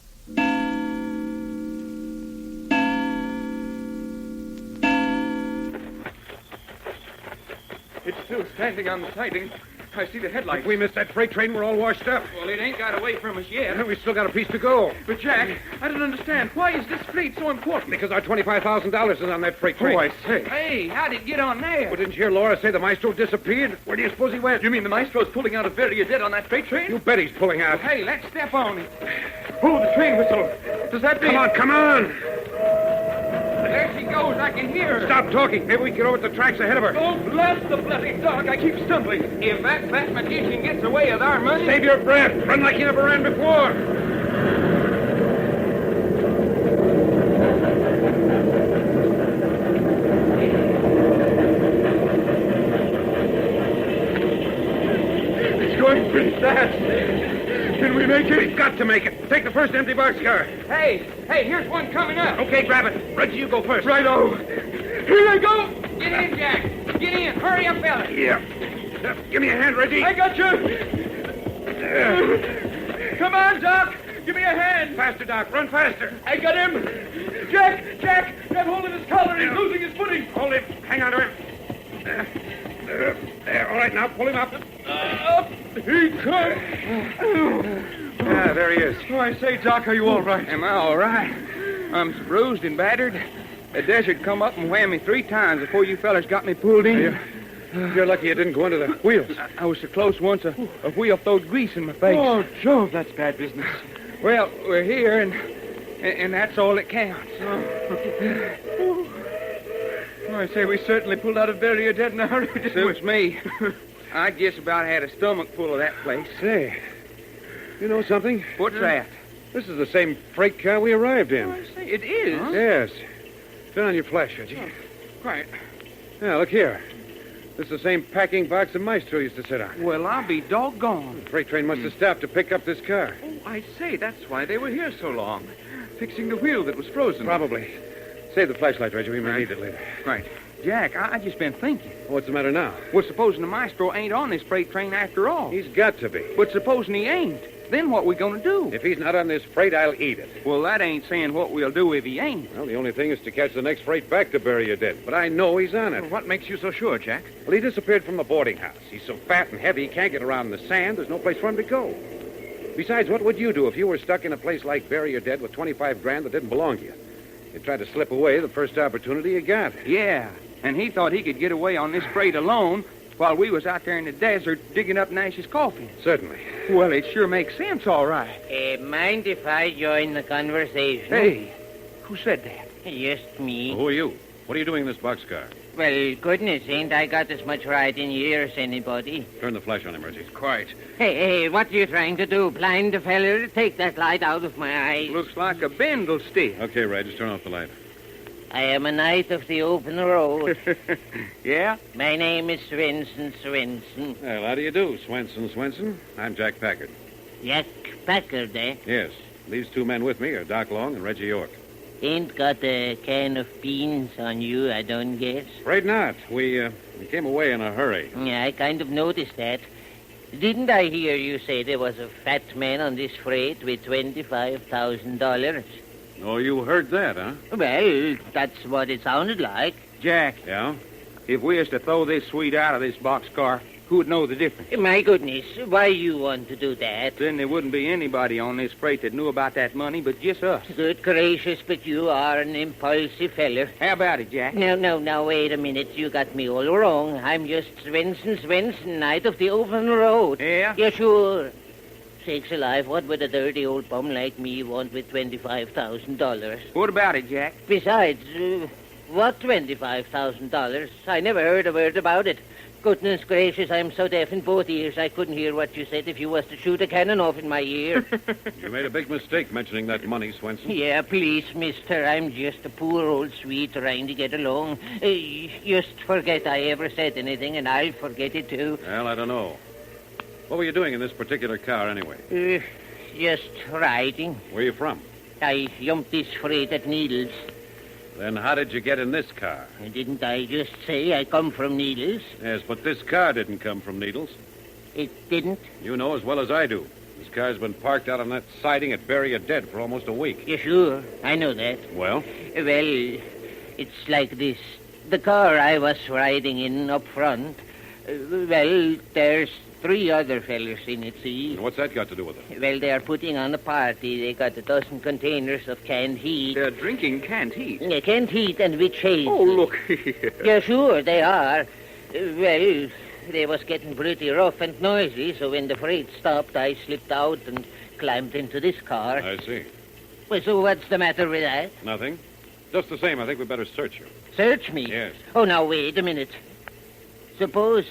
Speaker 4: It's still standing on the siding. I see the headlights.
Speaker 3: If we miss that freight train, we're all washed up.
Speaker 4: Well, it ain't got away from us yet.
Speaker 3: We still got a piece to go.
Speaker 4: But, Jack, I don't understand. Why is this fleet so important?
Speaker 3: Because our $25,000 is on that freight train.
Speaker 4: Oh, I say. Hey, how'd it get on there?
Speaker 3: Well, didn't you hear Laura say the maestro disappeared? Where do you suppose he went?
Speaker 4: You mean the maestro's pulling out of Veria dead on that freight train?
Speaker 3: You bet he's pulling out.
Speaker 4: Hey, let's step on it. Oh, the train whistle. Does that mean...
Speaker 3: Come on.
Speaker 4: There she goes. I can hear her.
Speaker 3: Stop talking. Maybe we can get over the tracks ahead of her.
Speaker 4: Oh, bless the bloody dog. I keep stumbling. If that mathematician gets away with our money...
Speaker 3: Save your breath. Run like you never ran before.
Speaker 4: It's going pretty fast. Can we make it?
Speaker 3: We've got to make it. Take the first empty boxcar.
Speaker 4: Hey, here's one coming up.
Speaker 3: Okay, grab it. Reggie, you go first.
Speaker 4: Righto. Here I go. Get in, Jack. Get in. Hurry up, fella.
Speaker 3: Yeah. Give me a hand, Reggie.
Speaker 4: I got you. Come on, Doc. Give me a hand.
Speaker 3: Faster, Doc. Run faster.
Speaker 4: I got him. Jack, grab hold of his collar. He's losing his footing.
Speaker 3: Hold him. Hang on to him. There. All right, now pull him up.
Speaker 4: Up he comes.
Speaker 3: There he is.
Speaker 4: Oh, I say, Doc, are you all right? Am I all right? I'm bruised and battered. The desert come up and whammed me 3 times before you fellas got me pulled in.
Speaker 3: You're lucky you didn't go under the wheels.
Speaker 4: I was so close once a wheel throwed grease in my face.
Speaker 5: Oh, Jove, that's bad business.
Speaker 4: Well, we're here, and that's all that counts. Oh, I say, we certainly pulled out of Veria dead in a hurry. Suits me. I just about had a stomach full of that place.
Speaker 3: Say, you know something?
Speaker 4: What's that?
Speaker 3: This is the same freight car we arrived in.
Speaker 4: Oh, I say, it is? Huh?
Speaker 3: Yes. Turn on your flash, Reggie.
Speaker 4: Right.
Speaker 3: Yeah, look here. This is the same packing box the maestro used to sit on.
Speaker 4: Well, I'll be doggone.
Speaker 3: The freight train must have stopped to pick up this car.
Speaker 5: Oh, I say, that's why they were here so long. Fixing the wheel that was frozen.
Speaker 3: Probably. Save the flashlight, Reggie. We may need it later.
Speaker 4: Right. Jack, I just been thinking.
Speaker 3: What's the matter now?
Speaker 4: Well, supposing the maestro ain't on this freight train after all.
Speaker 3: He's got to be.
Speaker 4: But supposing he ain't, then what we gonna do?
Speaker 3: If he's not on this freight, I'll eat it.
Speaker 4: Well, that ain't saying what we'll do if he ain't.
Speaker 3: Well, the only thing is to catch the next freight back to Veria dead. But I know he's on it.
Speaker 5: Well, what makes you so sure, Jack?
Speaker 3: Well, he disappeared from the boarding house. He's so fat and heavy he can't get around in the sand. There's no place for him to go. Besides, what would you do if you were stuck in a place like Veria dead with 25 grand that didn't belong to you? You'd try to slip away the first opportunity you got.
Speaker 4: Yeah, and he thought he could get away on this freight alone while we was out there in the desert digging up Nash's coffin.
Speaker 3: Certainly.
Speaker 4: Well, it sure makes sense, all right.
Speaker 8: Mind if I join the conversation?
Speaker 4: Hey, who said that?
Speaker 8: Just me.
Speaker 3: Who are you? What are you doing in this boxcar?
Speaker 8: Well, goodness, ain't I got as much right in here as anybody?
Speaker 3: Turn the flash on him, Reggie.
Speaker 5: Quite.
Speaker 8: Hey, what are you trying to do? Blind the feller? Take that light out of my eyes.
Speaker 4: Looks like a bindle stick.
Speaker 3: Okay, Reg, just turn off the light.
Speaker 8: I am a knight of the open road.
Speaker 4: Yeah?
Speaker 8: My name is Swenson.
Speaker 3: Well, how do you do, Swenson? I'm Jack Packard.
Speaker 8: Jack Packard, eh?
Speaker 3: Yes. These 2 men with me are Doc Long and Reggie York.
Speaker 8: Ain't got a can of beans on you, I don't guess.
Speaker 3: Afraid not. We came away in a hurry.
Speaker 8: Yeah, I kind of noticed that. Didn't I hear you say there was a fat man on this freight with $25,000?
Speaker 3: Oh, you heard that, huh?
Speaker 8: Well, that's what it sounded like.
Speaker 4: Jack,
Speaker 3: Yeah?
Speaker 4: if we was to throw this sweet out of this boxcar, who would know the difference?
Speaker 8: My goodness, why you want to do that?
Speaker 4: Then there wouldn't be anybody on this freight that knew about that money but just us.
Speaker 8: Good gracious, but you are an impulsive feller.
Speaker 4: How about it, Jack?
Speaker 8: No, wait a minute. You got me all wrong. I'm just Swenson, knight of the open road.
Speaker 4: Yeah?
Speaker 8: Yeah, sure. Sakes alive, what would a dirty old bum like me want with $25,000?
Speaker 4: What about it, Jack?
Speaker 8: Besides, what $25,000? I never heard a word about it. Goodness gracious, I'm so deaf in both ears I couldn't hear what you said if you was to shoot a cannon off in my ear.
Speaker 3: You made a big mistake mentioning that money, Swenson.
Speaker 8: Yeah, please, mister. I'm just a poor old sweet trying to get along. Just forget I ever said anything, and I'll forget it, too.
Speaker 3: Well, I don't know. What were you doing in this particular car, anyway?
Speaker 8: Just riding.
Speaker 3: Where are you from?
Speaker 8: I jumped this freight at Needles.
Speaker 3: Then how did you get in this car?
Speaker 8: Didn't I just say I come from Needles?
Speaker 3: Yes, but this car didn't come from Needles.
Speaker 8: It didn't?
Speaker 3: You know as well as I do. This car's been parked out on that siding at Bury Your Dead for almost a week.
Speaker 8: Yeah, sure. I know that.
Speaker 3: Well?
Speaker 8: Well, it's like this. The car I was riding in up front, well, there's 3 other fellas in it, see?
Speaker 3: And what's that got to do with it?
Speaker 8: Well, they are putting on a party. They got a dozen containers of canned heat.
Speaker 5: They're drinking canned heat.
Speaker 8: Yeah, canned heat and witch hazel.
Speaker 5: Oh, look here.
Speaker 8: Yeah, sure, they are. Well, they was getting pretty rough and noisy, so when the freight stopped, I slipped out and climbed into this car.
Speaker 3: I see.
Speaker 8: Well, so what's the matter with that?
Speaker 3: Nothing. Just the same, I think we better search you.
Speaker 8: Search me?
Speaker 3: Yes.
Speaker 8: Oh, now, wait a minute. Suppose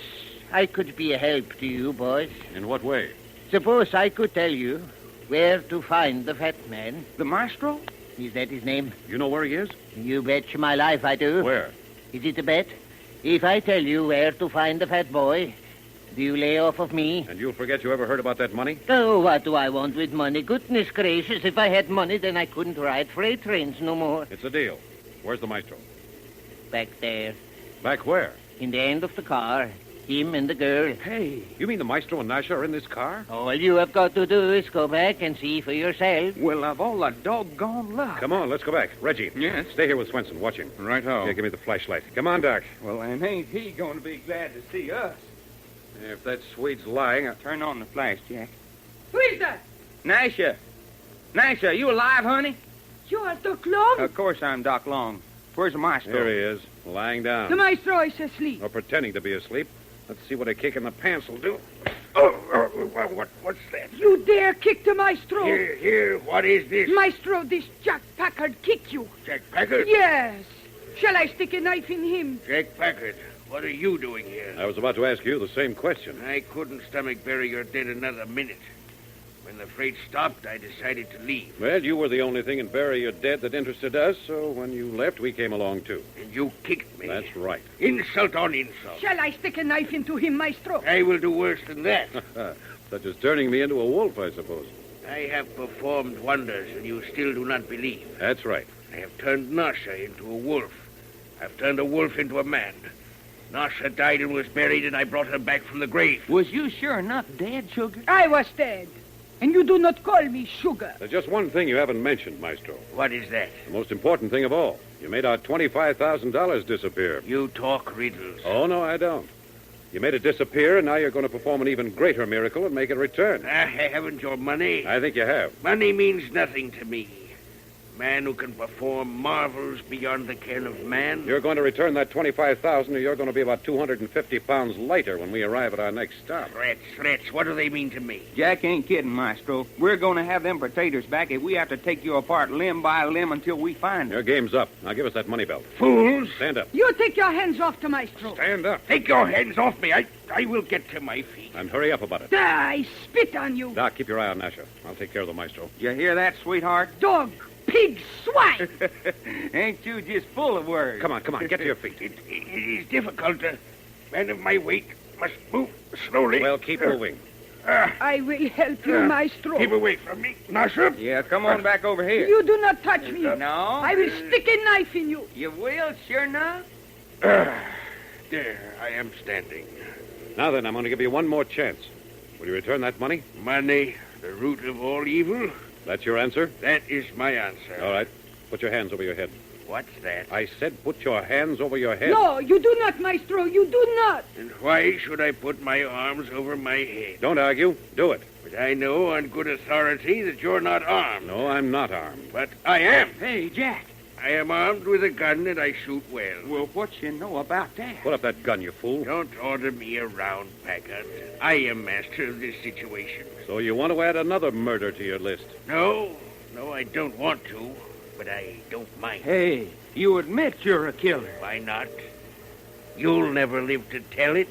Speaker 8: I could be a help to you, boys.
Speaker 3: In what way?
Speaker 8: Suppose I could tell you where to find the fat man.
Speaker 5: The maestro?
Speaker 8: Is that his name?
Speaker 3: You know where he is?
Speaker 8: You bet my life I do.
Speaker 3: Where?
Speaker 8: Is it a bet? If I tell you where to find the fat boy, do you lay off of me?
Speaker 3: And you'll forget you ever heard about that money?
Speaker 8: Oh, what do I want with money? Goodness gracious, if I had money, then I couldn't ride freight trains no more.
Speaker 3: It's a deal. Where's the maestro?
Speaker 8: Back there,
Speaker 3: Back where?
Speaker 8: in the end of the car. Him and the girl.
Speaker 3: Hey, you mean the maestro and Nasha are in this car?
Speaker 8: All you have got to do is go back and see for yourself.
Speaker 5: Well, of all the doggone luck.
Speaker 3: Come on, let's go back. Reggie.
Speaker 5: Yes?
Speaker 3: Stay here with Swenson. Watch him.
Speaker 5: Right-o.
Speaker 3: Yeah, give me the flashlight. Come on, Doc.
Speaker 4: Well, and ain't he going to be glad to see us?
Speaker 3: If that Swede's lying,
Speaker 4: Turn on the flash, Jack.
Speaker 7: Who is that?
Speaker 4: Nasha. Nasha, you alive, honey?
Speaker 7: You are Doc Long?
Speaker 4: Of course I'm Doc Long. Where's the maestro?
Speaker 3: Here he is, lying down.
Speaker 7: The maestro is asleep.
Speaker 3: Or pretending to be asleep. Let's see what a kick in the pants will do.
Speaker 6: What's that?
Speaker 7: You dare kick the maestro?
Speaker 6: Here, what is this?
Speaker 7: Maestro, this Jack Packard kick you.
Speaker 6: Jack Packard?
Speaker 7: Yes. Shall I stick a knife in him?
Speaker 6: Jack Packard, what are you doing here?
Speaker 3: I was about to ask you the same question.
Speaker 6: I couldn't stomach Bury Your Dead another minute. When the freight stopped, I decided to leave.
Speaker 3: Well, you were the only thing in Bury Your Dead that interested us, so when you left, we came along, too.
Speaker 6: And you kicked me.
Speaker 3: That's right.
Speaker 6: Insult on insult.
Speaker 7: Shall I stick a knife into him, maestro?
Speaker 6: I will do worse than that.
Speaker 3: Such as turning me into a wolf, I suppose.
Speaker 6: I have performed wonders, and you still do not believe.
Speaker 3: That's right.
Speaker 6: I have turned Nasha into a wolf. I've turned a wolf into a man. Nasha died and was buried, and I brought her back from the grave.
Speaker 4: Was you sure enough dead, Sugar?
Speaker 7: I was dead. And you do not call me Sugar.
Speaker 3: There's just one thing you haven't mentioned, Maestro.
Speaker 6: What is that?
Speaker 3: The most important thing of all. You made our $25,000 disappear.
Speaker 6: You talk riddles.
Speaker 3: Oh, no, I don't. You made it disappear, and now you're going to perform an even greater miracle and make it return.
Speaker 6: Haven't your money?
Speaker 3: I think you have.
Speaker 6: Money means nothing to me. Man who can perform marvels beyond the ken of man.
Speaker 3: You're going to return that $25,000, or you're going to be about 250 pounds lighter when we arrive at our next stop.
Speaker 6: Threats. What do they mean to me?
Speaker 4: Jack ain't kidding, Maestro. We're going to have them potatoes back if we have to take you apart limb by limb until we find them.
Speaker 3: Your game's up. Now give us that money belt.
Speaker 6: Fools!
Speaker 3: Stand up.
Speaker 7: You take your hands off the maestro.
Speaker 3: Stand up.
Speaker 6: Take your hands off me. I will get to my feet.
Speaker 3: And hurry up about it.
Speaker 7: I spit on you.
Speaker 3: Doc, keep your eye on Nasha. I'll take care of the Maestro.
Speaker 4: You hear that, sweetheart?
Speaker 7: Dog, pig, swine.
Speaker 4: Ain't you just full of words?
Speaker 3: Come on. Get to your feet.
Speaker 6: It is difficult. A man of my weight must move slowly.
Speaker 3: Well, keep moving.
Speaker 7: I will help you, maestro.
Speaker 6: Keep away from me, Nasha.
Speaker 4: Yeah, come on back over here.
Speaker 7: You do not touch me.
Speaker 4: No?
Speaker 7: I will stick a knife in you.
Speaker 4: You will, sure enough?
Speaker 6: There, I am standing.
Speaker 3: Now then, I'm going to give you one more chance. Will you return that money?
Speaker 6: Money, the root of all evil?
Speaker 3: That's your answer?
Speaker 6: That is my answer.
Speaker 3: All right. Put your hands over your head.
Speaker 6: What's that?
Speaker 3: I said put your hands over your head.
Speaker 7: No, you do not, maestro. You do not.
Speaker 6: And why should I put my arms over my head?
Speaker 3: Don't argue. Do it.
Speaker 6: But I know on good authority that you're not armed.
Speaker 3: No, I'm not armed.
Speaker 6: But I am.
Speaker 4: Hey, Jack.
Speaker 6: I am armed with a gun and I shoot well.
Speaker 4: Well, what you know about that?
Speaker 3: Put up that gun, you fool.
Speaker 6: Don't order me around, Packard. I am master of this situation.
Speaker 3: So you want to add another murder to your list?
Speaker 6: No, I don't want to, but I don't mind.
Speaker 4: Hey, you admit you're a killer.
Speaker 6: Why not? You'll never live to tell it.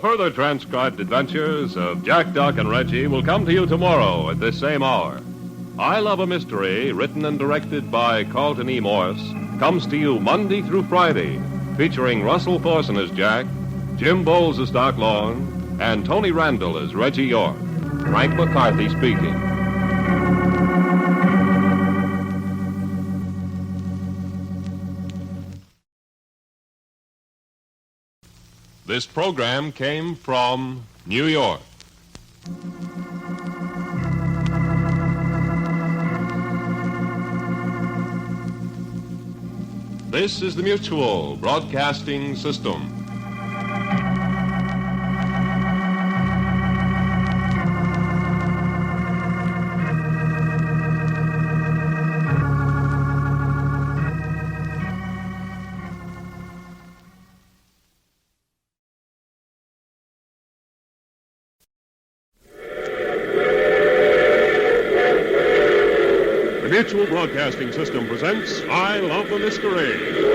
Speaker 2: further transcribed adventures of Jack, Doc, and Reggie will come to you tomorrow at this same hour. I Love a Mystery, written and directed by Carlton E. Morse, comes to you Monday through Friday, featuring Russell Thorson as Jack, Jim Bowles as Doc Long, and Tony Randall as Reggie York. Frank McCarthy speaking. This program came from New York. This is the Mutual Broadcasting System. The Mutual Broadcasting System presents I Love a Mystery.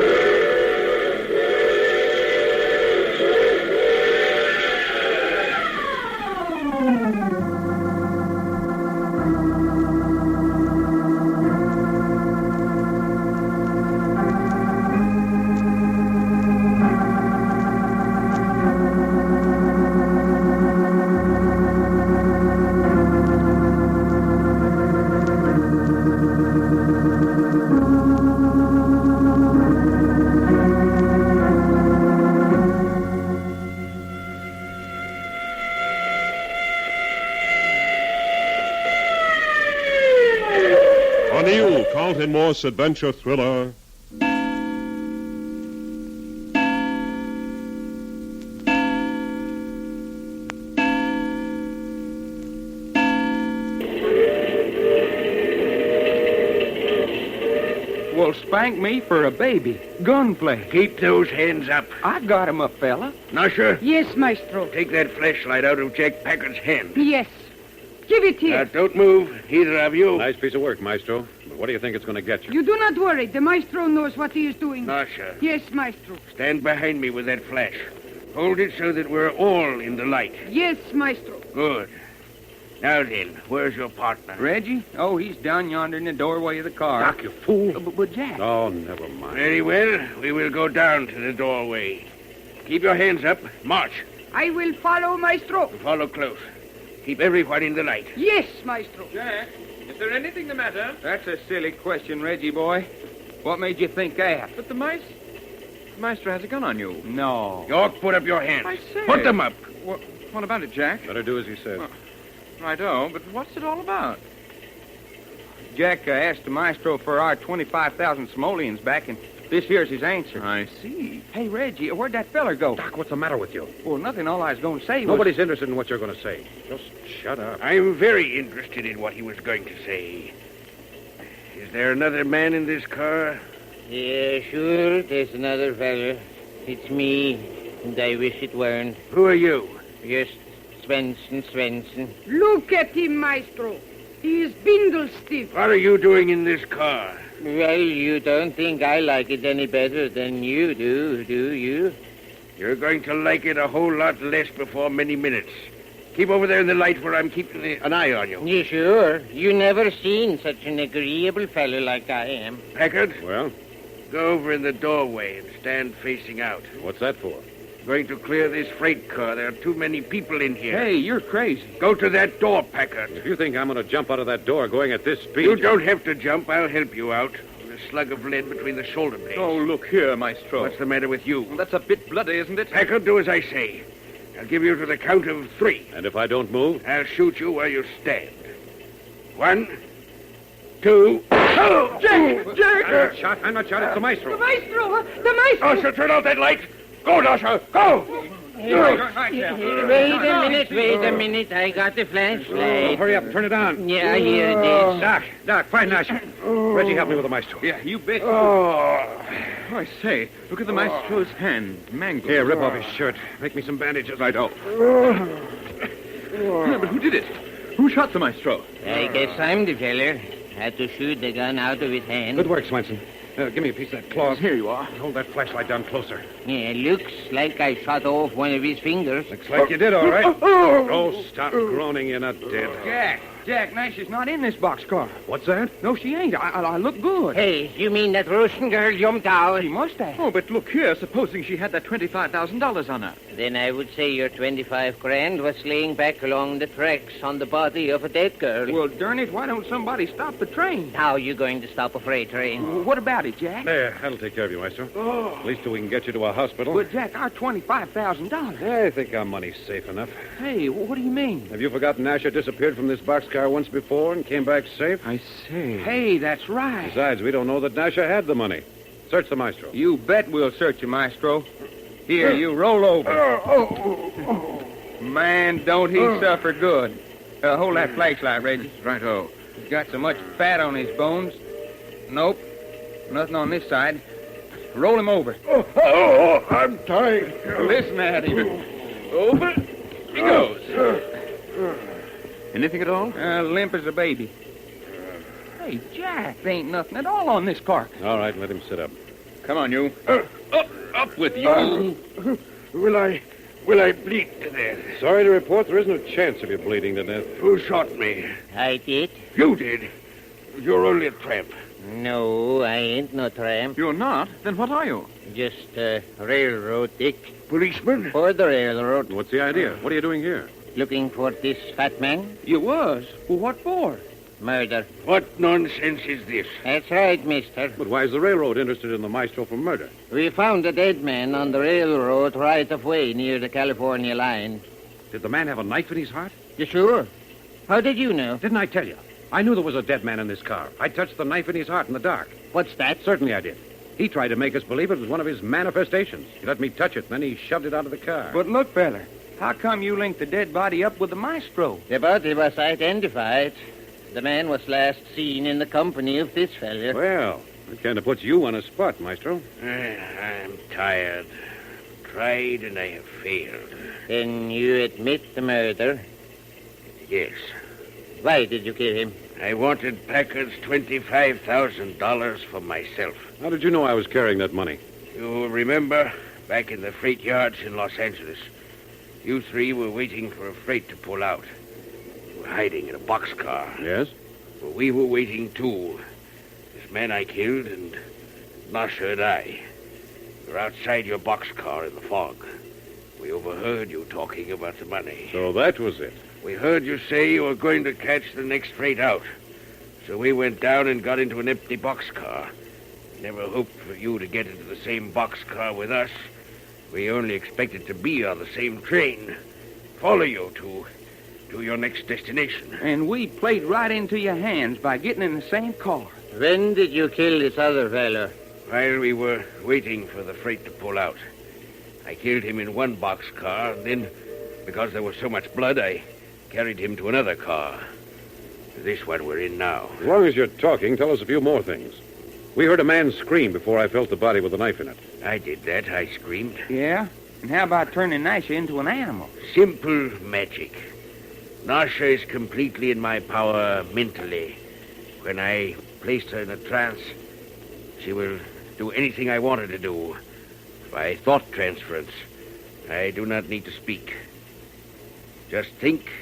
Speaker 2: Carlton Morse adventure thriller,
Speaker 4: Well, spank me for a baby. Gunplay.
Speaker 6: Keep those hands up.
Speaker 4: I got him, a fella.
Speaker 6: Nasha,
Speaker 7: Yes, Maestro.
Speaker 6: take that flashlight out of Jack Packard's hand.
Speaker 7: Yes. Give it here.
Speaker 6: Don't move, either of you.
Speaker 3: Nice piece of work, Maestro. But what do you think it's going to get you?
Speaker 7: You do not worry. The Maestro knows what he is doing.
Speaker 6: Nasha,
Speaker 7: Yes, Maestro.
Speaker 6: stand behind me with that flash. Hold it so that we're all in the light.
Speaker 7: Yes, Maestro.
Speaker 6: Good. Now then, where's your partner?
Speaker 4: Reggie? Oh, he's down yonder in the doorway of the car.
Speaker 6: Doc, you fool.
Speaker 4: But Jack.
Speaker 3: Oh, never mind.
Speaker 6: Very well. We will go down to the doorway. Keep your hands up. March.
Speaker 7: I will follow, Maestro.
Speaker 6: Follow close. Keep everyone in the light.
Speaker 7: Yes, Maestro.
Speaker 4: Jack, is there anything the matter? That's a silly question, Reggie boy. What made you think that?
Speaker 5: But the Maestro has a gun on you.
Speaker 4: No.
Speaker 6: York, put up your hands.
Speaker 5: I say.
Speaker 6: Put them up.
Speaker 5: What about it, Jack?
Speaker 3: Better do as he says.
Speaker 5: Righto, but what's it all about?
Speaker 4: Jack asked the Maestro for our 25,000 simoleons back, and this here's his answer.
Speaker 5: I see.
Speaker 4: Hey, Reggie, where'd that feller go?
Speaker 3: Doc, what's the matter with you?
Speaker 4: Well, nothing. All I was going to say was...
Speaker 3: Nobody's interested in what you're going to say. Just shut up.
Speaker 6: I'm very interested in what he was going to say. Is there another man in this car?
Speaker 8: Yeah, sure, there's another fella. It's me, and I wish it weren't.
Speaker 6: Who are you?
Speaker 8: Just Svensson.
Speaker 7: Look at him, Maestro. He is bindle stiff.
Speaker 6: What are you doing in this car?
Speaker 8: Well, you don't think I like it any better than you do you?
Speaker 6: You're going to like it a whole lot less before many minutes. Keep over there in the light where I'm keeping an eye on you.
Speaker 8: You sure? You never seen such an agreeable fellow like I am.
Speaker 6: Packard,
Speaker 3: Well,
Speaker 6: go over in the doorway and stand facing out.
Speaker 3: what's that for?
Speaker 6: Going to clear this freight car. There are too many people in here.
Speaker 4: Hey, you're crazy.
Speaker 6: Go to that door, Packard.
Speaker 3: If you think I'm going to jump out of that door going at this speed...
Speaker 6: You don't have to jump. I'll help you out. With a slug of lead between the shoulder blades.
Speaker 5: Oh, look here, Maestro.
Speaker 6: What's the matter with you?
Speaker 5: Well, that's a bit bloody, isn't it?
Speaker 6: Packard, do as I say. I'll give you to the count of 3.
Speaker 3: And if I don't move?
Speaker 6: I'll shoot you where you stand. 1, 2... Oh!
Speaker 3: Jack! I'm not shot. It's the Maestro.
Speaker 7: The Maestro! The Maestro!
Speaker 6: Nasha, turn out that light! Go, Nasha! Go!
Speaker 8: Wait a minute. I got the flashlight.
Speaker 3: Hurry up. Turn it on.
Speaker 8: Yeah, here it is.
Speaker 3: Doc, find Nash. Reggie, help me with the Maestro.
Speaker 5: Yeah, you bet.
Speaker 6: Oh,
Speaker 5: I say, look at the Maestro's hand. Mangled.
Speaker 3: Here, rip off his shirt. Make me some bandages.
Speaker 5: Righto. Yeah, but who did it? Who shot the Maestro?
Speaker 8: I guess I'm the feller. Had to shoot the gun out of his hand.
Speaker 3: Good work, Swenson. Give me a piece of that cloth.
Speaker 5: Here you are.
Speaker 3: Hold that flashlight down closer.
Speaker 4: Yeah, looks like I shot off one of his fingers.
Speaker 3: Looks like you did, all right. Oh, stop groaning. You're not dead.
Speaker 4: Jack, Nash is not in this boxcar.
Speaker 3: What's that?
Speaker 4: No, she ain't. I look good.
Speaker 8: Hey, you mean that Russian girl jumped out?
Speaker 4: She must have.
Speaker 5: Oh, but look here. Supposing she had that $25,000 on her.
Speaker 8: Then I would say your 25 grand was laying back along the tracks on the body of a dead girl.
Speaker 4: Well, darn it, why don't somebody stop the train?
Speaker 8: How are you going to stop a freight train?
Speaker 4: What about it, Jack?
Speaker 3: There, that'll take care of you, Maestro. At least till we can get you to a hospital.
Speaker 4: But, Jack, our $25,000.
Speaker 3: I think our money's safe enough.
Speaker 4: Hey, what do you mean?
Speaker 3: Have you forgotten Nasher disappeared from this boxcar once before and came back safe?
Speaker 5: I see.
Speaker 4: Hey, that's right.
Speaker 3: Besides, we don't know that Nasher had the money. Search the Maestro.
Speaker 4: You bet we'll search you, Maestro. Here, you roll over. Man, don't he suffer good. Hold that flashlight, Reggie.
Speaker 5: Righto.
Speaker 4: He's got so much fat on his bones. Nope. Nothing on this side. Roll him over.
Speaker 3: I'm tired.
Speaker 4: Listen at him.
Speaker 5: Over he goes. Anything at all?
Speaker 4: Limp as a baby. Hey, Jack, there ain't nothing at all on this car.
Speaker 3: All right, let him sit up.
Speaker 5: Come on, you. Up with you.
Speaker 6: Will I bleed to death?
Speaker 3: Sorry to report there isn't a chance of you bleeding to death.
Speaker 6: Who shot me?
Speaker 8: I did?
Speaker 6: You did. You're only a tramp.
Speaker 8: No, I ain't no tramp.
Speaker 5: You're not? Then what are you?
Speaker 8: Just a railroad dick.
Speaker 6: Policeman?
Speaker 8: For the railroad.
Speaker 3: What's the idea? What are you doing here?
Speaker 8: Looking for this fat man?
Speaker 4: You was? Well, what for?
Speaker 8: Murder.
Speaker 6: What nonsense is this?
Speaker 8: That's right, mister.
Speaker 3: But why is the railroad interested in the Maestro for murder?
Speaker 8: We found a dead man on the railroad right of way near the California line.
Speaker 3: Did the man have a knife in his heart?
Speaker 8: You sure? How did you know?
Speaker 3: Didn't I tell you? I knew there was a dead man in this car. I touched the knife in his heart in the dark.
Speaker 8: What's that?
Speaker 3: Certainly I did. He tried to make us believe it was one of his manifestations. He let me touch it, and then he shoved it out of the car.
Speaker 4: But look, fella, how come you linked the dead body up with the Maestro?
Speaker 8: The body was identified. The man was last seen in the company of this fella.
Speaker 3: Well, that kind of puts you on a spot, Maestro.
Speaker 6: I'm tired. Tried and I have failed.
Speaker 8: Then you admit the murder?
Speaker 6: Yes.
Speaker 8: Why did you kill him?
Speaker 6: I wanted Packard's $25,000 for myself.
Speaker 3: How did you know I was carrying that money?
Speaker 6: You remember, back in the freight yards in Los Angeles, you three were waiting for a freight to pull out. You were hiding in a boxcar.
Speaker 3: Yes?
Speaker 6: Well, we were waiting, too. This man I killed and Nasha and I. We're outside your boxcar in the fog. We overheard you talking about the money.
Speaker 3: So that was it.
Speaker 6: We heard you say you were going to catch the next freight out. So we went down and got into an empty boxcar. Never hoped for you to get into the same boxcar with us. We only expected to be on the same train. Follow you to your next destination.
Speaker 4: And we played right into your hands by getting in the same car.
Speaker 8: When did you kill this other fellow?
Speaker 6: While we were waiting for the freight to pull out. I killed him in one boxcar, and then, because there was so much blood, I carried him to another car. This one we're in now.
Speaker 3: As long as you're talking, tell us a few more things. We heard a man scream before I felt the body with a knife in it.
Speaker 6: I did that. I screamed.
Speaker 4: Yeah? And how about turning Nasha into an animal?
Speaker 6: Simple magic. Nasha is completely in my power mentally. When I placed her in a trance, she will do anything I want her to do. By thought transference, I do not need to speak. Just think,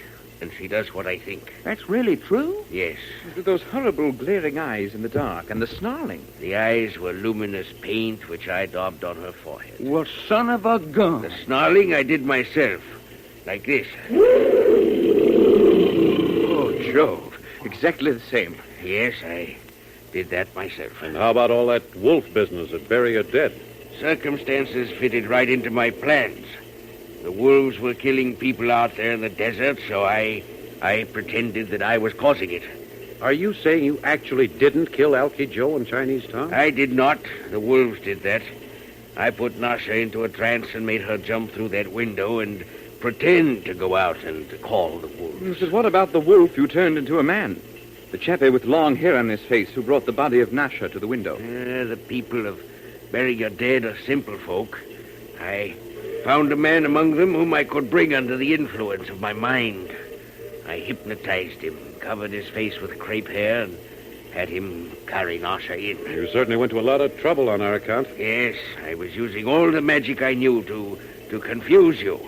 Speaker 6: and she does what I think.
Speaker 4: That's really true?
Speaker 6: Yes.
Speaker 5: Those horrible glaring eyes in the dark and the snarling.
Speaker 6: The eyes were luminous paint which I daubed on her forehead.
Speaker 4: Well, son of a gun.
Speaker 6: The snarling I did myself. Like this.
Speaker 5: Oh, Jove. Exactly the same.
Speaker 6: Yes, I did that myself.
Speaker 3: And how about all that wolf business at Bury Her Dead?
Speaker 6: Circumstances fitted right into my plans. The wolves were killing people out there in the desert, so I pretended that I was causing it.
Speaker 3: Are you saying you actually didn't kill Alky Joe and Chinese Tom?
Speaker 6: I did not. The wolves did that. I put Nasha into a trance and made her jump through that window and pretend to go out and call the wolves.
Speaker 5: But what about the wolf you turned into a man? The chappie with long hair on his face who brought the body of Nasha to the window.
Speaker 6: The people of Bury Your Dead are simple folk. I found a man among them whom I could bring under the influence of my mind. I hypnotized him, covered his face with crepe hair, and had him carry Nasha in.
Speaker 3: You certainly went to a lot of trouble on our account.
Speaker 6: Yes, I was using all the magic I knew to confuse you,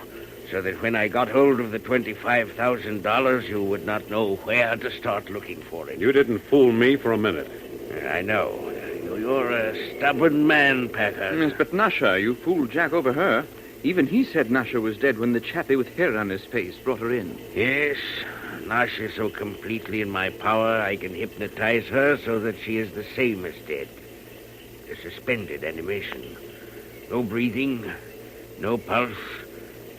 Speaker 6: so that when I got hold of the $25,000, you would not know where to start looking for it.
Speaker 3: You didn't fool me for a minute.
Speaker 6: I know. You're a stubborn man, Packard.
Speaker 5: Yes, but Nasha, you fooled Jack over her. Even he said Nasha was dead when the chappie with hair on his face brought her in.
Speaker 6: Yes, Nasha's so completely in my power, I can hypnotize her so that she is the same as dead. A suspended animation. No breathing, no pulse.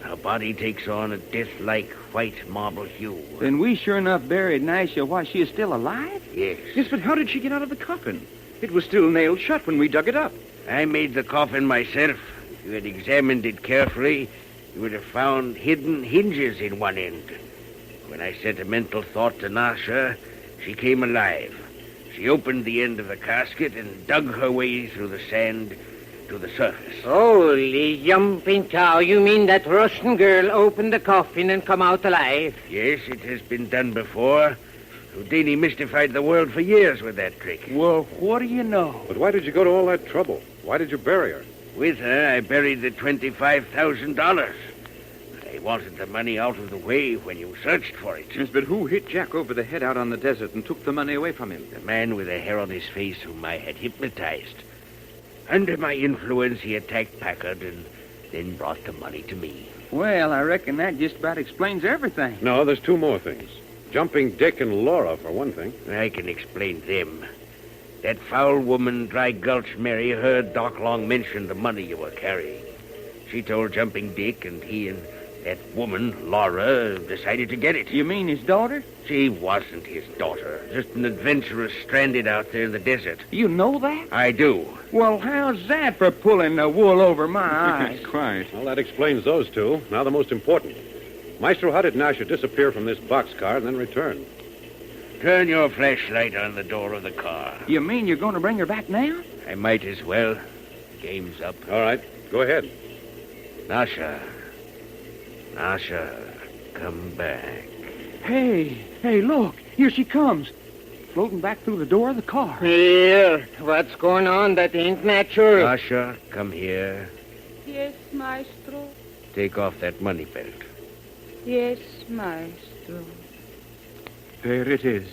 Speaker 6: Her body takes on a death-like white marble hue.
Speaker 4: Then we sure enough buried Nasha while she is still alive?
Speaker 6: Yes.
Speaker 5: Yes, but how did she get out of the coffin? It was still nailed shut when we dug it up.
Speaker 6: I made the coffin myself. If you had examined it carefully, you would have found hidden hinges in one end. When I sent a mental thought to Nasha, she came alive. She opened the end of the casket and dug her way through the sand to the surface.
Speaker 8: Holy jumping cow, you mean that Russian girl opened the coffin and come out alive?
Speaker 6: Yes, it has been done before. Houdini mystified the world for years with that trick.
Speaker 4: Well, what do you know?
Speaker 3: But why did you go to all that trouble? Why did you bury her?
Speaker 6: With her, I buried the $25,000. I wanted the money out of the way when you searched for it.
Speaker 5: Yes, but who hit Jack over the head out on the desert and took the money away from him?
Speaker 6: The man with the hair on his face whom I had hypnotized. Under my influence, he attacked Packard and then brought the money to me.
Speaker 4: Well, I reckon that just about explains everything.
Speaker 3: No, there's two more things. Jumping Dick and Laura, for one thing.
Speaker 6: I can explain them. That foul woman, Dry Gulch Mary, heard Doc Long mention the money you were carrying. She told Jumping Dick, and he and that woman, Laura, decided to get it.
Speaker 4: You mean his daughter?
Speaker 6: She wasn't his daughter. Just an adventurer stranded out there in the desert.
Speaker 4: You know that?
Speaker 6: I do.
Speaker 4: Well, how's that for pulling the wool over my eyes?
Speaker 5: Quite.
Speaker 3: Well, that explains those two. Now the most important. Maestro, how did Nasha disappear from this boxcar and then return?
Speaker 6: Turn your flashlight on the door of the car.
Speaker 4: You mean you're going to bring her back now?
Speaker 6: I might as well. Game's up.
Speaker 3: All right, go ahead.
Speaker 6: Nasha, come back.
Speaker 4: Hey, look. Here she comes. Floating back through the door of the car.
Speaker 8: Here, what's going on? That ain't natural.
Speaker 6: Nasha, come here.
Speaker 7: Yes, maestro.
Speaker 6: Take off that money belt.
Speaker 7: Yes, maestro.
Speaker 5: There it is.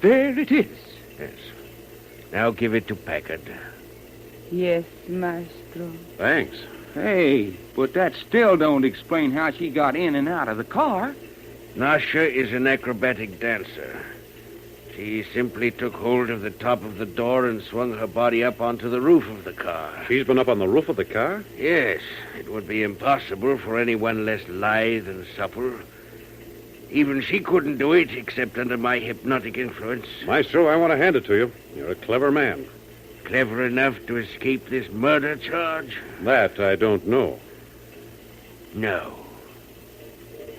Speaker 5: There it is.
Speaker 6: Yes. Now give it to Packard.
Speaker 7: Yes, maestro.
Speaker 3: Thanks.
Speaker 4: Hey, but that still don't explain how she got in and out of the car.
Speaker 6: Nasha is an acrobatic dancer. She simply took hold of the top of the door and swung her body up onto the roof of the car.
Speaker 3: She's been up on the roof of the car?
Speaker 6: Yes, it would be impossible for anyone less lithe and supple. Even she couldn't do it, except under my hypnotic influence.
Speaker 3: Maestro, I want to hand it to you. You're a clever man.
Speaker 6: Clever enough to escape this murder charge?
Speaker 3: That I don't know.
Speaker 6: No.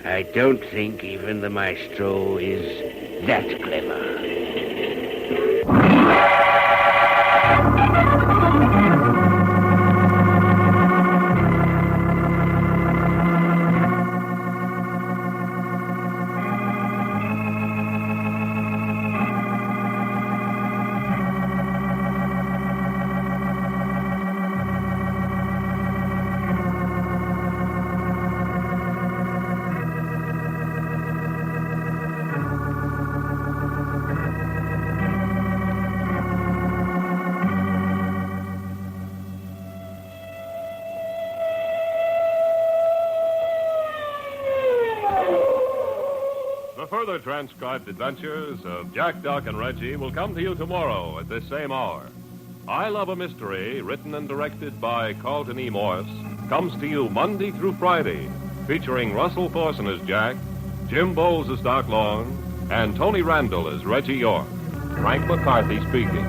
Speaker 6: I don't think even the maestro is that clever.
Speaker 2: Further transcribed adventures of Jack, Doc, and Reggie will come to you tomorrow at this same hour. I Love a Mystery, written and directed by Carlton E. Morse, comes to you Monday through Friday, featuring Russell Thorson as Jack, Jim Bowles as Doc Long, and Tony Randall as Reggie York. Frank McCarthy speaking.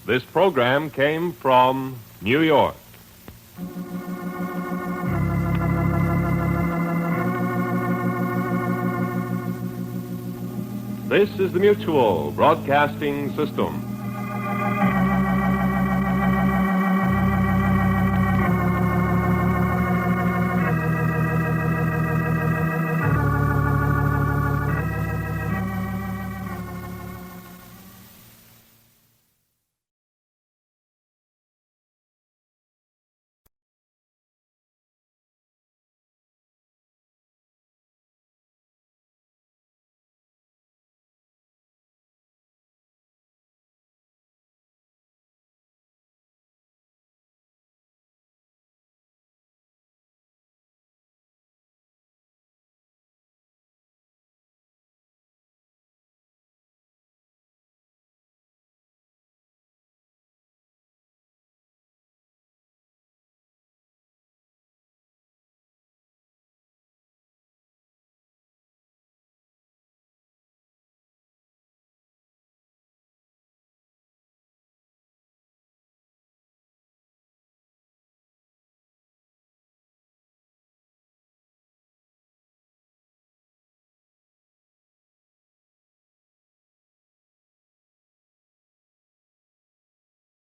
Speaker 2: This program came from New York. This is the Mutual Broadcasting System.